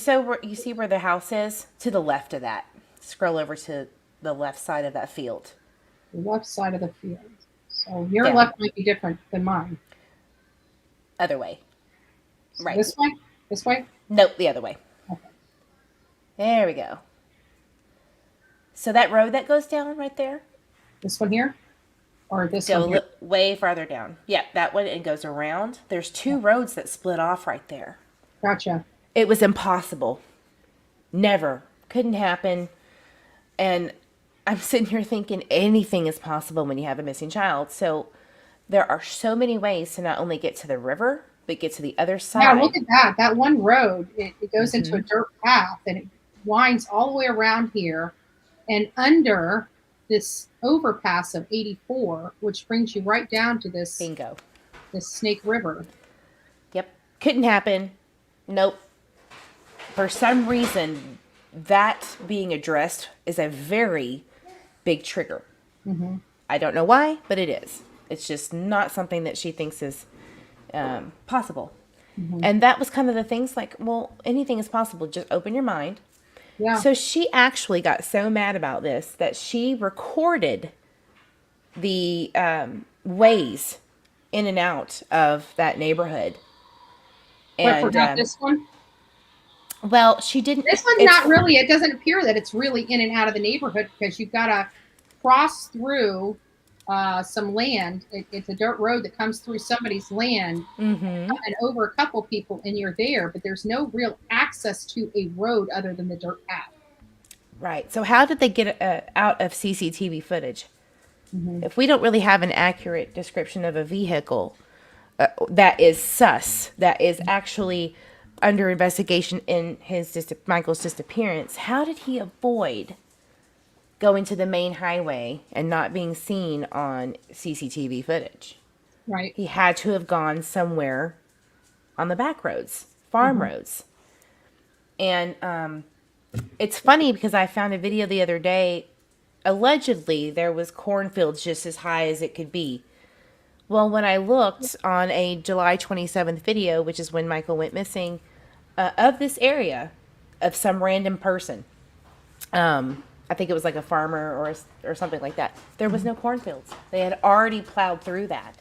see where the house is? To the left of that. Scroll over to the left side of that field. The left side of the field. So your left might be different than mine. Other way. So right. This way? This way? Nope, the other way. Okay. There we go. So that road that goes down right there? This one here? Or this one here? Way farther down. Yeah, that one, and goes around. There's 2 roads that split off right there. Gotcha. It was impossible. Never. Couldn't happen. And I'm sitting here thinking anything is possible when you have a missing child. So there are so many ways to not only get to the river, but get to the other side. Yeah, look at that. That one road, it goes into a dirt path, and it winds all the way around here and under this overpass of 84, which brings you right down to this bingo, this Snake River. Yep. Couldn't happen. Nope. For some reason, that being addressed is a very big trigger. Mm-hmm. I don't know why, but it is. It's just not something that she thinks is possible. Mm-hmm. And that was kind of the things like, well, anything is possible. Just open your mind. Yeah. So she actually got so mad about this that she recorded the ways in and out of that neighborhood. But And forgot this one? well, she didn't. This one's not really, it doesn't appear that it's really in and out of the neighborhood because you've got to cross through some land. It's a dirt road that comes through somebody's land and over a couple people, and you're there, but there's no real access to a road other than the dirt path. Right. So how did they get out of CCTV footage? If we don't really have an accurate description of a vehicle that is sus, that is actually under investigation in Michael's disappearance, how did he avoid going to the main highway and not being seen on CCTV footage? Right. He had to have gone somewhere on the back roads, farm roads. And it's funny because I found a video the other day. Allegedly, there was cornfields just as high as it could be. Well, when I looked on a July 27th video, which is when Michael went missing, of this area, of some random person, I think it was like a farmer or something like that, there was no cornfields. They had already plowed through that.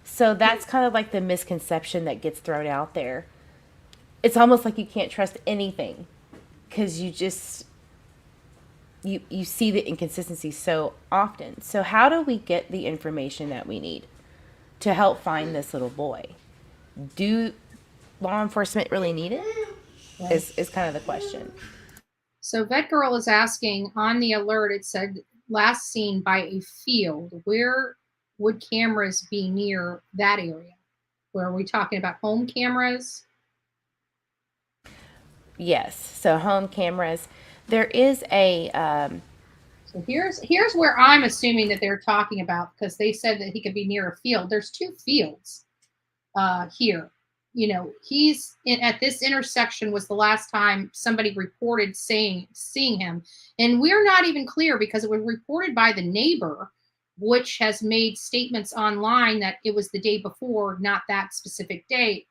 So that's kind of like the misconception that gets thrown out there. It's almost like you can't trust anything because you just... You see the inconsistency so often. So how do we get the information that we need to help find this little boy? Do law enforcement really need it? Is kind of the question. So Vet Girl is asking, on the alert, it said last seen by a field. Where would cameras be near that area? Where are we talking about home cameras? Yes. So home cameras. There is a... So here's where I'm assuming that they're talking about, because they said that he could be near a field. There's two fields here. You know, he's at this intersection was the last time somebody reported seeing him. And we're not even clear because it was reported by the neighbor, which has made statements online that it was the day before, not that specific date.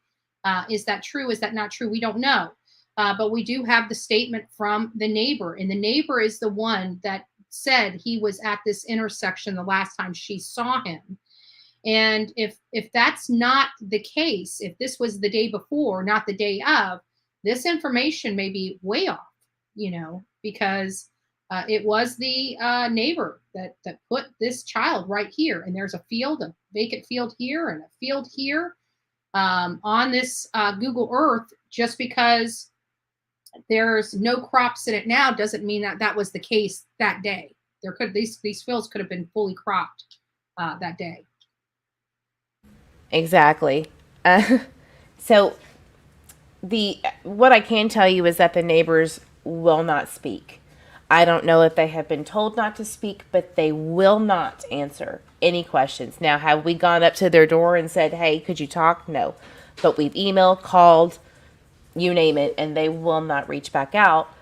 Is that true? Is that not true? We don't know. But we do have the statement from the neighbor, and the neighbor is the one that said he was at this intersection the last time she saw him. And if that's not the case, if this was the day before, not the day of, this information may be way off, you know, because it was the neighbor that put this child right here. And there's a field, a vacant field here and a field here on this Google Earth. Just because there's no crops in it now doesn't mean that that was the case that day. There could these fields could have been fully cropped that day. Exactly. So what I can tell you is that the neighbors will not speak. I don't know if they have been told not to speak, but they will not answer any questions. Now, have we gone up to their door and said, hey, could you talk? No. But we've emailed, called, you name it, and they will not reach back out.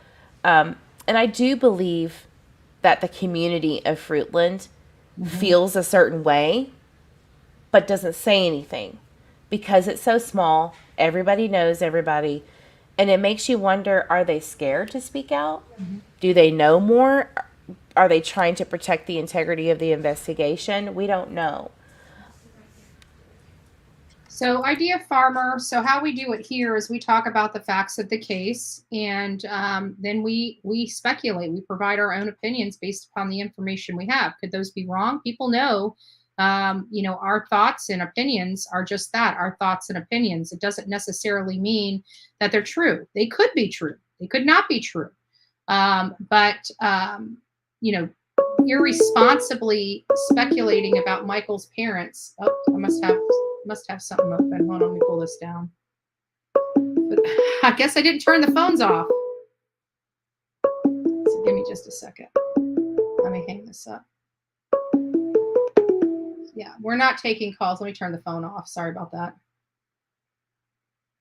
And I do believe that the community of Fruitland feels a certain way, but doesn't say anything because it's so small. Everybody knows everybody. And it makes you wonder, are they scared to speak out? Do they know more? Are they trying to protect the integrity of the investigation? We don't know. So Idea Farmer, so how we do it here is we talk about the facts of the case, and then we speculate. We provide our own opinions based upon the information we have. Could those be wrong? People know, you know, our thoughts and opinions are just that, our thoughts and opinions. It doesn't necessarily mean that they're true. They could be true. They could not be true. But you know, irresponsibly speculating about Michael's parents. Oh, I must have something open. Hold on, let me pull this down. But I guess I didn't turn the phones off. So give me just a second. Let me hang this up. Yeah, we're not taking calls. Let me turn the phone off. Sorry about that.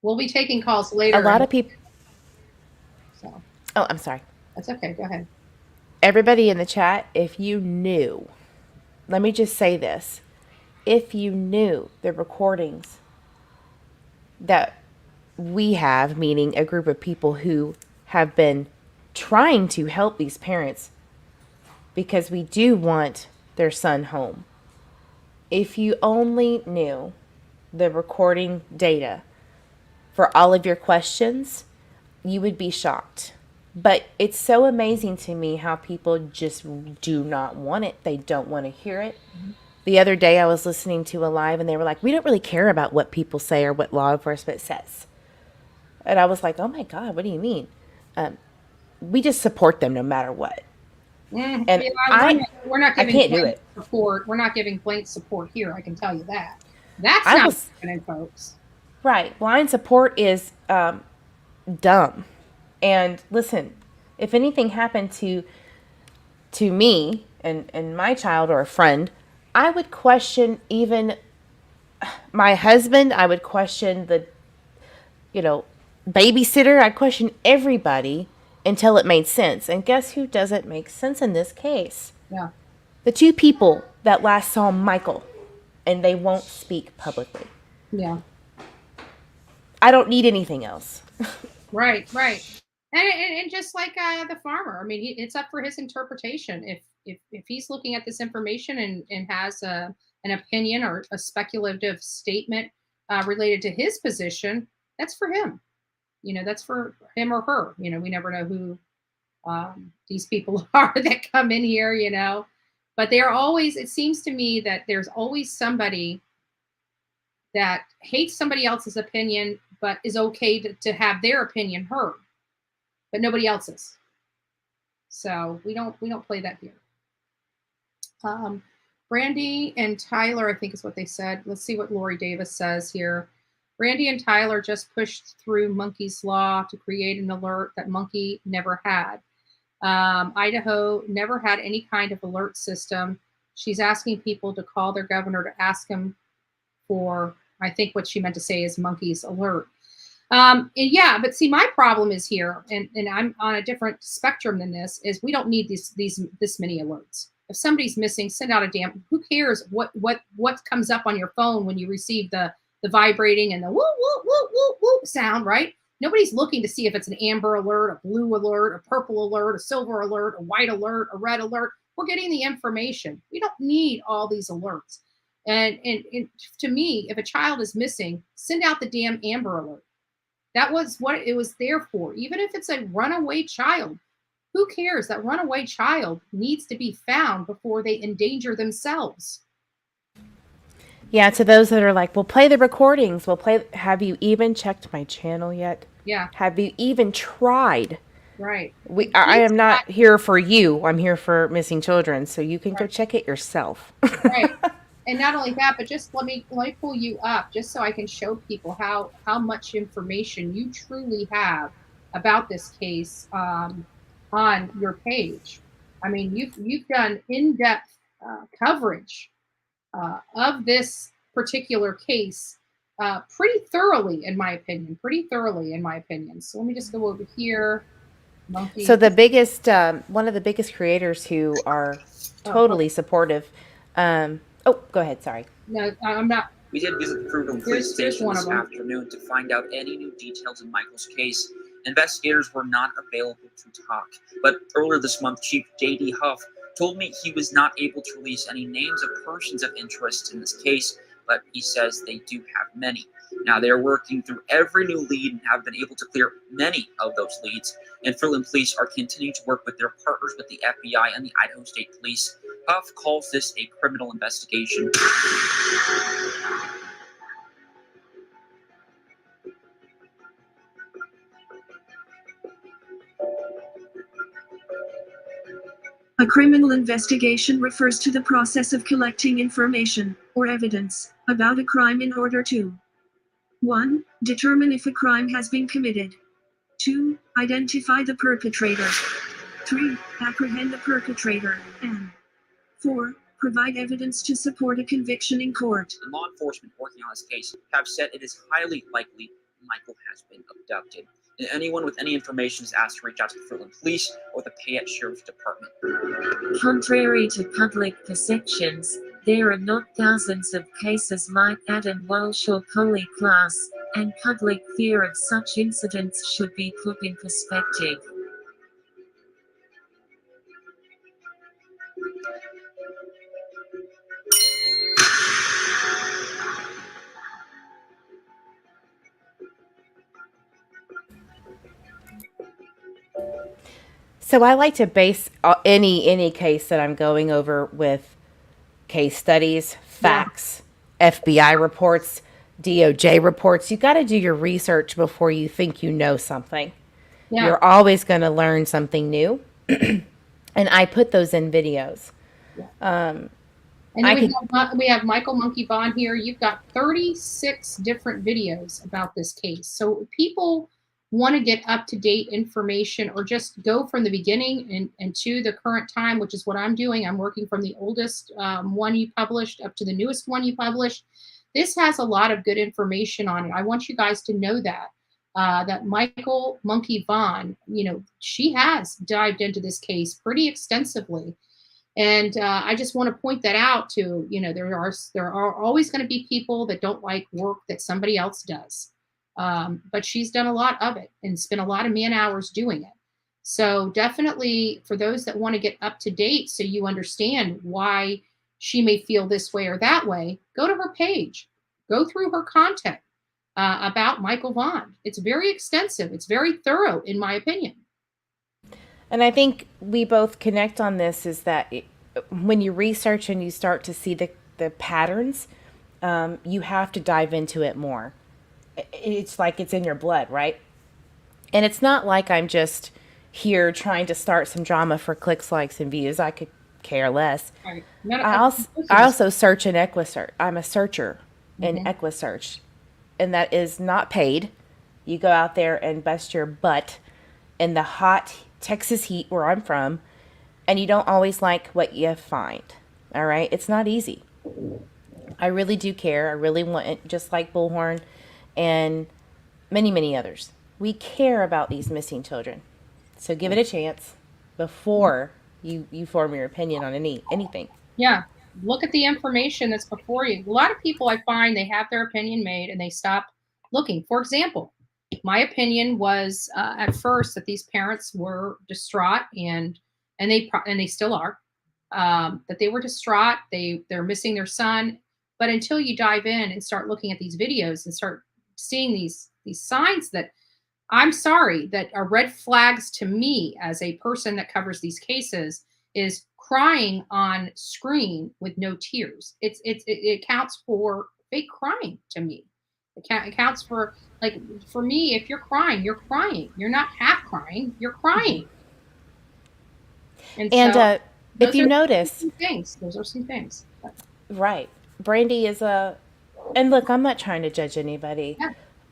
We'll be taking calls later. A lot of people. Oh, I'm sorry. That's okay. Go ahead. Everybody in the chat, if you knew, let me just say this. If you knew the recordings that we have, meaning a group of people who have been trying to help these parents because we do want their son home. If you only knew the recording data for all of your questions, you would be shocked. But it's so amazing to me how people just do not want it. They don't want to hear it. The other day I was listening to a live and they were like, we don't really care about what people say or what law enforcement says. And I was like, oh my God, what do you mean? We just support them no matter what. And we're not giving I can't do it. Support. We're not giving blank support here. I can tell you that. That's not happening, folks. Right. Blind support is dumb. And listen, if anything happened to me and my child or a friend, I would question even my husband. I would question the, babysitter. I'd question everybody until it made sense. And guess who doesn't make sense in this case? Yeah. The two people that last saw Michael, and they won't speak publicly. Yeah. I don't need anything else. Right. And just like the farmer, I mean, it's up for his interpretation. If he's looking at this information and has an opinion or a speculative statement related to his position, that's for him. That's for him or her. We never know who these people are that come in here, but they're always, it seems to me that there's always somebody that hates somebody else's opinion, but is okay to have their opinion heard, but nobody else's. So we don't play that here. Brandy and Tyler, I think is what they said. Let's see what Lori Davis says here. Brandy and Tyler just pushed through Monkey's Law to create an alert that Monkey never had. Idaho never had any kind of alert system. She's asking people to call their governor to ask him for, I think what she meant to say is Monkey's alert. And yeah, but see, my problem is here, and I'm on a different spectrum than this, is we don't need this many alerts. If somebody's missing, send out a damn, who cares what comes up on your phone when you receive the vibrating and the whoop, whoop, whoop, whoop, whoop sound, right? Nobody's looking to see if it's an amber alert, a blue alert, a purple alert, a silver alert, a white alert, a red alert. We're getting the information. We don't need all these alerts. And to me, if a child is missing, send out the damn amber alert. That was what it was there for. Even if it's a runaway child, who cares? That runaway child needs to be found before they endanger themselves. Yeah, to those that are like, we'll play the recordings. Have you even checked my channel yet? Yeah. Have you even tried? Right. I am not here for you. I'm here for missing children. So you can go check it yourself. Right. And not only that, but just let me pull you up just so I can show people how much information you truly have about this case on your page. I mean, you've done in-depth coverage of this particular case pretty thoroughly, in my opinion. So let me just go over here. Monkey. So the biggest, one of the biggest creators who are totally supportive. Oh, go ahead. Sorry. No, I'm not. We did visit the Fruitland Police Station this afternoon to find out any new details in Michael's case. Investigators were not available to talk, but earlier this month, Chief J.D. Huff told me he was not able to release any names of persons of interest in this case, but he says they do have many. Now, they are working through every new lead and have been able to clear many of those leads, and Fruitland Police are continuing to work with their partners with the FBI and the Idaho State Police. Huff calls this a criminal investigation. A criminal investigation refers to the process of collecting information or evidence about a crime in order to 1. Determine if a crime has been committed. 2. Identify the perpetrator. 3. Apprehend the perpetrator. And 4. Provide evidence to support a conviction in court. And law enforcement working on this case have said it is highly likely Michael has been abducted. Anyone with any information is asked to reach out to the Fruitland Police or the Payette Sheriff's Department. Contrary to public perceptions, there are not thousands of cases like that in Walsh or Coley class, and public fear of such incidents should be put in perspective. So I like to base any case that I'm going over with case studies, facts, FBI reports, DOJ reports. You got to do your research before you think you know something. Yeah. You're always going to learn something new. And I put those in videos. And then we have Michael Monkey Vaughan here. You've got 36 different videos about this case. So people want to get up-to-date information or just go from the beginning and to the current time, which is what I'm doing. I'm working from the oldest one you published up to the newest one you published. This has a lot of good information on it. I want you guys to know that. That Michael Monkey Vaughan, she has dived into this case pretty extensively. And I just want to point that out to, there are always going to be people that don't like work that somebody else does. But she's done a lot of it and spent a lot of man hours doing it. So definitely for those that want to get up to date so you understand why she may feel this way or that way, go to her page, go through her content about Michael Vaughan. It's very extensive. It's very thorough, in my opinion. And I think we both connect on this is that when you research and you start to see the patterns, you have to dive into it more. It's like it's in your blood, right? And it's not like I'm just here trying to start some drama for clicks, likes, and views. I could care less. Right. I also search in EquiSearch. I'm a searcher in EquiSearch, and that is not paid. You go out there and bust your butt in the hot Texas heat where I'm from, and you don't always like what you find. All right? It's not easy. I really do care. I really want it, just like Bullhorn and many, many others. We care about these missing children. So give it a chance before you form your opinion on anything. Yeah. Look at the information that's before you. A lot of people I find they have their opinion made and they stop looking. For example, my opinion was at first that these parents were distraught and they still are. That they were distraught. They're missing their son. But until you dive in and start looking at these videos and start seeing these signs that, I'm sorry, that are red flags to me as a person that covers these cases, is crying on screen with no tears. It counts for fake crying to me. It counts for, like, for me, if you're crying, you're crying. You're not half crying, you're crying. And so, if you notice, those are some things. Right. Brandy is and look, I'm not trying to judge anybody,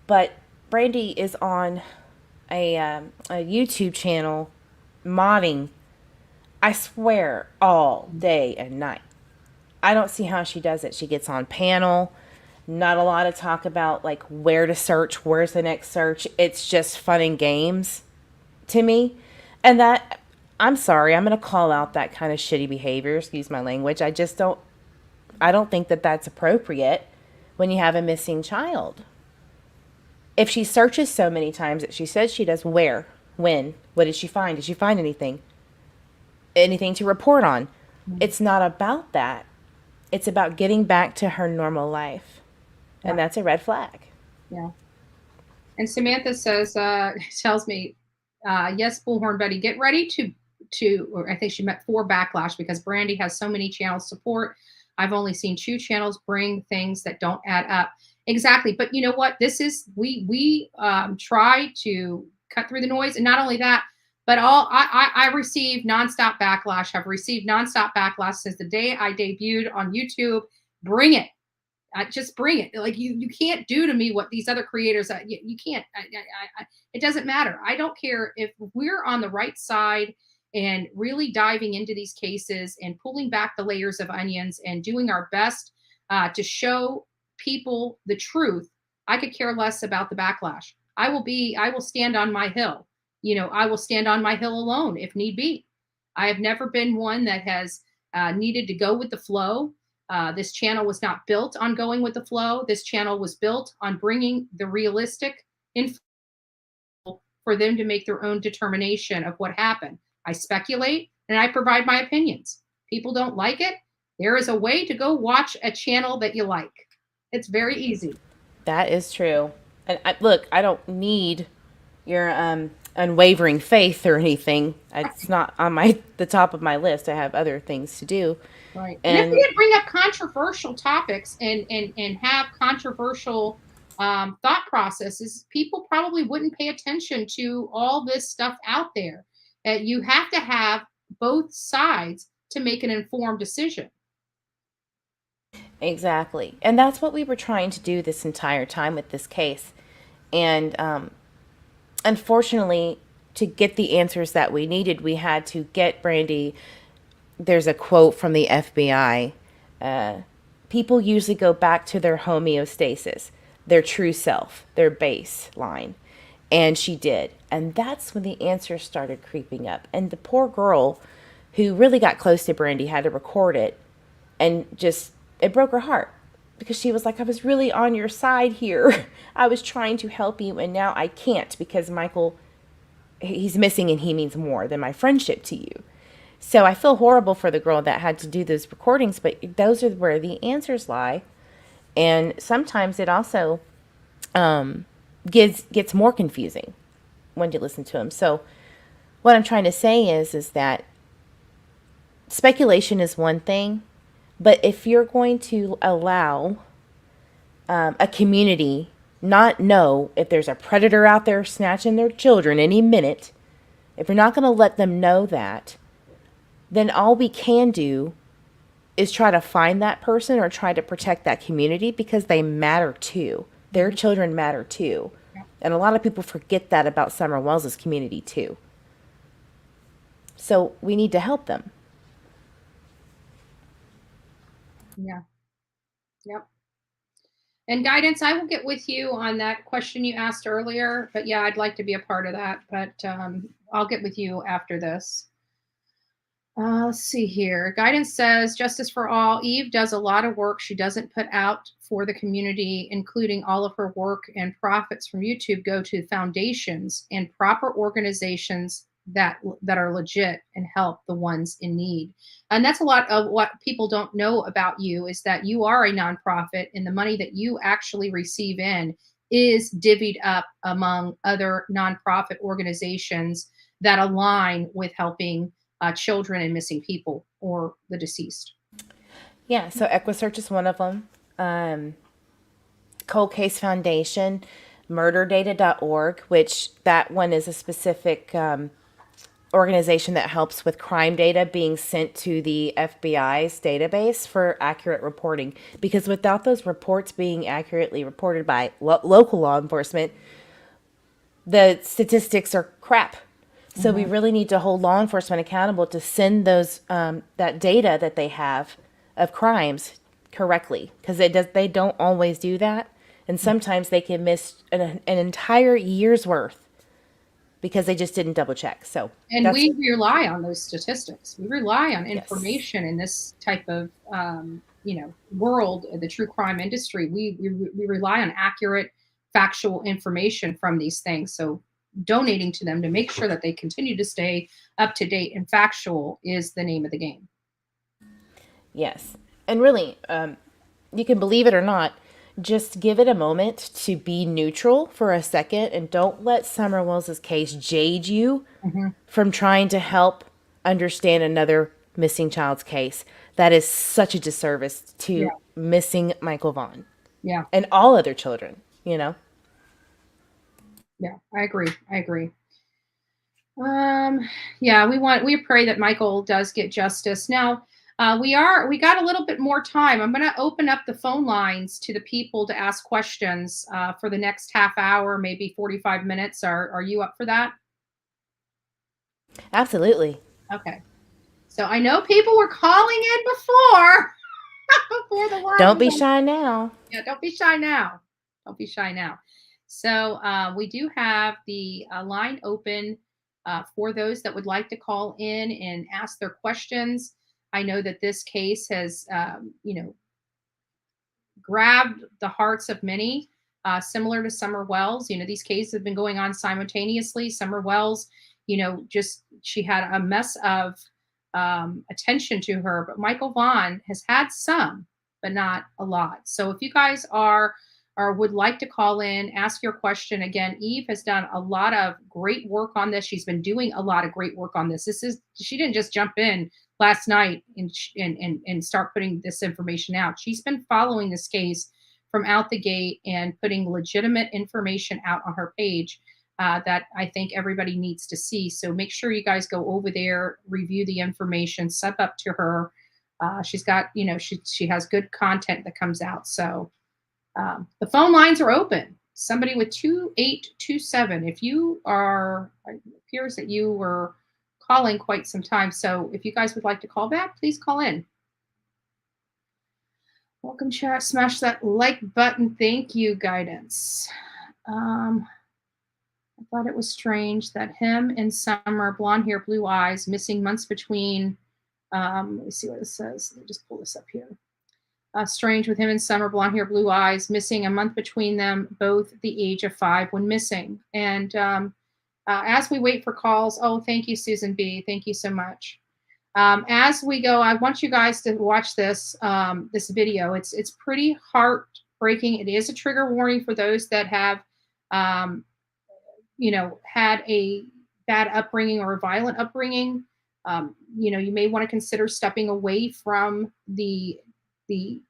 but Brandy is on a YouTube channel modding, I swear, all day and night. I don't see how she does it. She gets on panel, not a lot of talk about like where to search, where's the next search. It's just fun and games to me. And that, I'm sorry, I'm going to call out that kind of shitty behavior, excuse my language. I don't think that that's appropriate when you have a missing child. If she searches so many times that she says she does, where, when, what did she find? Did she find anything? Anything to report on? It's not about that. It's about getting back to her normal life. And that's a red flag. Yeah. And Samantha says, tells me, yes, Bullhorn Betty, get ready to, or I think she meant for backlash because Brandy has so many channels support. I've only seen 2 channels bring things that don't add up. Exactly. But you know what? This is, we try to cut through the noise. And not only that, but I receive nonstop backlash. I've received nonstop backlash since the day I debuted on YouTube. Bring it. Just bring it. Like you can't do to me what these other creators, you can't, it doesn't matter. I don't care if we're on the right side and really diving into these cases and pulling back the layers of onions and doing our best to show people the truth. I could care less about the backlash. I will stand on my hill. I will stand on my hill alone if need be. I have never been one that has needed to go with the flow. This channel was not built on going with the flow. This channel was built on bringing the realistic info for them to make their own determination of what happened. I speculate and I provide my opinions. People don't like it. There is a way to go watch a channel that you like. It's very easy. That is true. And look, I don't need your unwavering faith or anything. It's not on the top of my list. I have other things to do. Right. And if we didn't bring up controversial topics and have controversial thought processes, people probably wouldn't pay attention to all this stuff out there. You have to have both sides to make an informed decision. Exactly. And that's what we were trying to do this entire time with this case. And unfortunately, to get the answers that we needed, we had to get Brandy. There's a quote from the FBI. People usually go back to their homeostasis, their true self, their baseline. And she did. And that's when the answers started creeping up. And the poor girl who really got close to Brandy had to record it. And just, it broke her heart. Because she was like, I was really on your side here. I was trying to help you, and now I can't because Michael, he's missing and he means more than my friendship to you. So I feel horrible for the girl that had to do those recordings, but those are where the answers lie. And sometimes it also gets more confusing when you listen to them. So what I'm trying to say is that speculation is one thing, but if you're going to allow a community not know if there's a predator out there snatching their children any minute, if you're not going to let them know that, then all we can do is try to find that person or try to protect that community because they matter too. Their children matter too. And a lot of people forget that about Summer Wells' community too. So we need to help them. Yeah. Yep. And Guidance, I will get with you on that question you asked earlier. But yeah, I'd like to be a part of that. But I'll get with you after this. Let's see here. Guidance says, Justice for All. Eve does a lot of work she doesn't put out for the community, including all of her work and profits from YouTube go to foundations and proper organizations that are legit and help the ones in need. And that's a lot of what people don't know about you is that you are a nonprofit and the money that you actually receive in is divvied up among other nonprofit organizations that align with helping children and missing people or the deceased. Yeah, so EquiSearch is one of them. Cold Case Foundation, murderdata.org, which that one is a specific organization that helps with crime data being sent to the FBI's database for accurate reporting. Because without those reports being accurately reported by local law enforcement, the statistics are crap. So we really need to hold law enforcement accountable to send those that data that they have of crimes correctly, because they don't always do that, and sometimes they can miss an entire year's worth because they just didn't double check. So we rely on those statistics. We rely on information in this type of world, the true crime industry. We rely on accurate, factual information from these things. So donating to them to make sure that they continue to stay up to date and factual is the name of the game. Yes. And really, you can believe it or not, just give it a moment to be neutral for a second and don't let Summer Wells' case jade you from trying to help understand another missing child's case. That is such a disservice to missing Michael Vaughan. Yeah. And all other children, Yeah, I agree. We pray that Michael does get justice. Now, we got a little bit more time. I'm going to open up the phone lines to the people to ask questions for the next half hour, maybe 45 minutes. Are you up for that? Absolutely. Okay. So I know people were calling in before the line. Don't be shy now. Yeah, don't be shy now. So we do have the line open for those that would like to call in and ask their questions. I know that this case has, grabbed the hearts of many, similar to Summer Wells. These cases have been going on simultaneously. Summer Wells, just she had a mess of attention to her, but Michael Vaughan has had some, but not a lot. So if you guys are or would like to call in, ask your question. Again, Eve has done a lot of great work on this. She's been doing a lot of great work on this. She didn't just jump in last night and start putting this information out. She's been following this case from out the gate and putting legitimate information out on her page that I think everybody needs to see. So make sure you guys go over there, review the information, sub up to her. She's got, she has good content that comes out. So the phone lines are open. Somebody with 2827. If you are, it appears that you were calling quite some time. So if you guys would like to call back, please call in. Welcome, chat. Smash that like button. Thank you, guidance. I thought it was strange that him and Summer, blonde hair, blue eyes, missing months between. Let me see what it says. Let me just pull this up here. Strange with him and Summer, blonde hair, blue eyes, missing a month between them, both the age of 5 when missing. And as we wait for calls, oh, thank you, Susan B. Thank you so much. As we go, I want you guys to watch this this video. It's pretty heartbreaking. It is a trigger warning for those that have, had a bad upbringing or a violent upbringing. You may want to consider stepping away from the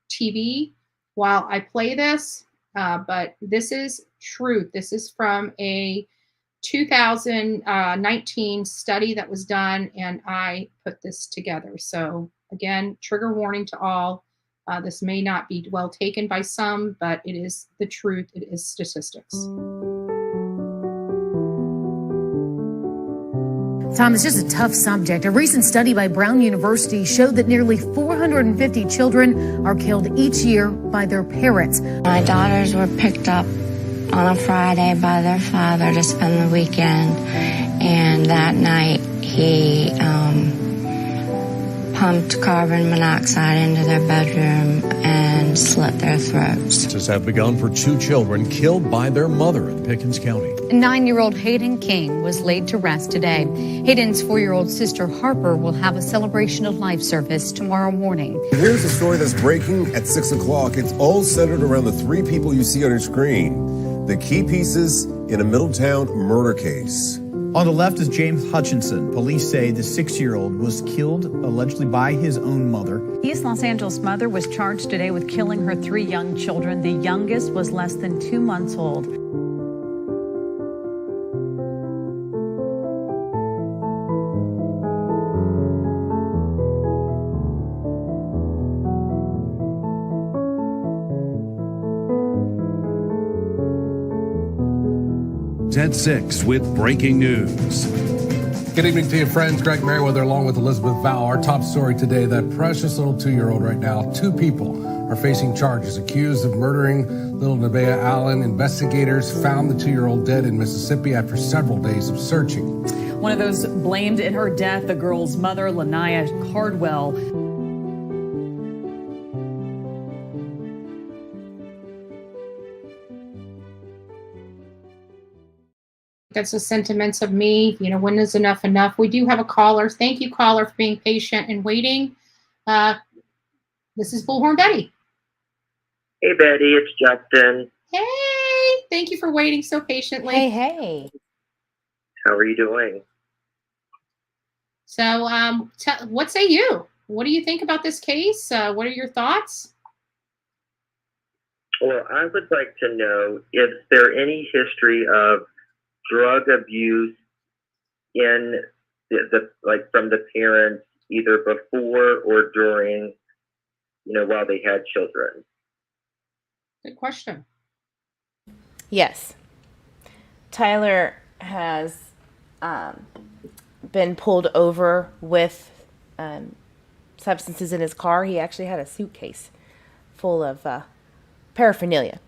TV while I play this, but this is truth. This is from a 2019 study that was done, and I put this together. So again, trigger warning to all. This may not be well taken by some, but it is the truth. It is statistics. Tom, it's just a tough subject. A recent study by Brown University showed that nearly 450 children are killed each year by their parents. My daughters were picked up on a Friday by their father to spend the weekend, and that night he pumped carbon monoxide into their bedroom and slit their throats. Searches have begun for 2 children killed by their mother in Pickens County. 9-year-old Hayden King was laid to rest today. Hayden's 4-year-old sister Harper will have a celebration of life service tomorrow morning. Here's a story that's breaking at 6 o'clock. It's all centered around the 3 people you see on your screen. The key pieces in a Middletown murder case. On the left is James Hutchinson. Police say the 6-year-old was killed allegedly by his own mother. East Los Angeles mother was charged today with killing her 3 young children. The youngest was less than 2 months old. At 6 with breaking news. Good evening to you, friends. Greg Merriweather along with Elizabeth Val. Our top story today, that precious little 2-year-old right now. 2 people are facing charges accused of murdering little Nevaeh Allen. Investigators found the 2-year-old dead in Mississippi after several days of searching. One of those blamed in her death, the girl's mother, Lanaya Cardwell. That's the sentiments of me. When is enough enough? We do have a caller. Thank you, caller, for being patient and waiting. This is Bullhorn Betty. Hey, Betty, it's Justin. Hey, thank you for waiting so patiently. Hey. How are you doing? So, what say you? What do you think about this case? What are your thoughts? Well, I would like to know if there any history of drug abuse in the from the parents either before or during, while they had children. Good question. Yes. Tyler has been pulled over with substances in his car. He actually had a suitcase full of paraphernalia.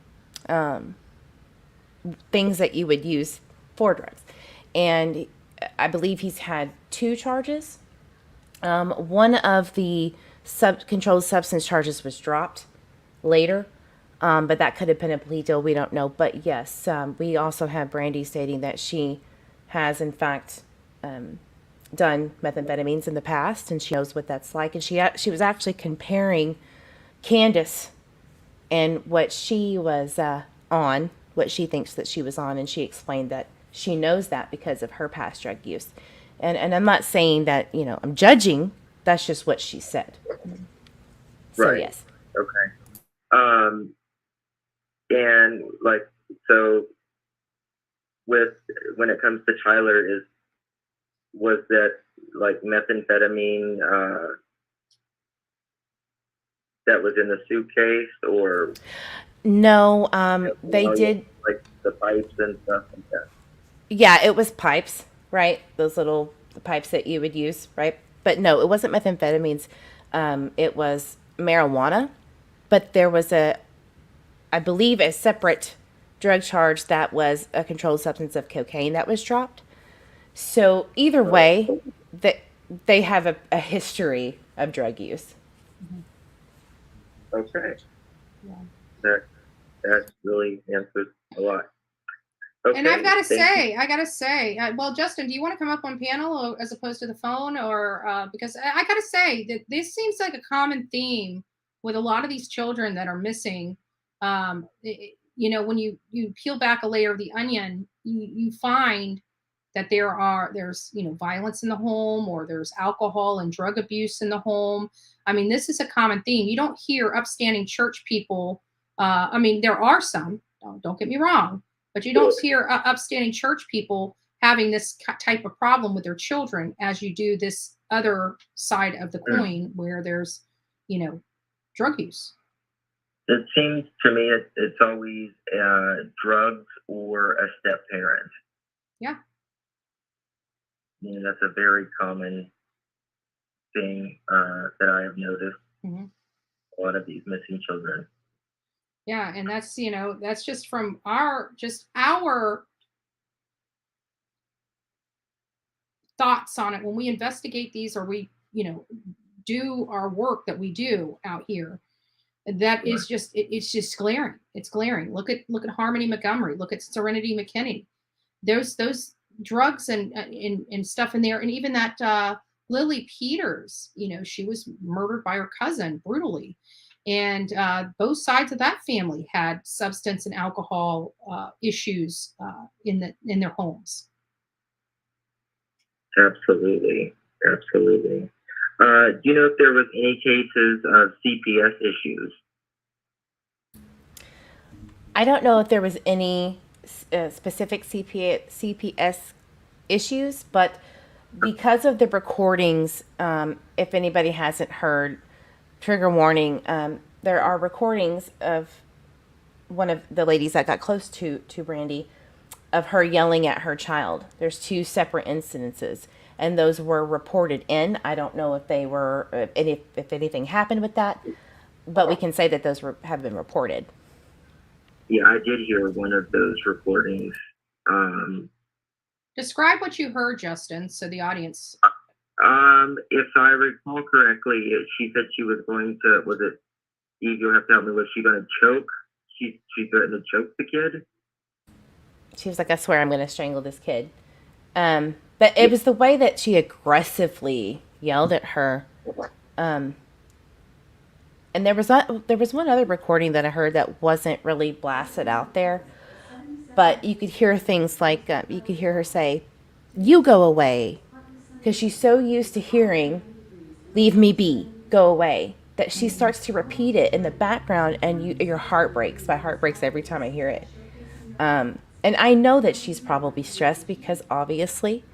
things that you would use for drugs. And I believe he's had 2 charges. One of the controlled substance charges was dropped later, but that could have been a plea deal. We don't know. But yes, we also have Brandy stating that she has, in fact, done methamphetamines in the past, and she knows what that's like. And she was actually comparing Candace and what she was on, what she thinks that she was on, and she explained that she knows that because of her past drug use. And I'm not saying that, I'm judging. That's just what she said. So, Right. yes. Okay. And so when it comes to Tyler, was that methamphetamine that was in the suitcase, or No, they did. The pipes and stuff like that? Yeah, it was pipes, right? Those little pipes that you would use, right? But no, it wasn't methamphetamines. It was marijuana. But there was I believe, a separate drug charge that was a controlled substance of cocaine that was dropped. So either way, they have a history of drug use. Okay. Yeah. That really answers a lot. Okay, And I've got to thank you. say, well, Justin, do you want to come up on panel as opposed to the phone, or because I got to say that this seems like a common theme with a lot of these children that are missing. When you peel back a layer of the onion, you find that there's violence in the home, or there's alcohol and drug abuse in the home. I mean, this is a common theme. You don't hear upstanding church people. There are some. Don't get me wrong. But you don't hear upstanding church people having this type of problem with their children as you do this other side of the coin where there's, drug use. It seems to me it's always drugs or a step parent. Yeah. That's a very common thing that I have noticed. Mm-hmm. A lot of these missing children. Yeah, and that's just from our thoughts on it when we investigate these, or we, do our work that we do out here. That is just it's just glaring. It's glaring. Look at Harmony Montgomery. Look at Serenity McKinney. Those drugs and stuff in there, and even that Lily Peters. She was murdered by her cousin brutally. And both sides of that family had substance and alcohol issues in their homes. Absolutely. Do you know if there was any cases of CPS issues? I don't know if there was any specific CPS issues, but because of the recordings, if anybody hasn't heard, trigger warning, there are recordings of one of the ladies that got close to Brandy, of her yelling at her child. There's 2 separate incidences, and those were reported in. I don't know if they were, if anything happened with that, but we can say that those have been reported. Yeah, I did hear one of those recordings. Describe what you heard, Justin, so the audience. If I recall correctly, she said she was going to, was it, you'll have to help me, was she going to choke? She threatened to choke the kid? She was like, I swear I'm going to strangle this kid. But it was the way that she aggressively yelled at her. And there was one other recording that I heard that wasn't really blasted out there. But you could hear things like, you could hear her say, "You go away." Because she's so used to hearing, "Leave me be, go away," that she starts to repeat it in the background, and your heart breaks. My heart breaks every time I hear it. And I know that she's probably stressed because obviously,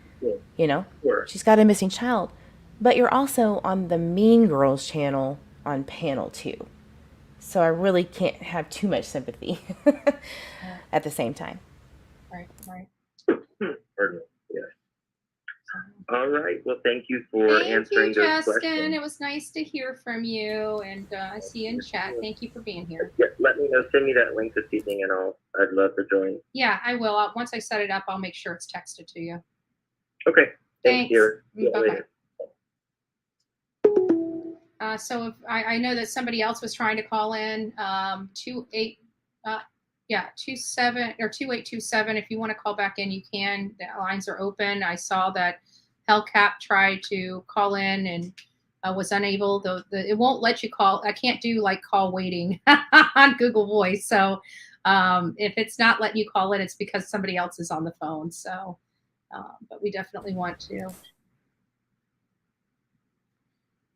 she's got a missing child. But you're also on the Mean Girls channel on panel 2. So I really can't have too much sympathy at the same time. Right. Pardon me. Yeah. All right. Well, thank you for Thank answering you, those Justin. questions. It was nice to hear from you, and I see you in chat. Thank you for being here. Yeah, let me know. Send me that link this evening, and I'd love to join. Yeah, I will. Once I set it up, I'll make sure it's texted to you. Okay. Thanks. Dear. Bye-bye. So if I know that somebody else was trying to call in 2827. If you want to call back in, you can. The lines are open. I saw that Hellcat tried to call in and was unable. It won't let you call. I can't do like call waiting on Google Voice. So if it's not letting you call in, it's because somebody else is on the phone. So, but we definitely want to.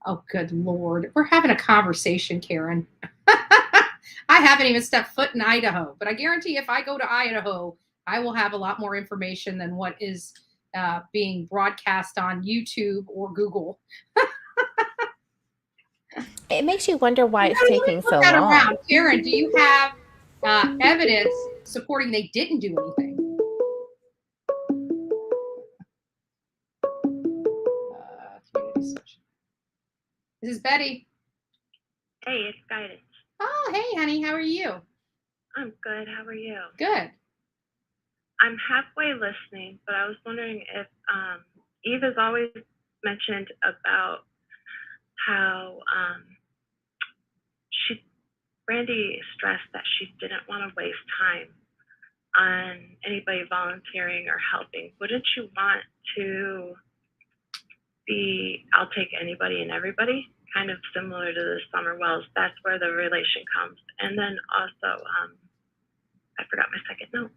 Oh, good Lord. We're having a conversation, Karen. I haven't even stepped foot in Idaho, but I guarantee if I go to Idaho, I will have a lot more information than what is being broadcast on YouTube or Google. It makes you wonder why it's taking so long. Around. Karen, do you have evidence supporting they didn't do anything? This is Betty. Hey, it's Guidance. Oh, hey, honey. How are you? I'm good. How are you? Good. I'm halfway listening, but I was wondering if Eve has always mentioned about how Brandy stressed that she didn't want to waste time on anybody volunteering or helping. Wouldn't you want to be, I'll take anybody and everybody, kind of similar to the Summer Wells? That's where the relation comes. And then also, I forgot my second note.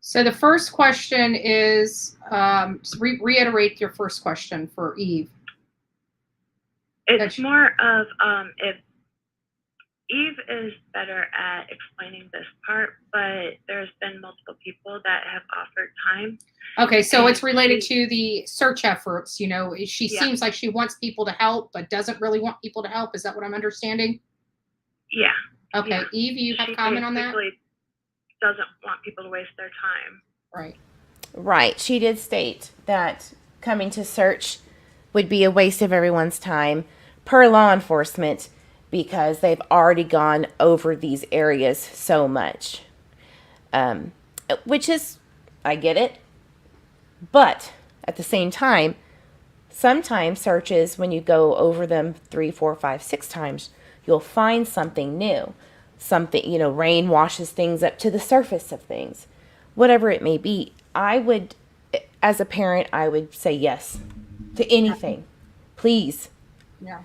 So the first question is, reiterate your first question for Eve. It's more of if Eve is better at explaining this part, but there's been multiple people that have offered time. Okay, so it's related to the search efforts. You know, she seems like she wants people to help, but doesn't really want people to help. Is that what I'm understanding? Yeah. Okay, yeah. Eve, you have a comment on that? Doesn't want people to waste their time. Right. Right. She did state that coming to search would be a waste of everyone's time per law enforcement because they've already gone over these areas so much. Which is, I get it. But at the same time, sometimes searches, when you go over them 3, 4, 5, 6 times, you'll find something new. Something, you know, rain washes things up to the surface of things. Whatever it may be, I would, as a parent, I would say yes to anything. Please. Yeah.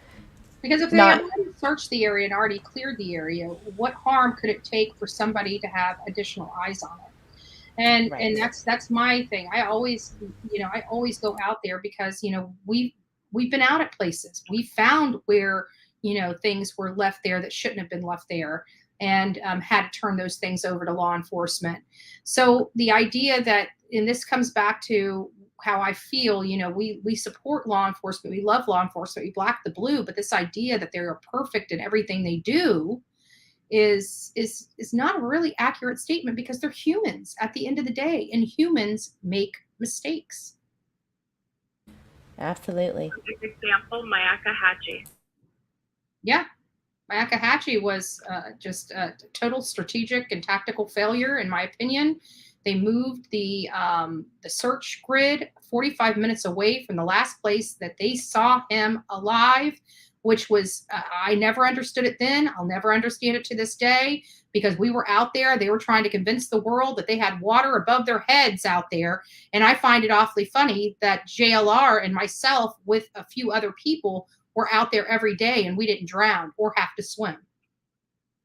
Because if they already searched the area and already cleared the area, what harm could it take for somebody to have additional eyes on it? And Right. and that's my thing. I always go out there because, you know, we've been out at places. We found where, you know, things were left there that shouldn't have been left there, and had to turn those things over to law enforcement. So the idea that, and this comes back to how I feel, you know, we support law enforcement. We love law enforcement. We black the blue, but this idea that they are perfect in everything they do is not a really accurate statement, because they're humans at the end of the day, and humans make mistakes. Absolutely. Big example, Mayaka Haji. Yeah. Mayaka Haji was just a total strategic and tactical failure, in my opinion. They moved the search grid 45 minutes away from the last place that they saw him alive, which was, I never understood it then. I'll never understand it to this day, because we were out there. They were trying to convince the world that they had water above their heads out there. And I find it awfully funny that JLR and myself, with a few other people, were out there every day and we didn't drown or have to swim.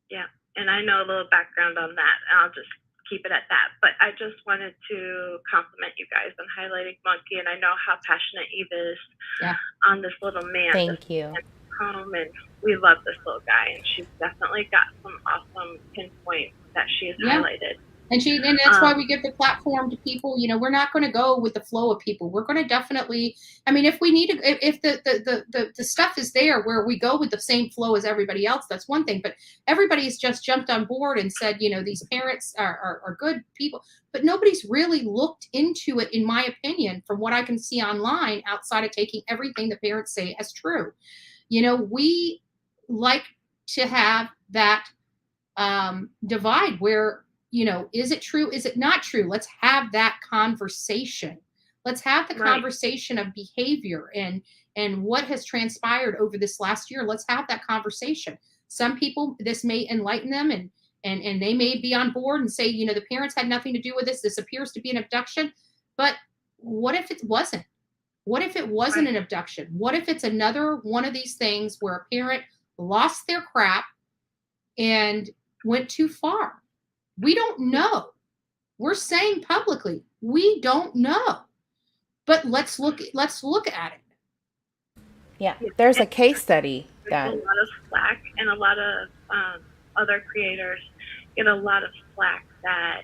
Yeah, and I know a little background on that. I'll just keep it at that. But I just wanted to compliment you guys on highlighting Monkey, and I know how passionate Eve is on this little man. Thank you. Home, and we love this little guy, and she's definitely got some awesome pinpoints that she has highlighted. And that's why we give the platform to people. We're not going to go with the flow of people. We're going to definitely, if we need to, if the stuff is there where we go with the same flow as everybody else, that's one thing. But everybody's just jumped on board and said, these parents are good people, but nobody's really looked into it, in my opinion, from what I can see online, outside of taking everything the parents say as true. We like to have that divide where, is it true? Is it not true? Let's have that conversation. Let's have the conversation of behavior and what has transpired over this last year. Let's have that conversation. Some people, this may enlighten them and they may be on board and say, the parents had nothing to do with this. This appears to be an abduction. But what if it wasn't? What if it wasn't an abduction? What if it's another one of these things where a parent lost their crap and went too far? We don't know. We're saying publicly, we don't know. But let's look at it. Yeah, there's a case study that a lot of slack, and a lot of other creators get a lot of slack that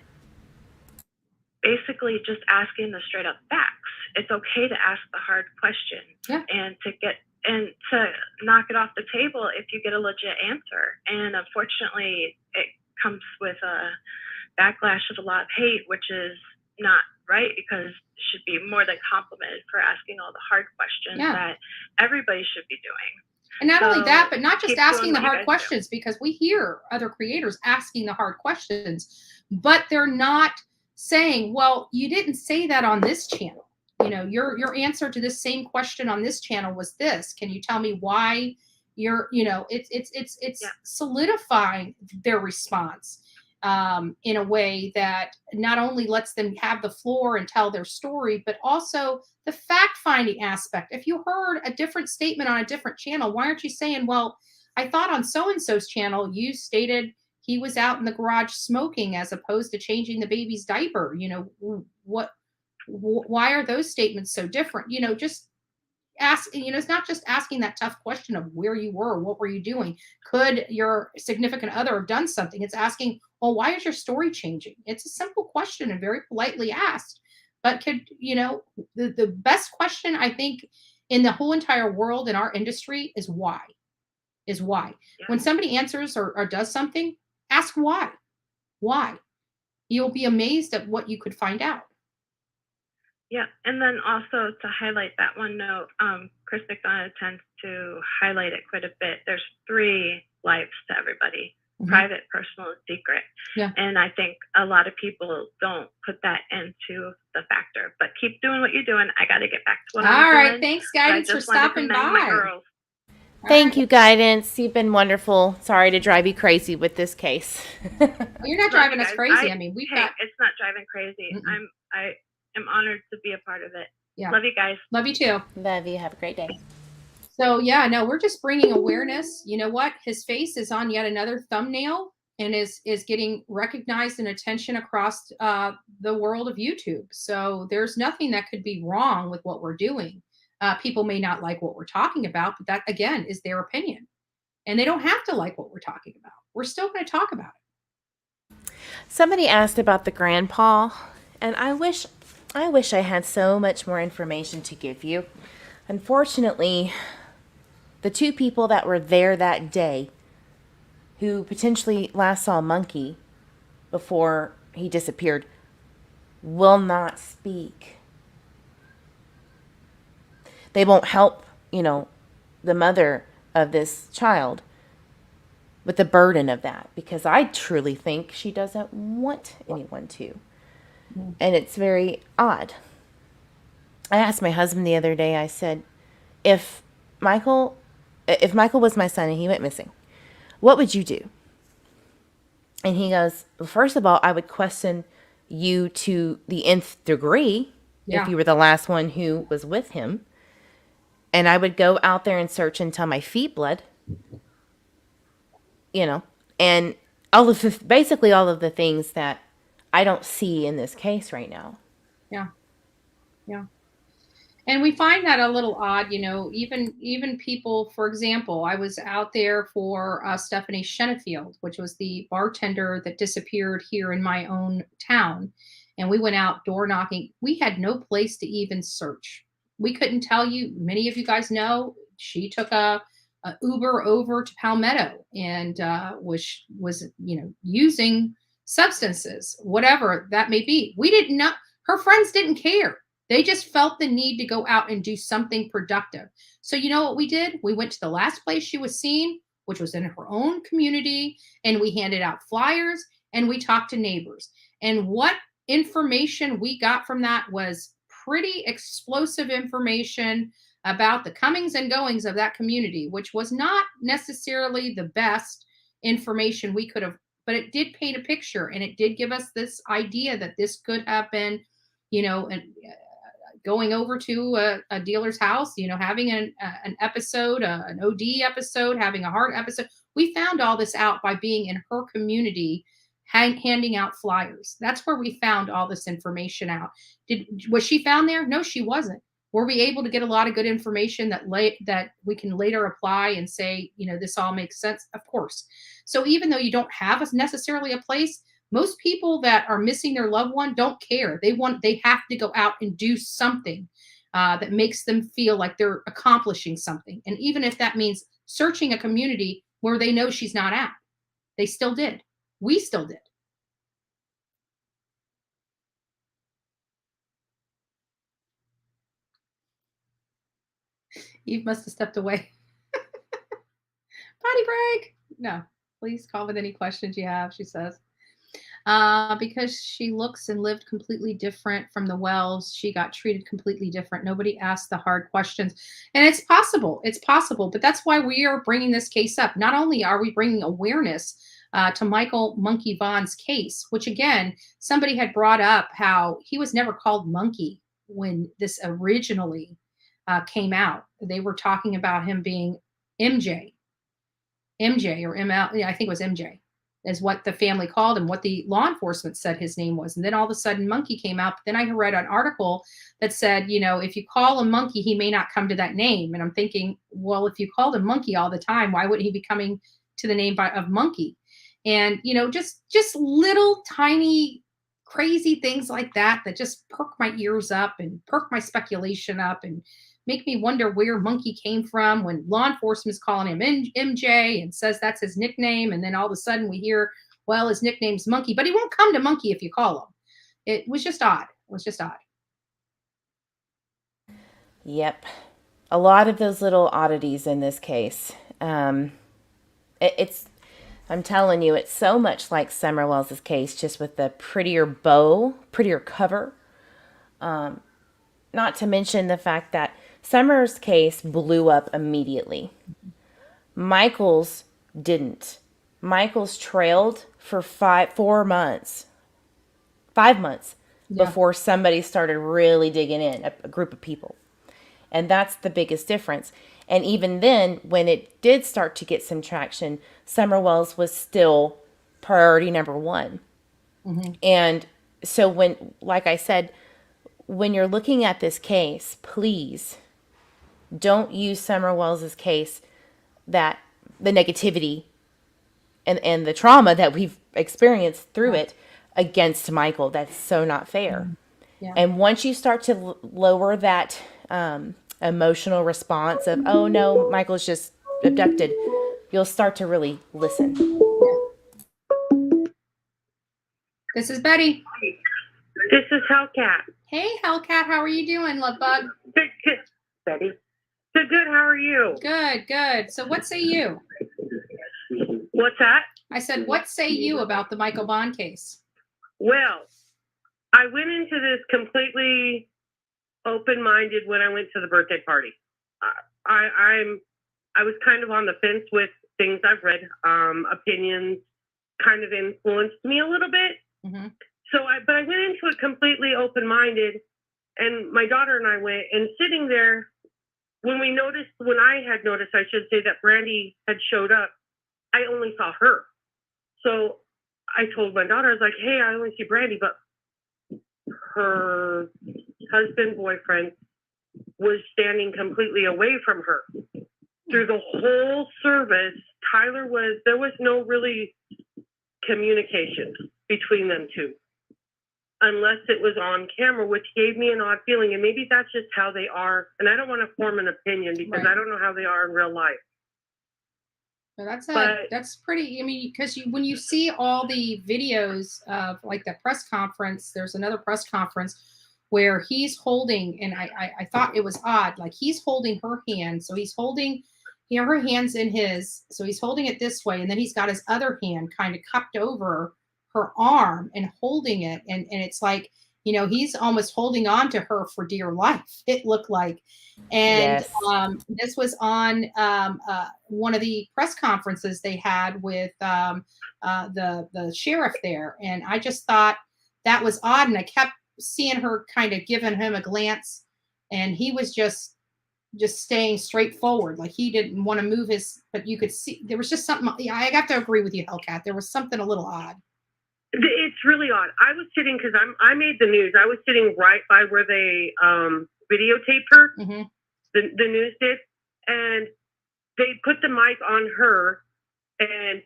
basically just asking the straight up facts. It's okay to ask the hard questions and to knock it off the table if you get a legit answer. And unfortunately, it comes with a backlash of a lot of hate, which is not right, because it should be more than complimented for asking all the hard questions that everybody should be doing. And not only that, but not just asking the hard questions, because we hear other creators asking the hard questions, but they're not saying, well, you didn't say that on this channel. Your answer to this same question on this channel was this. Can you tell me why it's solidifying their response in a way that not only lets them have the floor and tell their story, but also the fact-finding aspect. If you heard a different statement on a different channel, why aren't you saying, well, I thought on so-and-so's channel you stated he was out in the garage smoking as opposed to changing the baby's diaper. Why are those statements so different? Just ask, it's not just asking that tough question of where you were, what were you doing? Could your significant other have done something? It's asking, well, why is your story changing? It's a simple question and very politely asked. But the best question, I think, in the whole entire world, in our industry, is why. Yeah. When somebody answers or does something, ask why. Why? You'll be amazed at what you could find out. Yeah, and then also to highlight that one note, Chris McDonough tends to highlight it quite a bit. There's 3 lives to everybody: private, personal, and secret. Yeah. And I think a lot of people don't put that into the factor. But keep doing what you're doing. I got to get back to what I'm doing. All right, thanks, Guidance, for stopping by. Thank you, Guidance. You've been wonderful. Sorry to drive you crazy with this case. You're not driving us crazy. It's not driving crazy. I am honored to be a part of it. Yeah. Love you guys. Love you too. Love you. Have a great day. So we're just bringing awareness. You know what? His face is on yet another thumbnail and is getting recognized and attention across the world of YouTube. So there's nothing that could be wrong with what we're doing. People may not like what we're talking about, but that again is their opinion, and they don't have to like what we're talking about. We're still going to talk about it. Somebody asked about the grandpa, and I wish I had so much more information to give you. Unfortunately, the 2 people that were there that day, who potentially last saw Monkey before he disappeared, will not speak. They won't help, the mother of this child with the burden of that, because I truly think she doesn't want anyone to. And it's very odd. I asked my husband the other day, I said, if Michael was my son and he went missing, what would you do? And he goes, well, first of all, I would question you to the nth degree if you were the last one who was with him. And I would go out there and search until my feet bled, and basically all of the things that I don't see in this case right now. Yeah. Yeah. And we find that a little odd, even people, for example, I was out there for Stephanie Shenefield, which was the bartender that disappeared here in my own town. And we went out door knocking. We had no place to even search. We couldn't tell you. Many of you guys know she took a Uber over to Palmetto and was using substances, whatever that may be. We didn't know. Her friends didn't care. They just felt the need to go out and do something productive. So you know what we did? We went to the last place she was seen, which was in her own community, and we handed out flyers and we talked to neighbors. And what information we got from that was pretty explosive information about the comings and goings of that community, which was not necessarily the best information we could have, but it did paint a picture, and it did give us this idea that this could have been, going over to a dealer's house, having an episode, an OD episode, having a heart episode. We found all this out by being in her community, handing out flyers. That's where we found all this information out. Was she found there? No, she wasn't. Were we able to get a lot of good information that we can later apply and say, this all makes sense? Of course. So even though you don't have necessarily a place, most people that are missing their loved one don't care. They have to go out and do something that makes them feel like they're accomplishing something. And even if that means searching a community where they know she's not at, they still did. We still did. Eve must have stepped away. Potty break. No, please call with any questions you have, she says. Because she looks and lived completely different from the Wells. She got treated completely different. Nobody asked the hard questions. And it's possible, but that's why we are bringing this case up. Not only are we bringing awareness to Michael Monkey Vaughan's case, which again, somebody had brought up how he was never called Monkey when this originally came out. They were talking about him being MJ or ML. Yeah, I think it was MJ. Is what the family called him, what the law enforcement said his name was. And then all of a sudden Monkey came out. But then I read an article that said, if you call him Monkey, he may not come to that name. And I'm thinking, well, if you called him Monkey all the time, why wouldn't he be coming to the name of Monkey? And, just little tiny crazy things like that just perk my ears up and perk my speculation up and make me wonder where Monkey came from when law enforcement is calling him MJ and says that's his nickname. And then all of a sudden we hear, well, his nickname's Monkey, but he won't come to Monkey if you call him. It was just odd. Yep. A lot of those little oddities in this case. I'm telling you, it's so much like Summer Wells' case, just with the prettier bow, prettier cover. Not to mention the fact that Summer's case blew up immediately. Michael's didn't. Michael's trailed for 5 months before somebody started really digging in, a group of people. And that's the biggest difference. And even then, when it did start to get some traction, Summer Wells was still priority number one. Mm-hmm. And so like I said, when you're looking at this case, please don't use Summer Wells' case, that the negativity and the trauma that we've experienced through it against Michael. That's so not fair. Yeah. And once you start to lower that emotional response of, oh no, Michael's just abducted, you'll start to really listen. This is Betty. This is Hellcat. Hey, Hellcat, how are you doing, love bug? Good, Betty. Good, how are you? Good. So what say you? What's that? I said, what say you about the Michael Vaughan case? Well, I went into this completely open-minded when I went to the birthday party. I was kind of on the fence with things I've read. Opinions kind of influenced me a little bit. Mm-hmm. But I went into it completely open-minded, and my daughter and I went, and sitting there, when I had noticed, I should say, that Brandy had showed up, I only saw her. So I told my daughter, I was like, hey, I only see Brandy, but her husband, boyfriend was standing completely away from her. Through the whole service, there was no really communication between them two, unless it was on camera, which gave me an odd feeling. And maybe that's just how they are. And I don't want to form an opinion because I don't know how they are in real life. So that's pretty. I mean, because when you see all the videos of like the press conference, there's another press conference where he's holding, and I thought it was odd. Like he's holding her hand, so he's holding, her hand's in his, so he's holding it this way, and then he's got his other hand kind of cupped over her arm and holding it, and it's like, he's almost holding on to her for dear life, it looked like. And Yes. this was on one of the press conferences they had with the sheriff there. And I just thought that was odd. And I kept seeing her kind of giving him a glance, and he was just staying straight forward. Like he didn't want to move but you could see there was just something. Yeah, I have to agree with you, Hellcat. There was something a little odd. It's really odd. I was sitting, because I made the news. I was sitting right by where they videotaped her. Mm-hmm. The news did, and they put the mic on her, and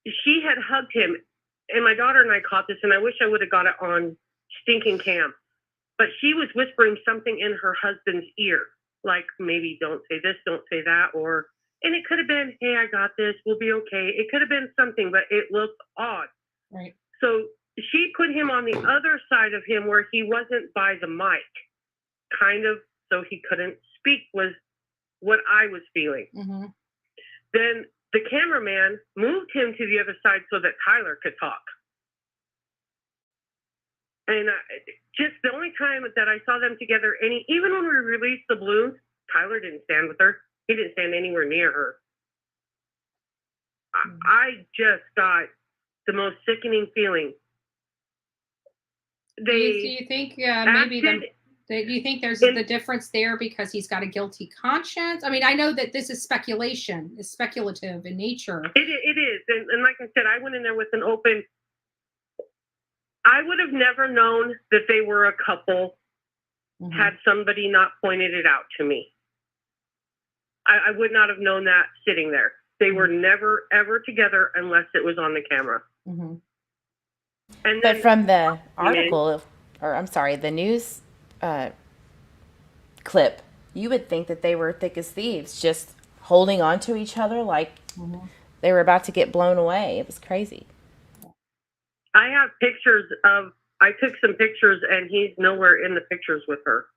she had hugged him. And my daughter and I caught this, and I wish I would have got it on stinking cam. But she was whispering something in her husband's ear, like maybe don't say this, don't say that, and it could have been, hey, I got this, we'll be okay. It could have been something, but it looked odd. Right. So she put him on the other side of him where he wasn't by the mic, kind of, so he couldn't speak, was what I was feeling. Mm-hmm. Then the cameraman moved him to the other side so that Tyler could talk. And just the only time that I saw them together, even when we released the balloons, Tyler didn't stand with her. He didn't stand anywhere near her. I just got the most sickening feeling. Do you think maybe do you think there's the difference there because he's got a guilty conscience? I mean, I know that this is speculation, it's speculative in nature. It is. And like I said, I went in there with an open, I would have never known that they were a couple had somebody not pointed it out to me. I would not have known that sitting there. They were never, ever together unless it was on the camera. Mm-hmm. And but from the article, or I'm sorry, the news clip, you would think that they were thick as thieves, just holding on to each other like they were about to get blown away. It was crazy. I have pictures I took some pictures, and he's nowhere in the pictures with her.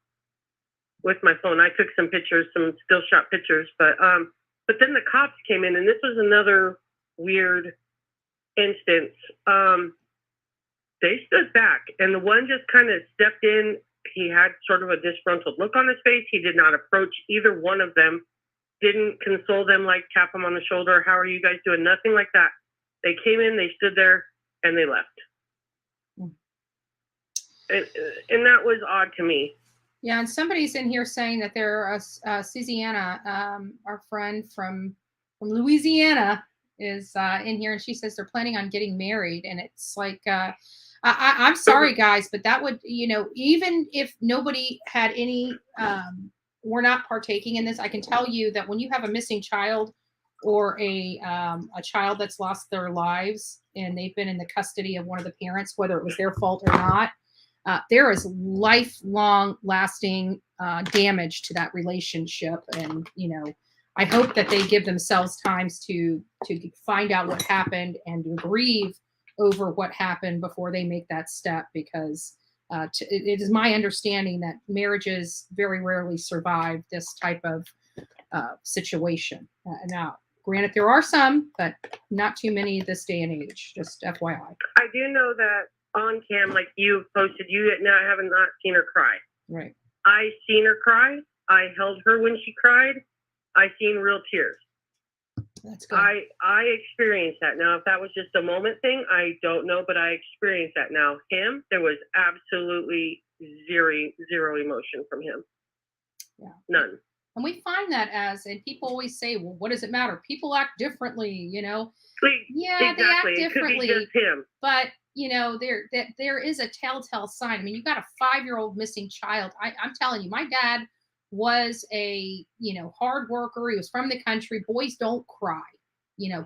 With my phone, I took some pictures, some still shot pictures, but then the cops came in, and this was another weird instance. They stood back, and the one just kind of stepped in. He had sort of a disgruntled look on his face. He did not approach either one of them, didn't console them, like tap them on the shoulder. How are you guys doing? Nothing like that. They came in, they stood there, and they left. And that was odd to me. Yeah, and somebody's in here saying that they're Susanna, our friend from Louisiana, is in here, and she says they're planning on getting married. And it's like, I'm sorry, guys, but that would, even if nobody had any, we're not partaking in this. I can tell you that when you have a missing child or a child that's lost their lives and they've been in the custody of one of the parents, whether it was their fault or not, there is lifelong lasting damage to that relationship. And, I hope that they give themselves times to find out what happened and to grieve over what happened before they make that step, because it is my understanding that marriages very rarely survive this type of situation. Now, granted, there are some, but not too many this day and age, just FYI. I do know that on cam, like you posted, I haven't seen her cry. Right. I seen her cry. I held her when she cried. I seen real tears. That's good. I experienced that. Now, if that was just a moment thing, I don't know, but I experienced that. Now, him, there was absolutely zero emotion from him. Yeah. None. And we find that and people always say, well, what does it matter? People act differently, Yeah, exactly. They act differently. It could be just him. But, there is a telltale sign. I mean, you've got a 5-year-old missing child. I'm telling you, my dad was a, hard worker. He was from the country. Boys don't cry.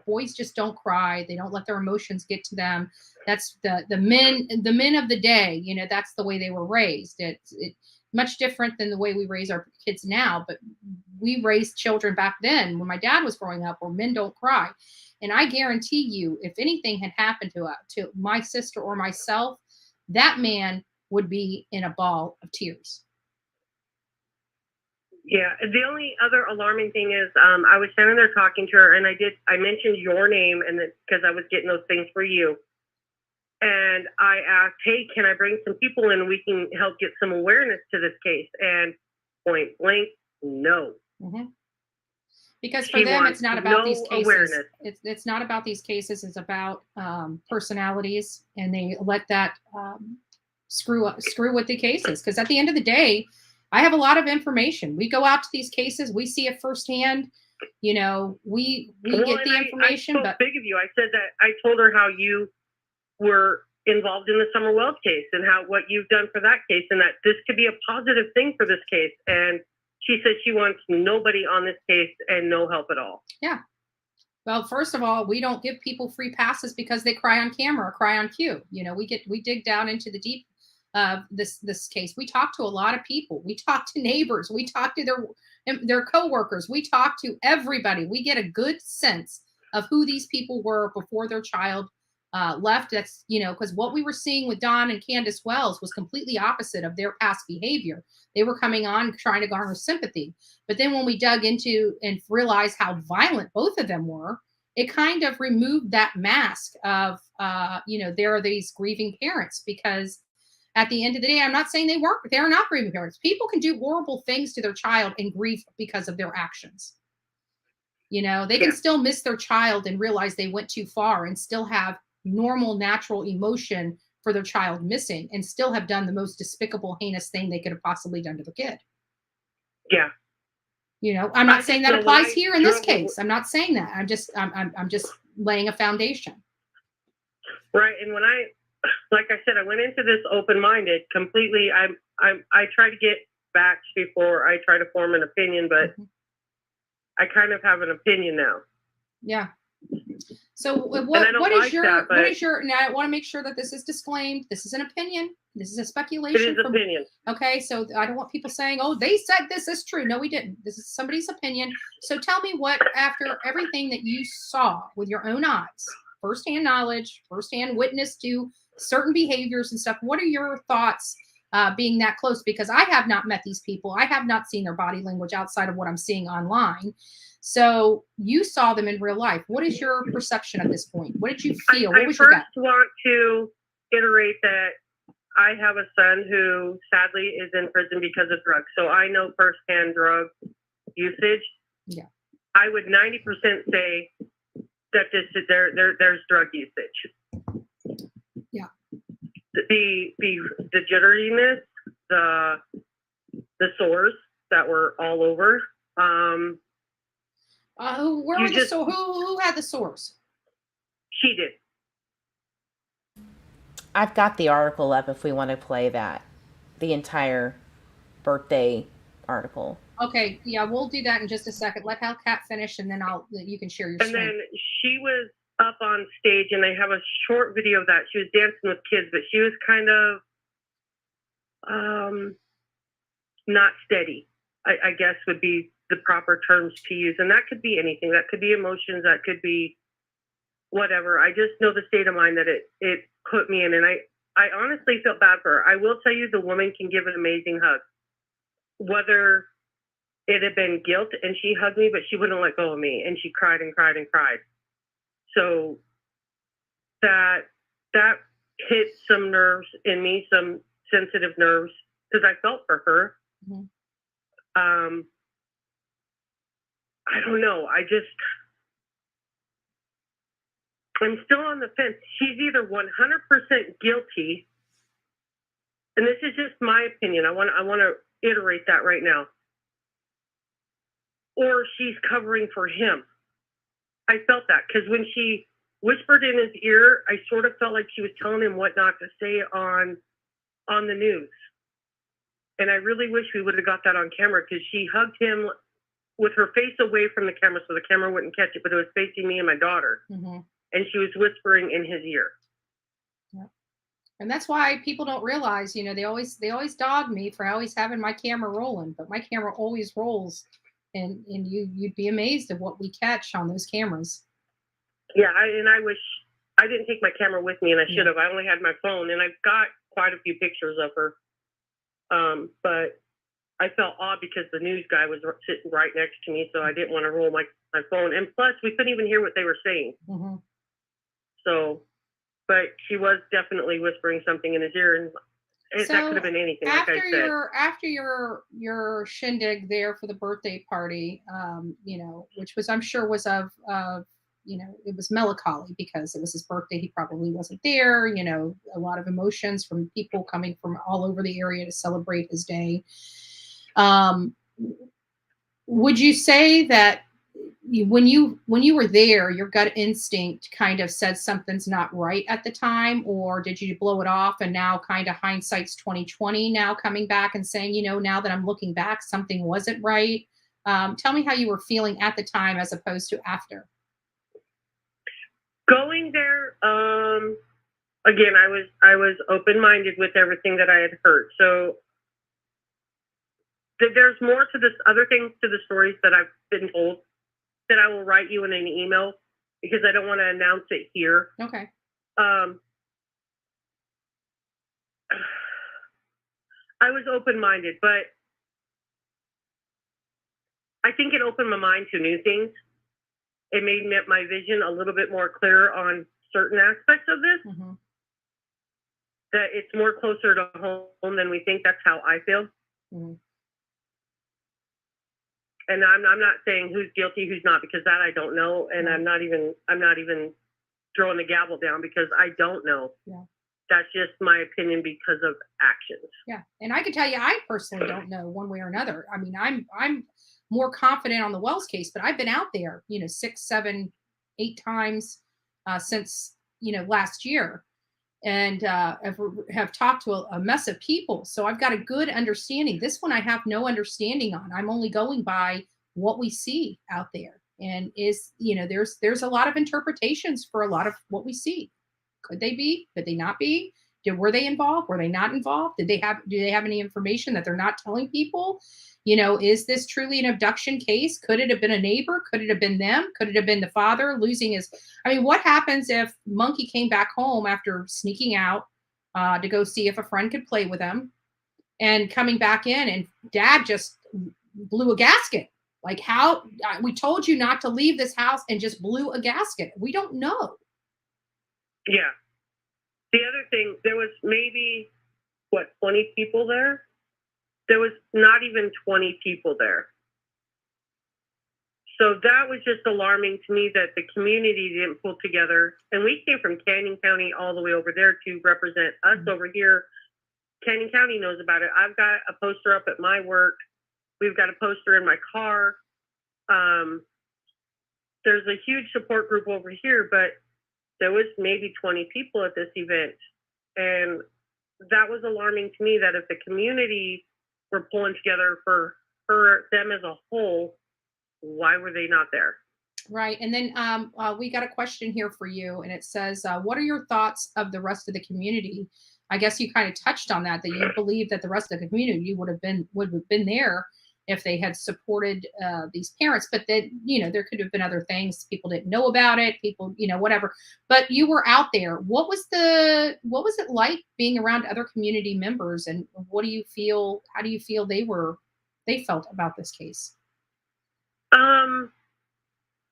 Boys just don't cry. They don't let their emotions get to them. That's the men of the day. That's the way they were raised. It's much different than the way we raise our kids now. But we raised children back then when my dad was growing up, where men don't cry. And I guarantee you, if anything had happened to my sister or myself, that man would be in a ball of tears. Yeah. The only other alarming thing is, I was standing there talking to her, and I mentioned your name, and because I was getting those things for you. And I asked, hey, can I bring some people in and we can help get some awareness to this case? And point blank, no. Mm-hmm. Because for them, it's not about these cases. Awareness. It's not about these cases. It's about personalities, and they let that screw with the cases. Because at the end of the day, I have a lot of information. We go out to these cases, we see it firsthand. We get the information. I spoke big of you. I said that I told her how you were involved in the Summer Wells case and what you've done for that case, and that this could be a positive thing for this case. And she said she wants nobody on this case and no help at all. Yeah. Well, first of all, we don't give people free passes because they cry on camera or cry on cue. We dig down into the deep of this case. We talk to a lot of people. We talk to neighbors. We talk to their coworkers. We talk to everybody. We get a good sense of who these people were before their child left. That's, because what we were seeing with Don and Candace Wells was completely opposite of their past behavior. They were coming on trying to garner sympathy. But then when we dug into and realized how violent both of them were, it kind of removed that mask of, there are these grieving parents. Because at the end of the day, I'm not saying they're not grieving parents. People can do horrible things to their child and grieve because of their actions. They can still miss their child and realize they went too far and still have normal, natural emotion for their child missing and still have done the most despicable, heinous thing they could have possibly done to the kid. Yeah. I'm not saying that applies here in this case. I'm not saying that. I'm just laying a foundation. Right. And when like I said, I went into this open-minded completely. I try to get facts before I try to form an opinion, but I kind of have an opinion now. Yeah. So what is your, now I want to make sure that this is disclaimed. This is an opinion. This is a speculation. It is opinion. Okay. So I don't want people saying, oh, they said this is true. No, we didn't. This is somebody's opinion. So tell me after everything that you saw with your own eyes, firsthand knowledge, firsthand witness to certain behaviors and stuff, what are your thoughts being that close? Because I have not met these people. I have not seen their body language outside of what I'm seeing online. So you saw them in real life. What is your perception at this point? What did you feel? What was your gut? I first want to iterate that I have a son who sadly is in prison because of drugs. So I know firsthand drug usage. Yeah. I would 90% say that there's drug usage. Yeah. The jitteriness, the sores that were all over. Who had the sores? She did. I've got the article up if we want to play that. The entire birthday article. Okay, yeah, we'll do that in just a second. Let Kat finish, and then you can share your screen. And then she was up on stage, and I have a short video of that. She was dancing with kids, but she was kind of not steady, I guess would be the proper terms to use. And that could be anything. That could be emotions. That could be whatever. I just know the state of mind that it put me in. And I honestly felt bad for her. I will tell you, the woman can give an amazing hug. Whether it had been guilt and she hugged me, but she wouldn't let go of me. And she cried and cried and cried. So that hit some nerves in me, some sensitive nerves, because I felt for her. Mm-hmm. I don't know. I'm still on the fence. She's either 100% guilty, and this is just my opinion. I want to iterate that right now. Or she's covering for him. I felt that because when she whispered in his ear, I sort of felt like she was telling him what not to say on the news. And I really wish we would have got that on camera, because she hugged him with her face away from the camera so the camera wouldn't catch it, but it was facing me and my daughter. Mm-hmm. And she was whispering in his ear. Yep. And that's why people don't realize, you know, they always dog me for always having my camera rolling, but my camera always rolls, and you'd be amazed at what we catch on those cameras. Yeah, I wish I didn't take my camera with me, and I should have. I only had my phone, and I've got quite a few pictures of her. But I felt odd because the news guy was sitting right next to me, so I didn't want to roll my phone. And plus, we couldn't even hear what they were saying. Mm-hmm. So, but she was definitely whispering something in his ear, and that could have been anything. Like I said, After your shindig there for the birthday party, you know, which was, I'm sure, was of you know, it was melancholy because it was his birthday. He probably wasn't there. You know, a lot of emotions from people coming from all over the area to celebrate his day. Would you say that when you were there, your gut instinct kind of said something's not right at the time, or did you blow it off and now kind of hindsight's 2020 now coming back and saying, you know, now that I'm looking back, something wasn't right? Tell me how you were feeling at the time as opposed to after. Going there, again, I was open-minded with everything that I had heard. So there's more to this, other things to the stories that I've been told that I will write you in an email, because I don't want to announce it here. Okay. I was open-minded, but I think it opened my mind to new things. It made my vision a little bit more clear on certain aspects of this. Mm-hmm. That it's more closer to home than we think. That's how I feel. Mm-hmm. And I'm not saying who's guilty, who's not, because that I don't know, and I'm not even throwing the gavel down, because I don't know. Yeah. That's just my opinion because of actions. Yeah, and I can tell you, I personally don't know one way or another. I mean, I'm more confident on the Wells case, but I've been out there, you know, 6, 7, 8 times since, you know, last year, and have talked to a mess of people. So I've got a good understanding. This one I have no understanding on. I'm only going by what we see out there, and you know, there's a lot of interpretations for a lot of what we see. Could they be? Could they not be? Were they involved? Were they not involved? Do they have any information that they're not telling people? You know, is this truly an abduction case? Could it have been a neighbor? Could it have been them? Could it have been the father losing his? I mean, what happens if Monkey came back home after sneaking out to go see if a friend could play with him, and coming back in and dad just blew a gasket? Like, how? We told you not to leave this house and just blew a gasket. We don't know. Yeah. The other thing, there was maybe, 20 people there? There was not even 20 people there. So that was just alarming to me, that the community didn't pull together. And we came from Canyon County all the way over there to represent us over here. Canyon County knows about it. I've got a poster up at my work. We've got a poster in my car. There's a huge support group over here, but there was maybe 20 people at this event. And that was alarming to me, that if the community were pulling together for them as a whole, why were they not there? Right. And then we got a question here for you, and it says, what are your thoughts of the rest of the community? I guess you kind of touched on that you believe that the rest of the community would have been there if they had supported these parents, but that, you know, there could have been other things. People didn't know about it. People, you know, whatever. But you were out there. What was it like being around other community members, and what do you feel? How do you feel they felt about this case?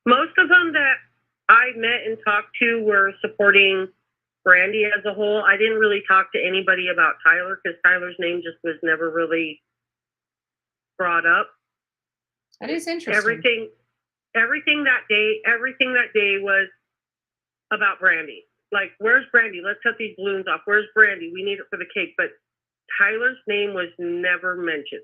Most of them that I met and talked to were supporting Brandy as a whole. I didn't really talk to anybody about Tyler, because Tyler's name just was never really brought up. That is interesting. Everything that day was about Brandy. Like, where's Brandy? Let's cut these balloons off. Where's Brandy? We need it for the cake. But Tyler's name was never mentioned.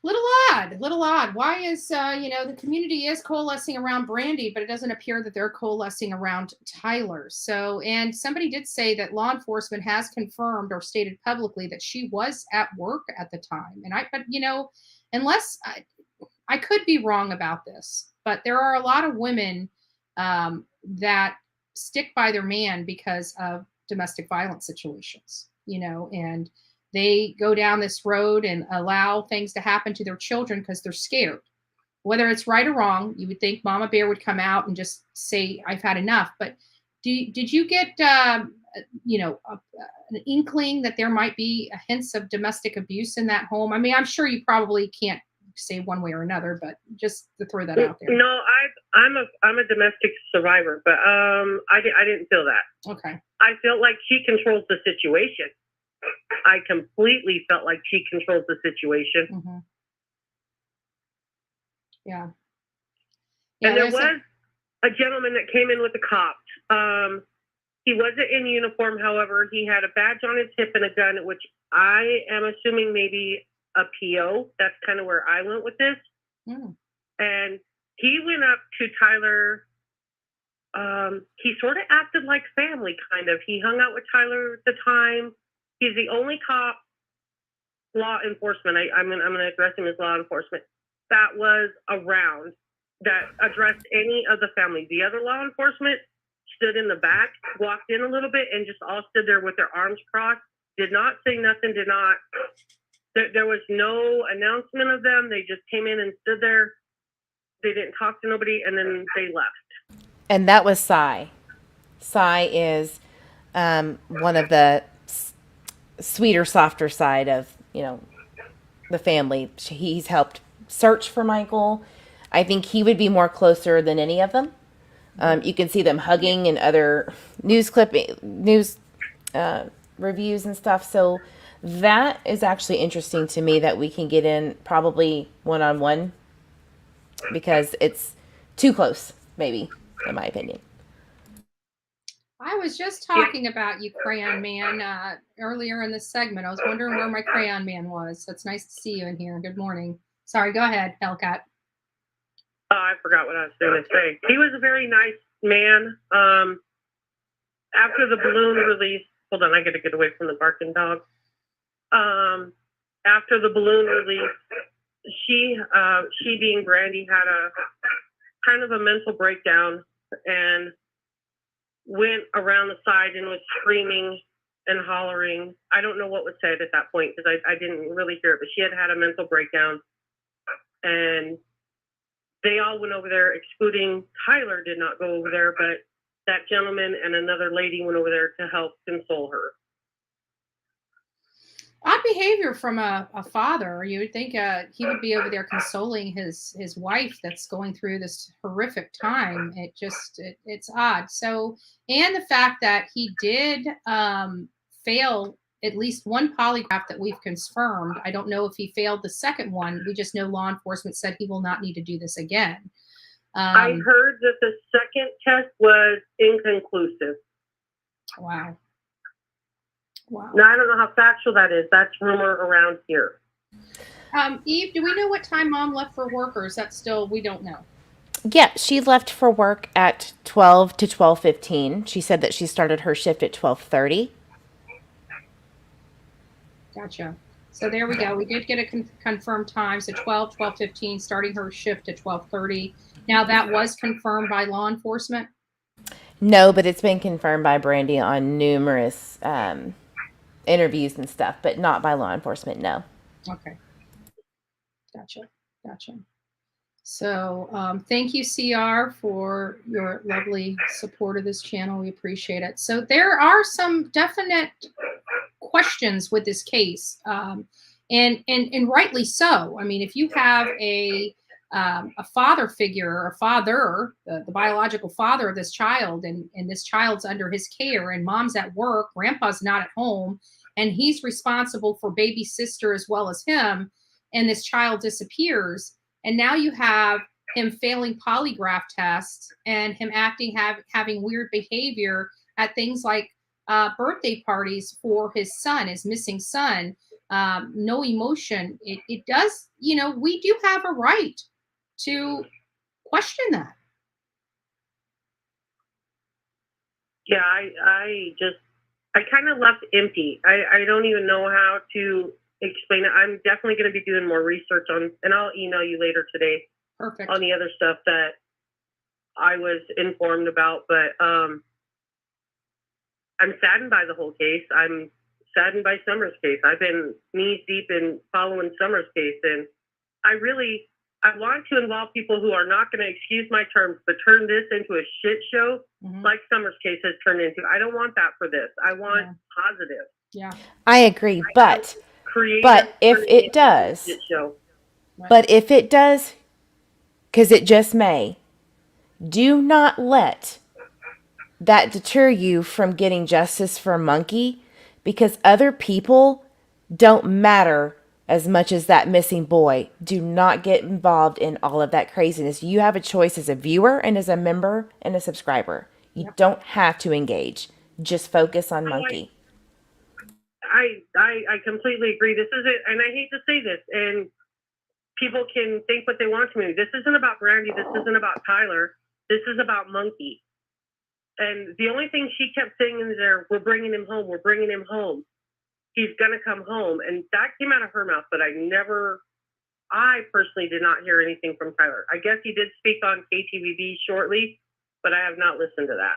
Little odd. Why is, the community is coalescing around Brandy, but it doesn't appear that they're coalescing around Tyler. So, and somebody did say that law enforcement has confirmed or stated publicly that she was at work at the time. But unless I could be wrong about this, but there are a lot of women that stick by their man because of domestic violence situations, and they go down this road and allow things to happen to their children because they're scared. Whether it's right or wrong, you would think Mama Bear would come out and just say, I've had enough. But did you get, an inkling that there might be hints of domestic abuse in that home? I mean, I'm sure you probably can't say one way or another, but just to throw that out there. No, I'm a domestic survivor, but I didn't feel that. Okay. I felt like she controls the situation. I completely felt like she controls the situation. Mm-hmm. Yeah. And there was a gentleman that came in with the cops. He wasn't in uniform, however, he had a badge on his hip and a gun, which I am assuming maybe a PO. That's kind of where I went with this. Mm. And he went up to Tyler. He sort of acted like family, kind of. He hung out with Tyler at the time. He's the only cop, law enforcement, I'm going to address him as law enforcement, that was around, that addressed any of the family. The other law enforcement stood in the back, walked in a little bit, and just all stood there with their arms crossed, did not say nothing, there was no announcement of them. They just came in and stood there. They didn't talk to nobody, and then they left. And that was Cy. Cy is one of the sweeter, softer side of, the family. He's helped search for Michael. I think he would be more closer than any of them. You can see them hugging in other news reviews and stuff. So that is actually interesting to me that we can get in probably one-on-one because it's too close, maybe, in my opinion. I was just talking about you, Crayon Man, earlier in this segment. I was wondering where my Crayon Man was. So it's nice to see you in here. Good morning. Sorry, go ahead, Hellcat. Oh, I forgot what I was going to say. He was a very nice man. After the balloon release, hold on, I got to get away from the barking dog. After the balloon release, she being Brandy, had a kind of a mental breakdown and went around the side and was screaming and hollering. I don't know what was said at that point because I didn't really hear it, but she had a mental breakdown. And they all went over there, excluding Tyler did not go over there, but that gentleman and another lady went over there to help console her. Odd behavior from a father. You would think he would be over there consoling his wife that's going through this horrific time. It's odd. So, and the fact that he did fail at least one polygraph that we've confirmed. I don't know if he failed the second one. We just know law enforcement said he will not need to do this again. I heard that the second test was inconclusive. Wow. Now, I don't know how factual that is. That's rumor around here. Eve, do we know what time Mom left for work, or is that still, we don't know? Yeah, she left for work at 12 to 12:15. She said that she started her shift at 12:30. Gotcha. So there we go. We did get a confirmed time. So 12:15, starting her shift at 12:30. Now that was confirmed by law enforcement? No, but it's been confirmed by Brandy on numerous interviews and stuff, but not by law enforcement, no. Okay. Gotcha. So thank you, CR, for your lovely support of this channel. We appreciate it. So there are some definite questions with this case, and rightly so. I mean, if you have a father figure, or a father, the biological father of this child, and this child's under his care, and mom's at work, grandpa's not at home, and he's responsible for baby sister as well as him, and this child disappears, and now you have him failing polygraph tests and him having weird behavior at things like birthday parties for his son, his missing son. no emotion, it does, we do have a right to question that. Yeah, I kind of left empty. I don't even know how to explain it. I'm definitely going to be doing more research on, and I'll email you later today. Perfect. On the other stuff that I was informed about, but I'm saddened by the whole case. I'm saddened by Summer's case. I've been knee deep in following Summer's case, and I want to involve people who are not going to, excuse my terms, but turn this into a shit show like Summer's case has turned into. I don't want that for this. I want positive. Yeah, I agree, but if it does, because it just may, do not let that deter you from getting justice for Monkey, because other people don't matter as much as that missing boy. Do not get involved in all of that craziness. You have a choice as a viewer and as a member and a subscriber. You don't have to engage. Just focus on Monkey. I completely agree. This is it, and I hate to say this, and people can think what they want to me. This isn't about Brandy. This isn't about Tyler. This is about Monkey. And the only thing she kept saying in there, we're bringing him home. We're bringing him home. He's going to come home. And that came out of her mouth, but I personally did not hear anything from Tyler. I guess he did speak on KTVB shortly, but I have not listened to that.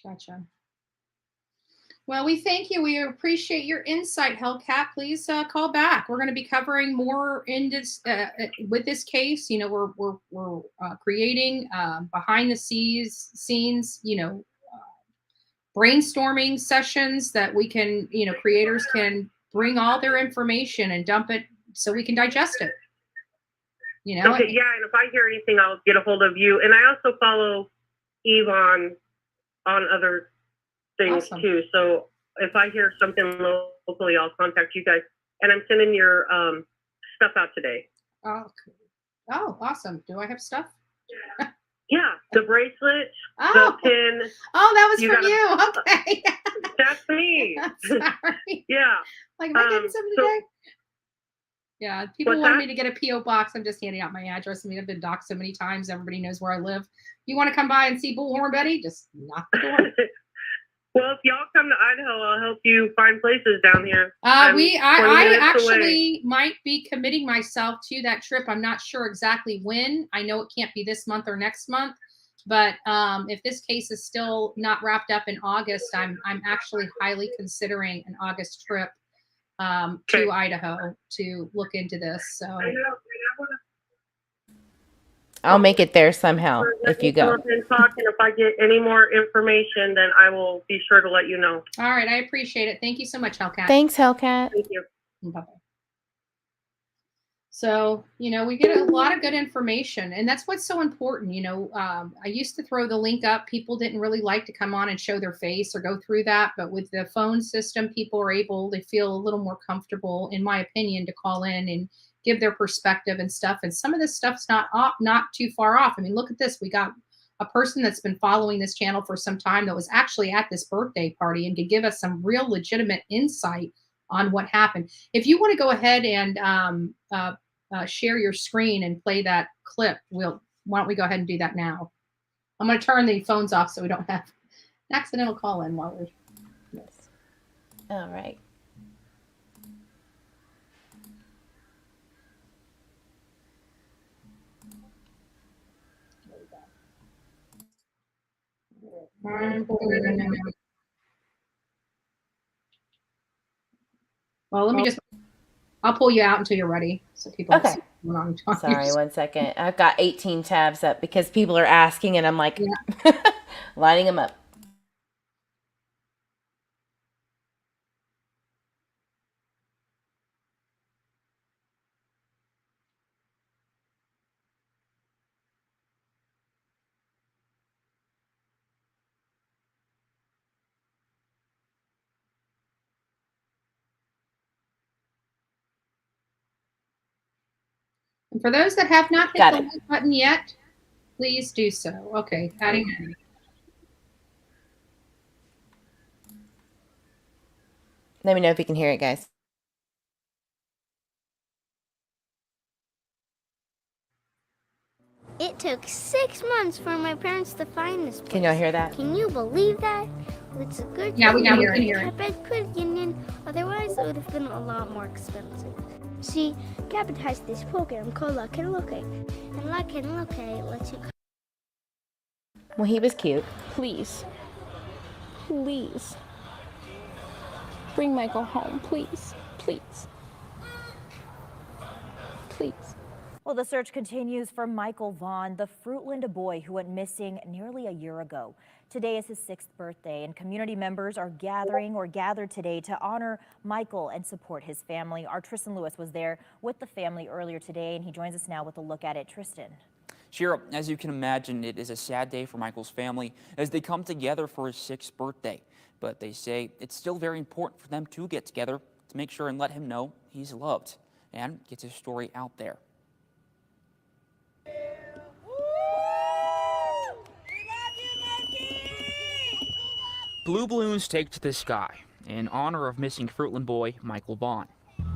Gotcha. Well, we thank you. We appreciate your insight, Hellcat. Please call back. We're going to be covering more in this with this case. We're creating behind the scenes, brainstorming sessions that we can, creators can bring all their information and dump it so we can digest it. Okay, yeah, and if I hear anything, I'll get a hold of you. And I also follow Eve on other things too. So if I hear something locally, I'll contact you guys. And I'm sending your stuff out today. Oh, awesome. Do I have stuff? Yeah, the bracelet, the pin. Oh, that was from you. Okay. That's me. Sorry. Yeah. Like, am I getting something today? Yeah, people wanted me to get a P.O. box. I'm just handing out my address. I mean, I've been doxxed so many times. Everybody knows where I live. You want to come by and see Bullhorn Betty? Just knock the door. Well, if y'all come to Idaho, I'll help you find places down here. I actually might be committing myself to that trip. I'm not sure exactly when. I know it can't be this month or next month, but if this case is still not wrapped up in August, I'm actually highly considering an August trip to Idaho to look into this. So I'll make it there somehow if you go. And if I get any more information, then I will be sure to let you know. All right. I appreciate it. Thank you so much, Hellcat. Thanks, Hellcat. Thank you. Bye-bye. So, we get a lot of good information, and that's what's so important. I used to throw the link up. People didn't really like to come on and show their face or go through that. But with the phone system, people are able to feel a little more comfortable, in my opinion, to call in and give their perspective and stuff. And some of this stuff's not too far off. I mean, look at this. We got a person that's been following this channel for some time that was actually at this birthday party and could give us some real legitimate insight on what happened. If you want to go ahead and share your screen and play that clip, why don't we go ahead and do that now? I'm going to turn the phones off so we don't have an accidental call in while we're this. All right. Well, I'll pull you out until you're ready so people can see what's going on. Sorry, 1 second. I've got 18 tabs up because people are asking and I'm like lining them up. And for those that have not hit the like button yet, please do so. Okay, adding in. Let me know if you can hear it, guys. It took 6 months for my parents to find this place. Can y'all hear that? Can you believe that? It's a good Yeah, we thing can we hear it. kept a credit union, otherwise it would have been a lot more expensive. See, Gabby has this program called Lock and Locate, and Lock and Locate lets you. Well, he was cute. Please, please, bring Michael home, please, please, please. Well, the search continues for Michael Vaughan, the Fruitland boy who went missing nearly a year ago. Today is his 6th birthday, and community members are gathered today to honor Michael and support his family. Our Tristan Lewis was there with the family earlier today, and he joins us now with a look at it. Tristan. Shira, as you can imagine, it is a sad day for Michael's family as they come together for his 6th birthday. But they say it's still very important for them to get together to make sure and let him know he's loved and gets his story out there. Blue balloons take to the sky in honor of missing Fruitland boy Michael Vaughan.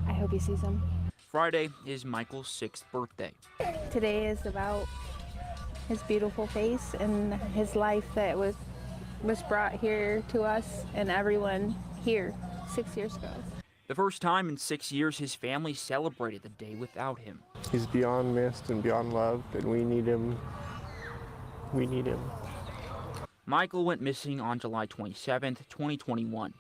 I hope he sees him. Friday is Michael's 6th birthday. Today is about his beautiful face and his life that was brought here to us and everyone here 6 years ago. The first time in 6 years his family celebrated the day without him. He's beyond missed and beyond loved, and we need him. We need him. Michael went missing on July 27th, 2021.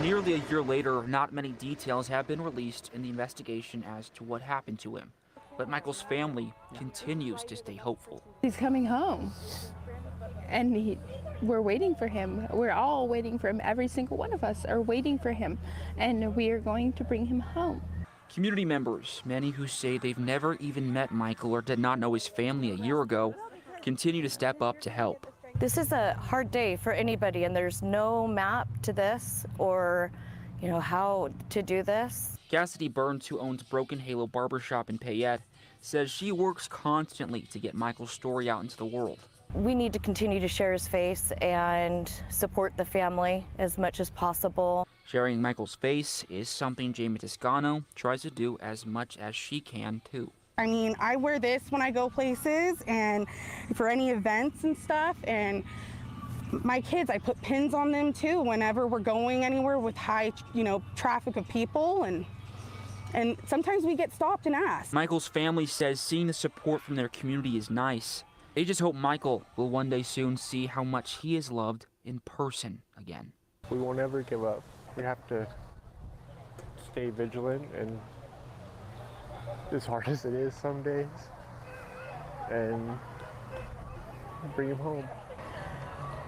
Nearly a year later, not many details have been released in the investigation as to what happened to him. But Michael's family continues to stay hopeful. He's coming home, and we're waiting for him. We're all waiting for him. Every single one of us are waiting for him, and we are going to bring him home. Community members, many who say they've never even met Michael or did not know his family a year ago, continue to step up to help. This is a hard day for anybody, and there's no map to this or, how to do this. Cassidy Burns, who owns Broken Halo Barbershop in Payette, says she works constantly to get Michael's story out into the world. We need to continue to share his face and support the family as much as possible. Sharing Michael's face is something Jamie Toscano tries to do as much as she can, too. I mean, I wear this when I go places and for any events and stuff, and my kids, I put pins on them too whenever we're going anywhere with high, traffic of people, and sometimes we get stopped and asked. Michael's family says seeing the support from their community is nice. They just hope Michael will one day soon see how much he is loved in person again. We won't ever give up. We have to stay vigilant, and as hard as it is some days, and bring him home.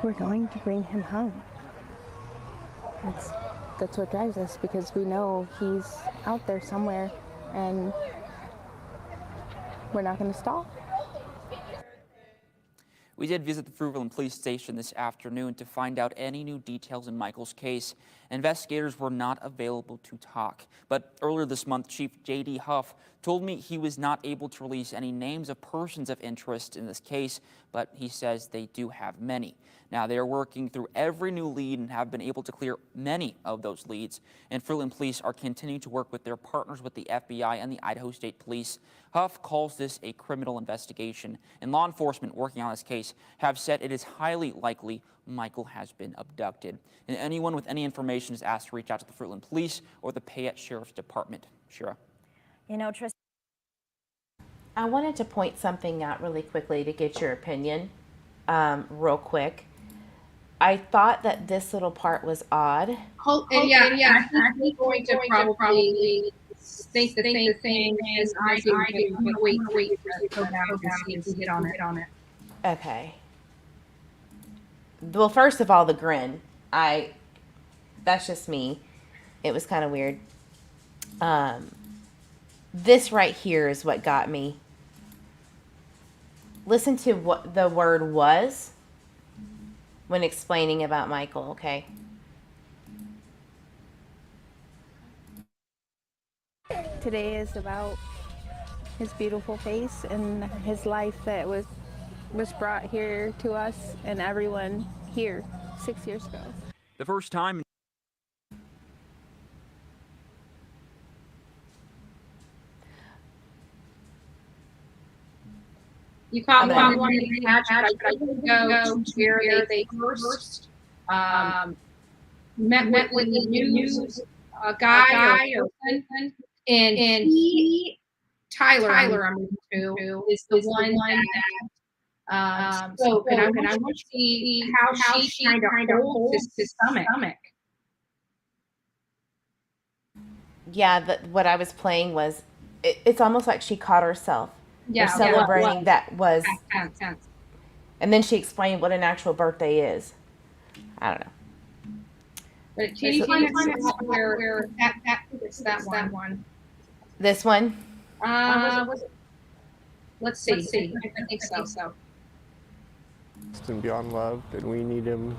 We're going to bring him home. That's what drives us, because we know he's out there somewhere, and we're not going to stop. We did visit the Fruitland Police Station this afternoon to find out any new details in Michael's case. Investigators were not available to talk. But earlier this month, Chief J.D. Huff told me he was not able to release any names of persons of interest in this case, but he says they do have many. Now, they are working through every new lead and have been able to clear many of those leads. And Fruitland Police are continuing to work with their partners with the FBI and the Idaho State Police. Huff calls this a criminal investigation, and law enforcement working on this case have said it is highly likely Michael has been abducted. And anyone with any information is asked to reach out to the Fruitland Police or the Payette Sheriff's Department. Shira. Tristan, I wanted to point something out really quickly to get your opinion, real quick. I thought that this little part was odd. Yeah. I think he's going to probably think the same thing as I do. Wait, go down and see if we hit on it. Okay. Well, first of all, the grin. That's just me. It was kind of weird. This right here is what got me. Listen to what the word was when explaining about Michael, okay? Today is about his beautiful face and his life that was brought here to us and everyone here 6 years ago. The first time You caught one in the hatch, but I didn't go to where they first met with the news guy or person, and he, Tyler, I'm moving to, is the one that spoke, and I want to see how she kind of holds his stomach. Yeah, what I was playing was, it's almost like she caught herself. Yeah, They're celebrating that was, tense. and then she explained what an actual birthday is. I don't know. But can you find it where it's that one? This one? Let's see. I think so. And beyond love, and we need him.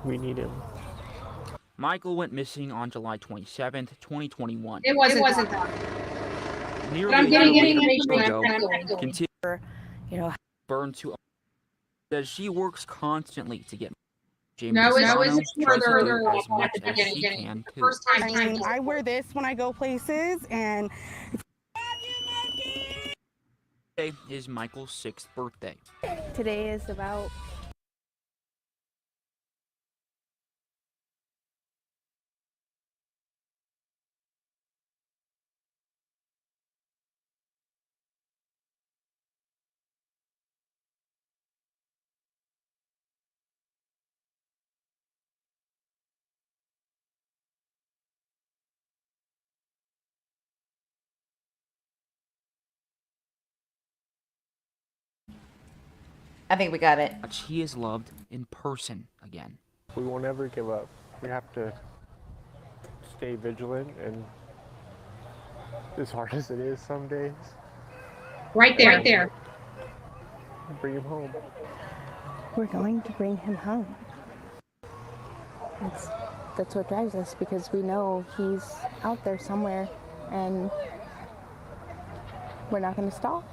We need him. Michael went missing on July 27th, 2021. It wasn't that. Nearly But I'm getting information ago, ago. burned to says she works constantly to get James it's further as much as she can too. First time I wear this when I go places, and Today is Michael's 6th birthday. Today is about I think we got it. He is loved in person again. We won't ever give up. We have to stay vigilant, and as hard as it is some days. Right there. Bring him home. we're going to bring him home. That's what drives us, because we know he's out there somewhere, and we're not going to stop.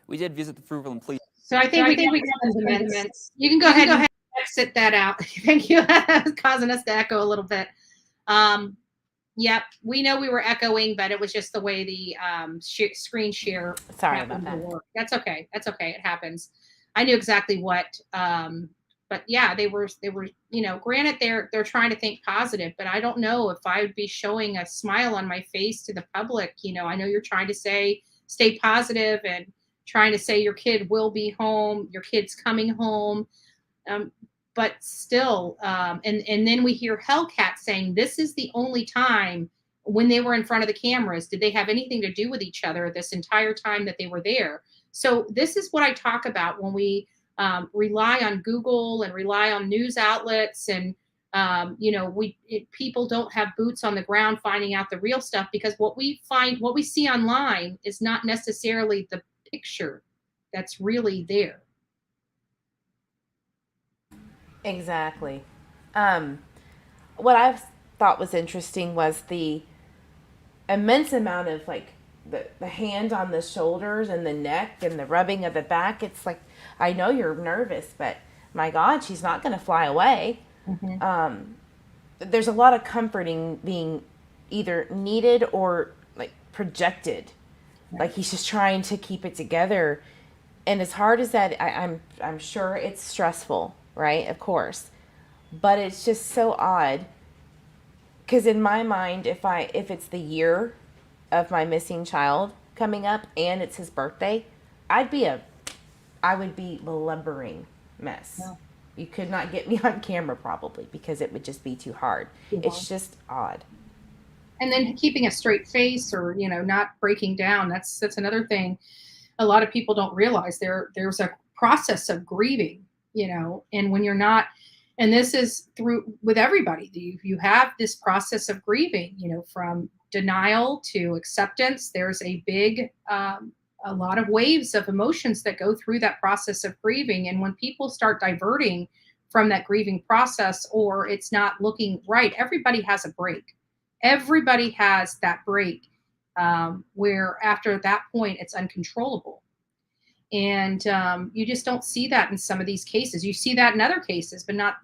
We did visit the Fruitland Police. So I think we got the minutes. You can go ahead and exit that out. Thank you. It's causing us to echo a little bit. Yep, we know we were echoing, but it was just the way the screen share. Sorry about that. That's okay. It happens. I knew exactly what. But yeah, they were. Granted, they're trying to think positive, but I don't know if I would be showing a smile on my face to the public. I know you're trying to say stay positive and trying to say your kid will be home, your kid's coming home. But still, and then we hear Hellcat saying this is the only time when they were in front of the cameras did they have anything to do with each other this entire time that they were there. So this is what I talk about when we rely on Google and rely on news outlets, and people don't have boots on the ground finding out the real stuff, because what we see online is not necessarily the picture that's really there. Exactly. What I thought was interesting was the immense amount of the hand on the shoulders and the neck and the rubbing of the back. It's like, I know you're nervous, but my God, she's not going to fly away. Mm-hmm. There's a lot of comforting being either needed or projected. Like he's just trying to keep it together. And as hard as that, I'm sure it's stressful, right? Of course. But it's just so odd. Because in my mind, if it's the year of my missing child coming up and it's his birthday, I would be blubbering mess. Yeah. You could not get me on camera probably, because it would just be too hard. Yeah. It's just odd. And then keeping a straight face, or not breaking down. That's another thing a lot of people don't realize. There's a process of grieving, and when you're not, and this is through with everybody, you have this process of grieving, from denial to acceptance. There's a big a lot of waves of emotions that go through that process of grieving. And when people start diverting from that grieving process, or it's not looking right, everybody has a break. Everybody has that break where after that point it's uncontrollable. And you just don't see that in some of these cases. You see that in other cases, but not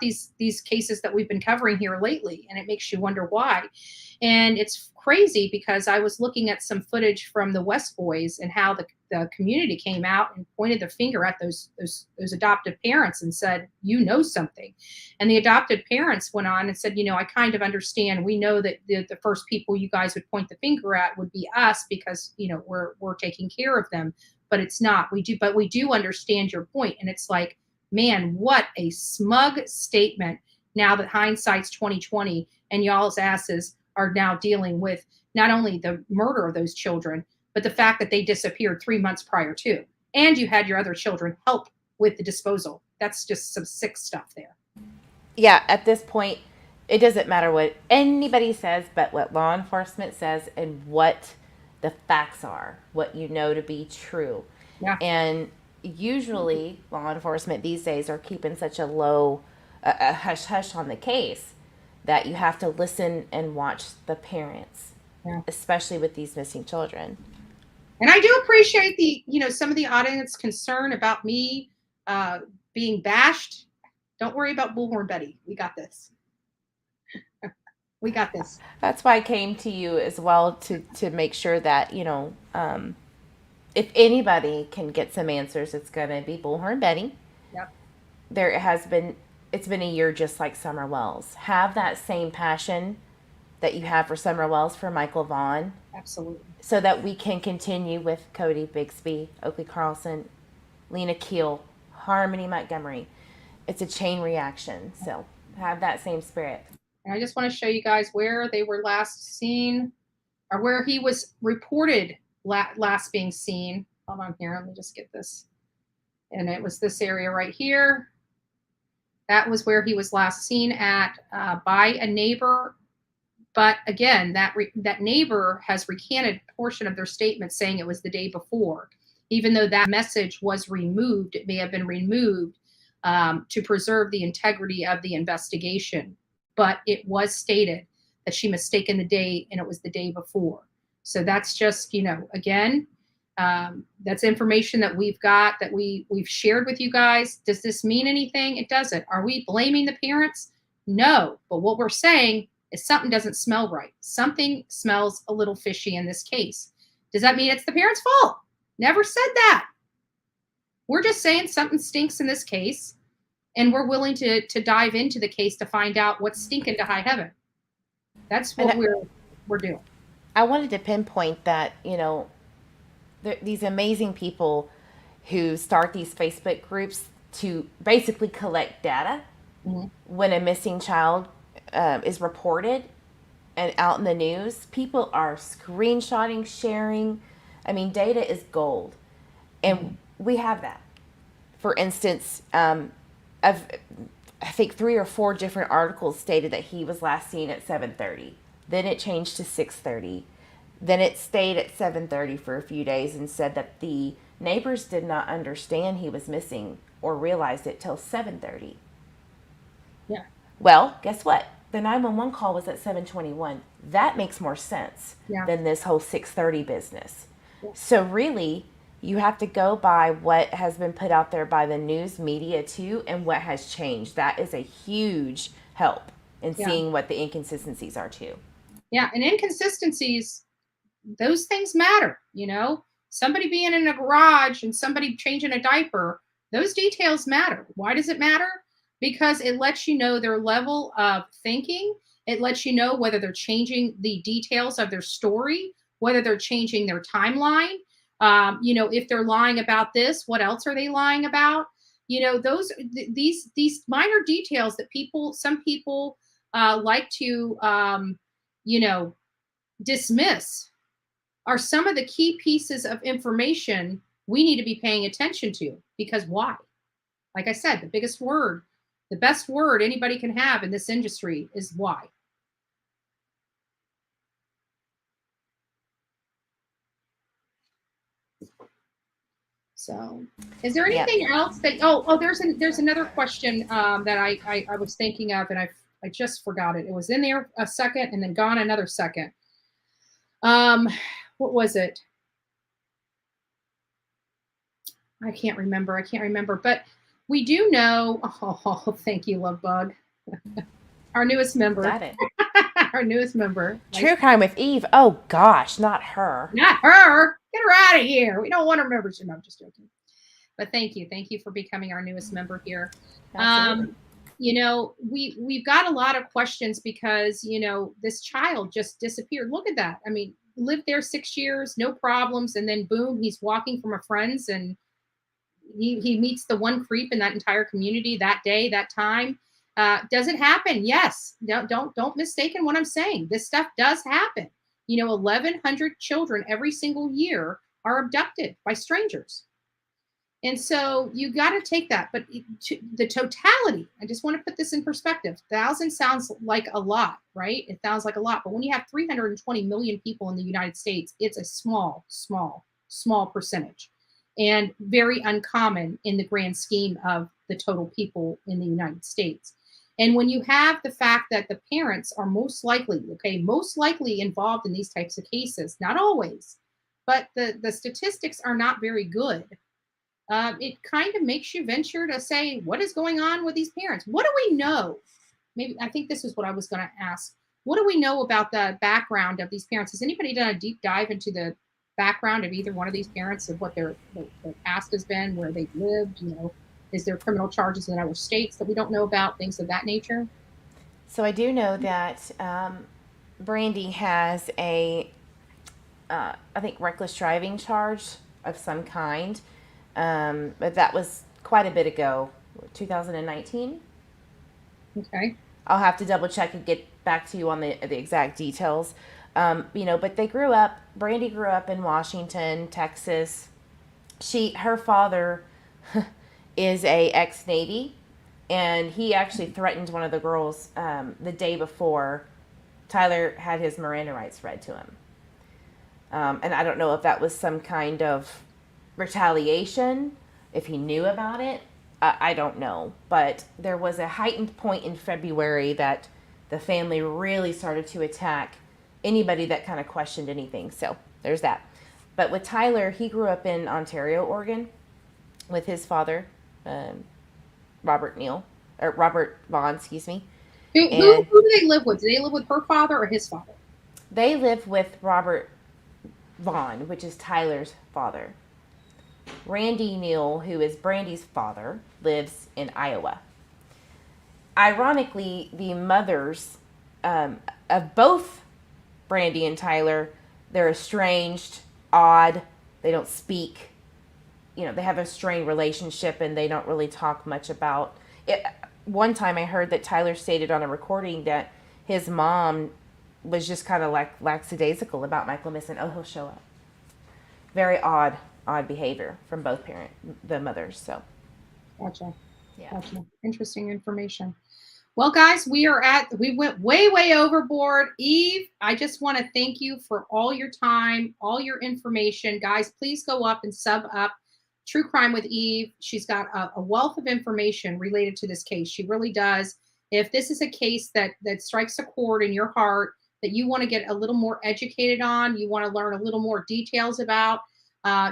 these cases that we've been covering here lately. And it makes you wonder why. And it's crazy because I was looking at some footage from the West Boys and how the community came out and pointed their finger at those adoptive parents and said, you know something. And the adopted parents went on and said, I kind of understand. We know that the first people you guys would point the finger at would be us because, we're taking care of them, but it's not. We do understand your point. And it's like, man, what a smug statement now that hindsight's 2020 and y'all's asses are now dealing with not only the murder of those children, but the fact that they disappeared 3 months prior to. And you had your other children help with the disposal. That's just some sick stuff there. Yeah, at this point, it doesn't matter what anybody says, but what law enforcement says and what the facts are, what you know to be true. Yeah. And usually law enforcement these days are keeping such a low, a hush-hush on the case that you have to listen and watch the parents, especially with these missing children. And I do appreciate some of the audience concern about me being bashed. Don't worry about Bullhorn Betty. We got this. We got this. That's why I came to you as well to make sure that, if anybody can get some answers, it's going to be Bullhorn Betty. Yep. It's been a year just like Summer Wells. Have that same passion that you have for Summer Wells for Michael Vaughan. Absolutely. So that we can continue with Cody Bixby, Oakley Carlson, Lena Keel, Harmony Montgomery. It's a chain reaction. So have that same spirit. And I just want to show you guys where they were last seen, or where he was reported last being seen. Hold on here. Let me just get this. And it was this area right here. That was where he was last seen at by a neighbor. But again, that neighbor has recanted a portion of their statement saying it was the day before. Even though that message was removed, it may have been removed to preserve the integrity of the investigation. But it was stated that she mistaken the day and it was the day before. So that's just, again, that's information that we've got, that we've shared with you guys. Does this mean anything? It doesn't. Are we blaming the parents? No. But what we're saying is something doesn't smell right. Something smells a little fishy in this case. Does that mean it's the parents' fault? Never said that. We're just saying something stinks in this case, and we're willing to dive into the case to find out what's stinking to high heaven. That's what we're doing. I wanted to pinpoint that, these amazing people who start these Facebook groups to basically collect data when a missing child is reported and out in the news. People are screenshotting, sharing. I mean, data is gold. And we have that. For instance, I think 3 or 4 different articles stated that he was last seen at 7:30. Then it changed to 6:30. Then it stayed at 7:30 for a few days and said that the neighbors did not understand he was missing or realized it till 7:30. Yeah. Well, guess what? The 911 call was at 7:21. That makes more sense than this whole 6:30 business. Yeah. So really, you have to go by what has been put out there by the news media too, and what has changed. That is a huge help in seeing what the inconsistencies are too. Yeah, and inconsistencies, those things matter, Somebody being in a garage and somebody changing a diaper, those details matter. Why does it matter? Because it lets you know their level of thinking. It lets you know whether they're changing the details of their story, whether they're changing their timeline. If they're lying about this, what else are they lying about? These minor details that some people like to, dismiss are some of the key pieces of information we need to be paying attention to. Because why? Like I said, the best word anybody can have in this industry is why. So, is there anything else that? Oh, there's another question that I was thinking of, and I just forgot it. It was in there a second, and then gone another second. What was it? I can't remember. But we do know. Oh, thank you, Love Bug, our newest member. Got it. our newest member. True Crime with Eve. Oh gosh, not her. Not her. Get her out of here. We don't want her membership. No, I'm just joking. But thank you. Thank you for becoming our newest member here. Absolutely. You know, we've got a lot of questions because, you know, this child just disappeared. Look at that. I mean, lived there 6 years, no problems. And then boom, he's walking from a friend's and he meets the one creep in that entire community that day, that time. Does it happen? Yes. Don't mistaken what I'm saying. This stuff does happen. You know, 1,100 children every single year are abducted by strangers. And so you got to take that, but the totality, I just want to put this in perspective. 1,000 sounds like a lot, right? It sounds like a lot, but when you have 320 million people in the United States, it's a small percentage and very uncommon in the grand scheme of the total people in the United States. And when you have the fact that the parents are most likely involved in these types of cases, not always, but the statistics are not very good. It kind of makes you venture to say, what is going on with these parents? What do we know? Maybe I think this is what I was going to ask. What do we know about the background of these parents? Has anybody done a deep dive into the background of either one of these parents, of what their past has been, where they've lived? You know, is there criminal charges in other states that we don't know about, things of that nature? So I do know that Brandy has a, I think, reckless driving charge of some kind. But that was quite a bit ago, 2019. Okay. I'll have to double check and get back to you on the exact details. You know, but Brandy grew up in Washington, Texas. Her father is a ex-Navy, and he actually threatened one of the girls the day before Tyler had his Miranda rights read to him. And I don't know if that was some kind of retaliation, if he knew about it. I don't know. But there was a heightened point in February that the family really started to attack anybody that kind of questioned anything. So there's that. But with Tyler, he grew up in Ontario, Oregon, with his father, Robert Vaughan, excuse me. Who do they live with? Do they live with her father or his father? They live with Robert Vaughan, which is Tyler's father. Randy Neal, who is Brandy's father, lives in Iowa. Ironically, the mothers of both Brandy and Tyler, they're estranged, odd, they don't speak. You know, they have a strained relationship and they don't really talk much about it. One time I heard that Tyler stated on a recording that his mom was just kind of like lackadaisical about Michael missing. Oh, he'll show up. Very odd behavior from both the mothers. So, gotcha. Yeah. Gotcha. Interesting information. Well, guys, we went way overboard. Eve, I just want to thank you for all your time, all your information. Guys, please go up and sub up True Crime with Eve. She's got a wealth of information related to this case. She really does. If this is a case that strikes a chord in your heart that you want to get a little more educated on, you want to learn a little more details about,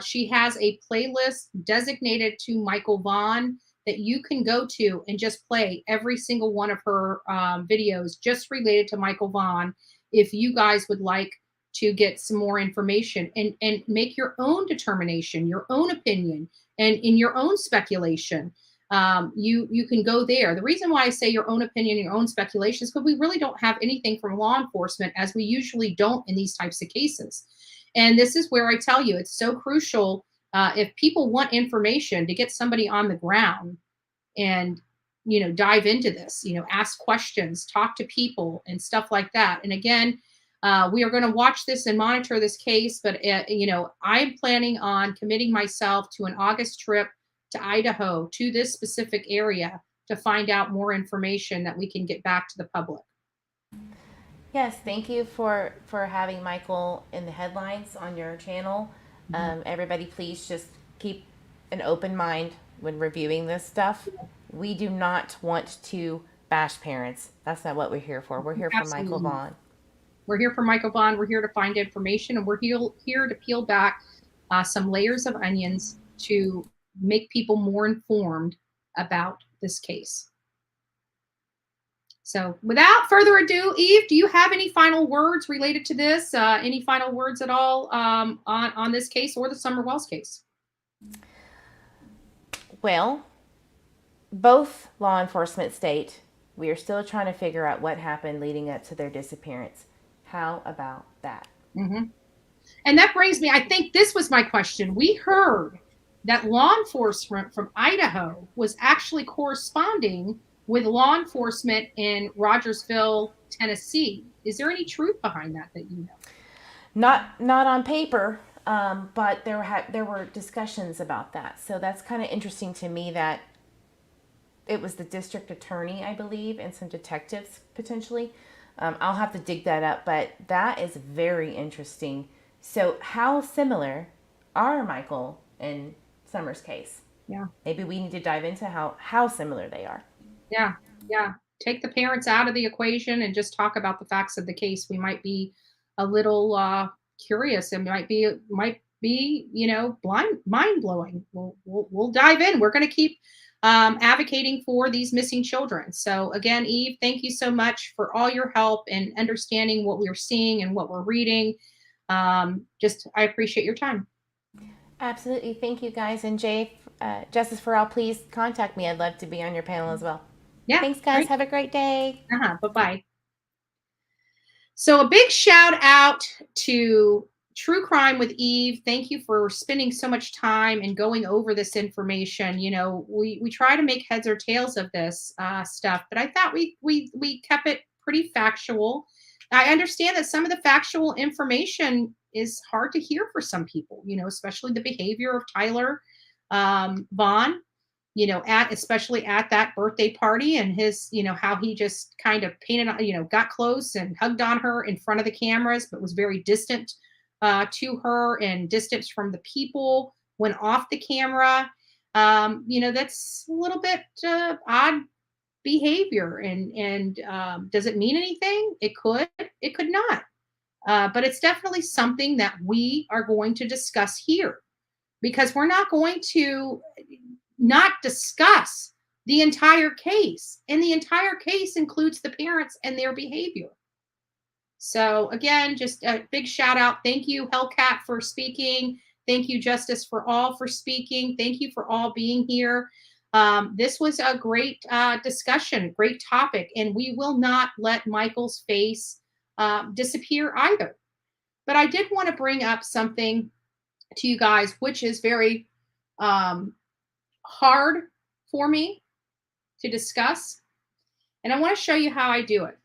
she has a playlist designated to Michael Vaughan that you can go to and just play every single one of her videos just related to Michael Vaughan if you guys would like to get some more information and make your own determination, your own opinion, and in your own speculation. You can go there. The reason why I say your own opinion, your own speculation is because we really don't have anything from law enforcement, as we usually don't in these types of cases. And this is where I tell you, it's so crucial if people want information to get somebody on the ground and, you know, dive into this, you know, ask questions, talk to people and stuff like that. And again, we are going to watch this and monitor this case, but, you know, I'm planning on committing myself to an August trip to Idaho, to this specific area, to find out more information that we can get back to the public. Yes, thank you for having Michael in the headlines on your channel. Everybody, please just keep an open mind when reviewing this stuff. We do not want to bash parents. That's not what we're here for. We're here for Michael Vaughan. We're here for Michael Vaughan. We're here to find information, and we're here to peel back some layers of onions to make people more informed about this case. So without further ado, Eve, do you have any final words related to this? Any final words at all on this case or the Summer Wells case? Well, both law enforcement state we are still trying to figure out what happened leading up to their disappearance. How about that? Mm-hmm. And that brings me, I think this was my question. We heard that law enforcement from Idaho was actually corresponding with law enforcement in Rogersville, Tennessee. Is there any truth behind that you know? Not on paper, but there were discussions about that. So that's kind of interesting to me that it was the district attorney, I believe, and some detectives potentially. I'll have to dig that up, but that is very interesting. So how similar are Michael and Summer's case? Yeah. Maybe we need to dive into how similar they are. Yeah. Yeah. Take the parents out of the equation and just talk about the facts of the case. We might be a little curious and might be, you know, mind blowing. We'll dive in. We're going to keep advocating for these missing children. So again, Eve, thank you so much for all your help and understanding what we're seeing and what we're reading. I appreciate your time. Absolutely. Thank you, guys. And Jay, Justice for All, please contact me. I'd love to be on your panel as well. Yeah. Thanks, guys. Great. Have a great day. Bye-bye. So a big shout out to True Crime with Eve. Thank you for spending so much time and going over this information. You know, we try to make heads or tails of this stuff, but I thought we kept it pretty factual. I understand that some of the factual information is hard to hear for some people, you know, especially the behavior of Tyler Vaughan, you know, especially at that birthday party and his, you know, how he just kind of got close and hugged on her in front of the cameras, but was very distant to her and distance from the people when off the camera. You know, that's a little bit odd behavior. And does it mean anything? It could not. But it's definitely something that we are going to discuss here, because we're not going to not discuss the entire case. And the entire case includes the parents and their behavior. So again, just a big shout out. Thank you, Hellcat, for speaking. Thank you, Justice for All, for speaking. Thank you for all being here. This was a great discussion, great topic, and we will not let Michael's face disappear either. But I did want to bring up something to you guys, which is very hard for me to discuss. And I want to show you how I do it.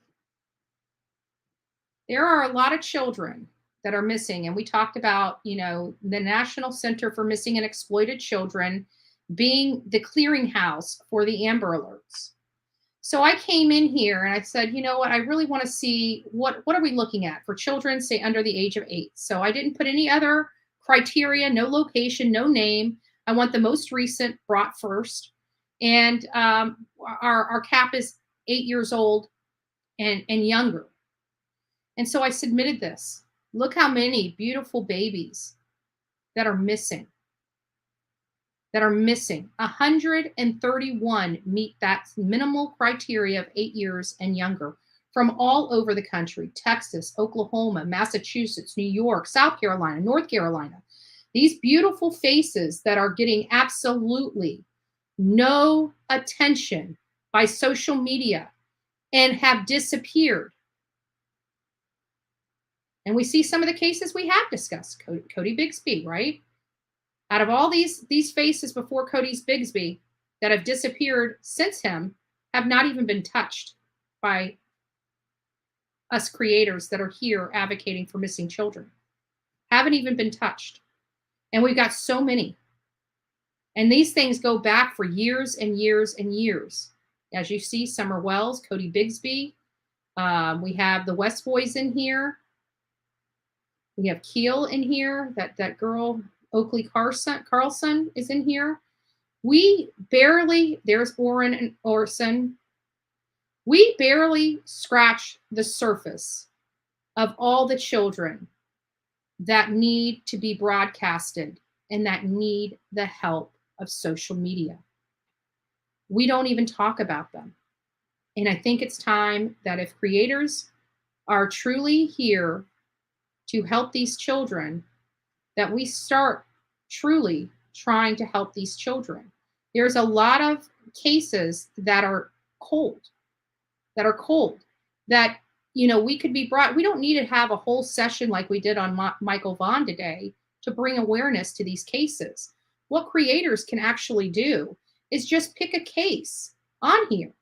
There are a lot of children that are missing. And we talked about, you know, the National Center for Missing and Exploited Children being the clearinghouse for the Amber Alerts. So I came in here and I said, you know what, I really want to see what are we looking at for children, say, under the age of 8. So I didn't put any other criteria, no location, no name. I want the most recent brought first. And our cap is 8 years old and younger. And so I submitted this. Look how many beautiful babies that are missing. 131 meet that minimal criteria of 8 years and younger from all over the country: Texas, Oklahoma, Massachusetts, New York, South Carolina, North Carolina. These beautiful faces that are getting absolutely no attention by social media and have disappeared. And we see some of the cases we have discussed. Cody Bigsby, right? Out of all these faces before Cody's Bigsby that have disappeared since him, have not even been touched by us creators that are here advocating for missing children. Haven't even been touched. And we've got so many. And these things go back for years and years and years. As you see, Summer Wells, Cody Bigsby. We have the West Boys in here. We have Keel in here. That girl, Oakley Carlson is in here. There's Orrin and Orson. We barely scratch the surface of all the children that need to be broadcasted and that need the help of social media. We don't even talk about them. And I think it's time that if creators are truly here to help these children, that we start truly trying to help these children. There's a lot of cases that are cold, that, we could be brought. We don't need to have a whole session like we did on Michael Vaughan today to bring awareness to these cases. What creators can actually do is just pick a case on here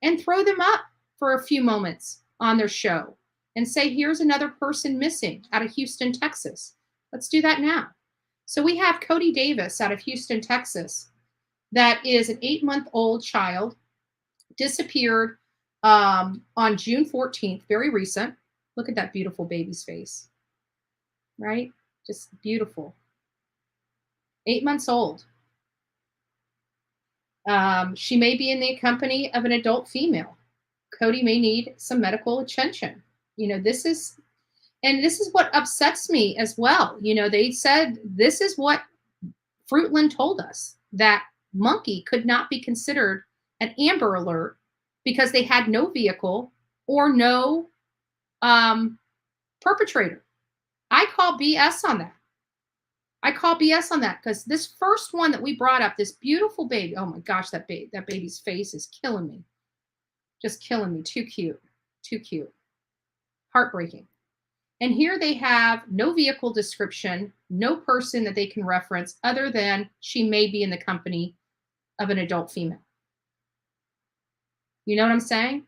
and throw them up for a few moments on their show and say, here's another person missing out of Houston, Texas. Let's do that now. So we have Cody Davis out of Houston, Texas, that is an 8-month-old child, disappeared on June 14th, very recent. Look at that beautiful baby's face, right? Just beautiful. 8 months old. She may be in the company of an adult female. Cody may need some medical attention. This is what upsets me as well. They said this is what Fruitland told us, that Monkey could not be considered an Amber Alert because they had no vehicle or no perpetrator. I call BS on that. Because this first one that we brought up, this beautiful baby, oh my gosh, that baby's face is killing me. Just killing me. Too cute. Heartbreaking. And here they have no vehicle description, no person that they can reference other than she may be in the company of an adult female. You know what I'm saying?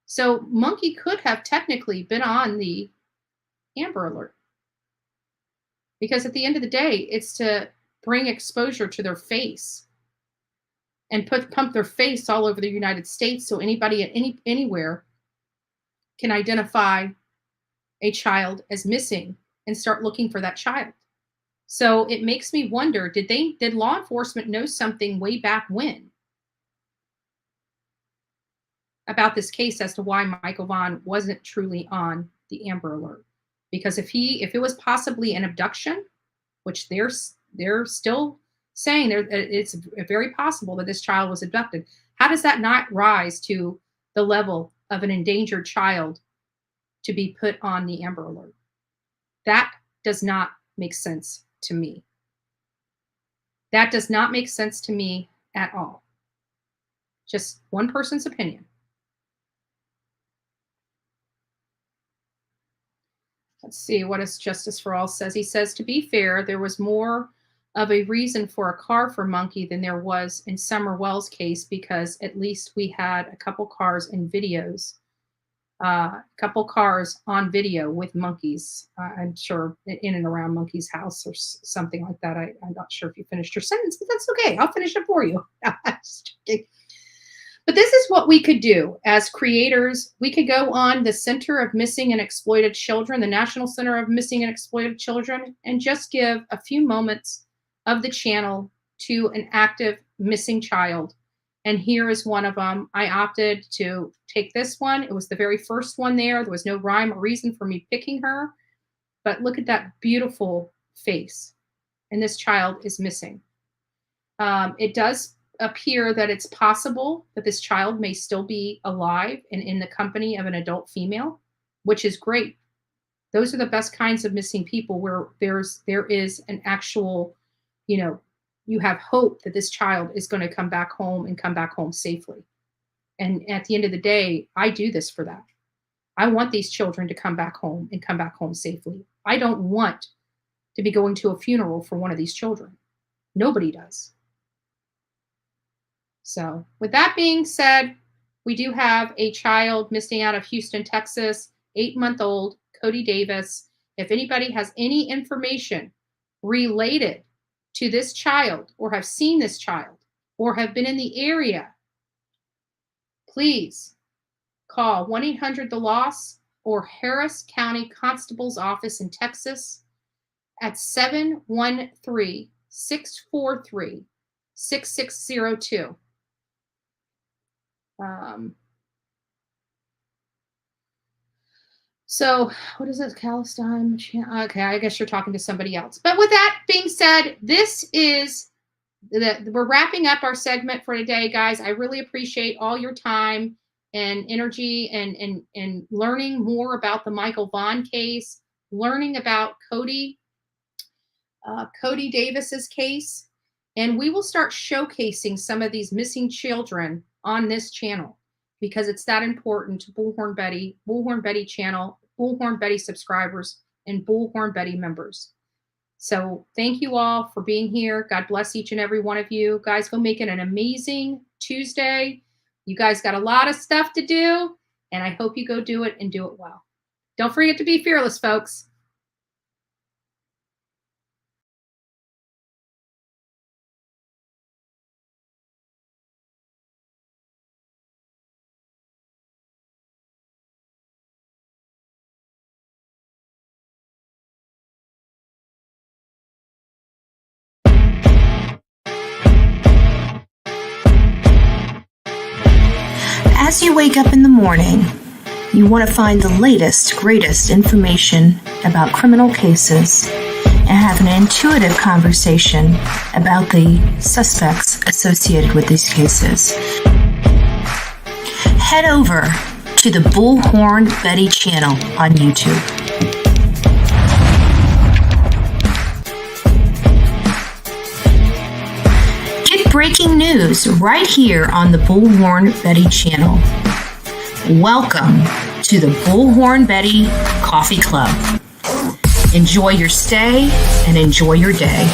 So Monkey could have technically been on the Amber Alert. Because at the end of the day, it's to bring exposure to their face and pump their face all over the United States so anybody anywhere can identify a child as missing and start looking for that child. So it makes me wonder, did law enforcement know something way back when about this case as to why Michael Vaughan wasn't truly on the Amber Alert? Because if it was possibly an abduction, which they're still saying it's very possible that this child was abducted, how does that not rise to the level of an endangered child to be put on the Amber Alert? That does not make sense to me. That does not make sense to me at all. Just one person's opinion. Let's see, what does Justice for All says? He says, to be fair, there was more of a reason for a car for Monkey than there was in Summer Wells' case, because at least we had a couple cars and videos, a couple cars on video with Monkey's, I'm sure in and around Monkey's house or something like that. I'm not sure if you finished your sentence, but that's okay. I'll finish it for you. But this is what we could do as creators. We could go on the Center of Missing and Exploited Children, the National Center of Missing and Exploited Children, and just give a few moments of the channel to an active missing child. And here is one of them. I opted to take this one. It was the very first one there. There was no rhyme or reason for me picking her. But look at that beautiful face. And this child is missing. It does appear that it's possible that this child may still be alive and in the company of an adult female, which is great. Those are the best kinds of missing people, where there is an actual, you have hope that this child is going to come back home and come back home safely. And at the end of the day, I do this for that. I want these children to come back home and come back home safely. I don't want to be going to a funeral for one of these children. Nobody does. So with that being said, we do have a child missing out of Houston, Texas, 8-month-old Cody Davis. If anybody has any information related to this child, or have seen this child, or have been in the area, please call 1-800-THE-LOSS or Harris County Constable's Office in Texas at 713-643-6602. So what is it, Palestine? Okay, I guess you're talking to somebody else. But with that being said, this is we're wrapping up our segment for today, guys. I really appreciate all your time and energy and learning more about the Michael Vaughan case, learning about Cody Davis's case. And we will start showcasing some of these missing children on this channel because it's that important to Bullhorn Betty channel, Bullhorn Betty subscribers, and Bullhorn Betty members. So thank you all for being here. God bless each and every one of you. Guys, go make it an amazing Tuesday. You guys got a lot of stuff to do, and I hope you go do it and do it well. Don't forget to be fearless, folks. As you wake up in the morning, you want to find the latest, greatest information about criminal cases and have an intuitive conversation about the suspects associated with these cases. Head over to the Bullhorn Betty channel on YouTube. Breaking news right here on the Bullhorn Betty channel. Welcome to the Bullhorn Betty Coffee Club. Enjoy your stay and enjoy your day.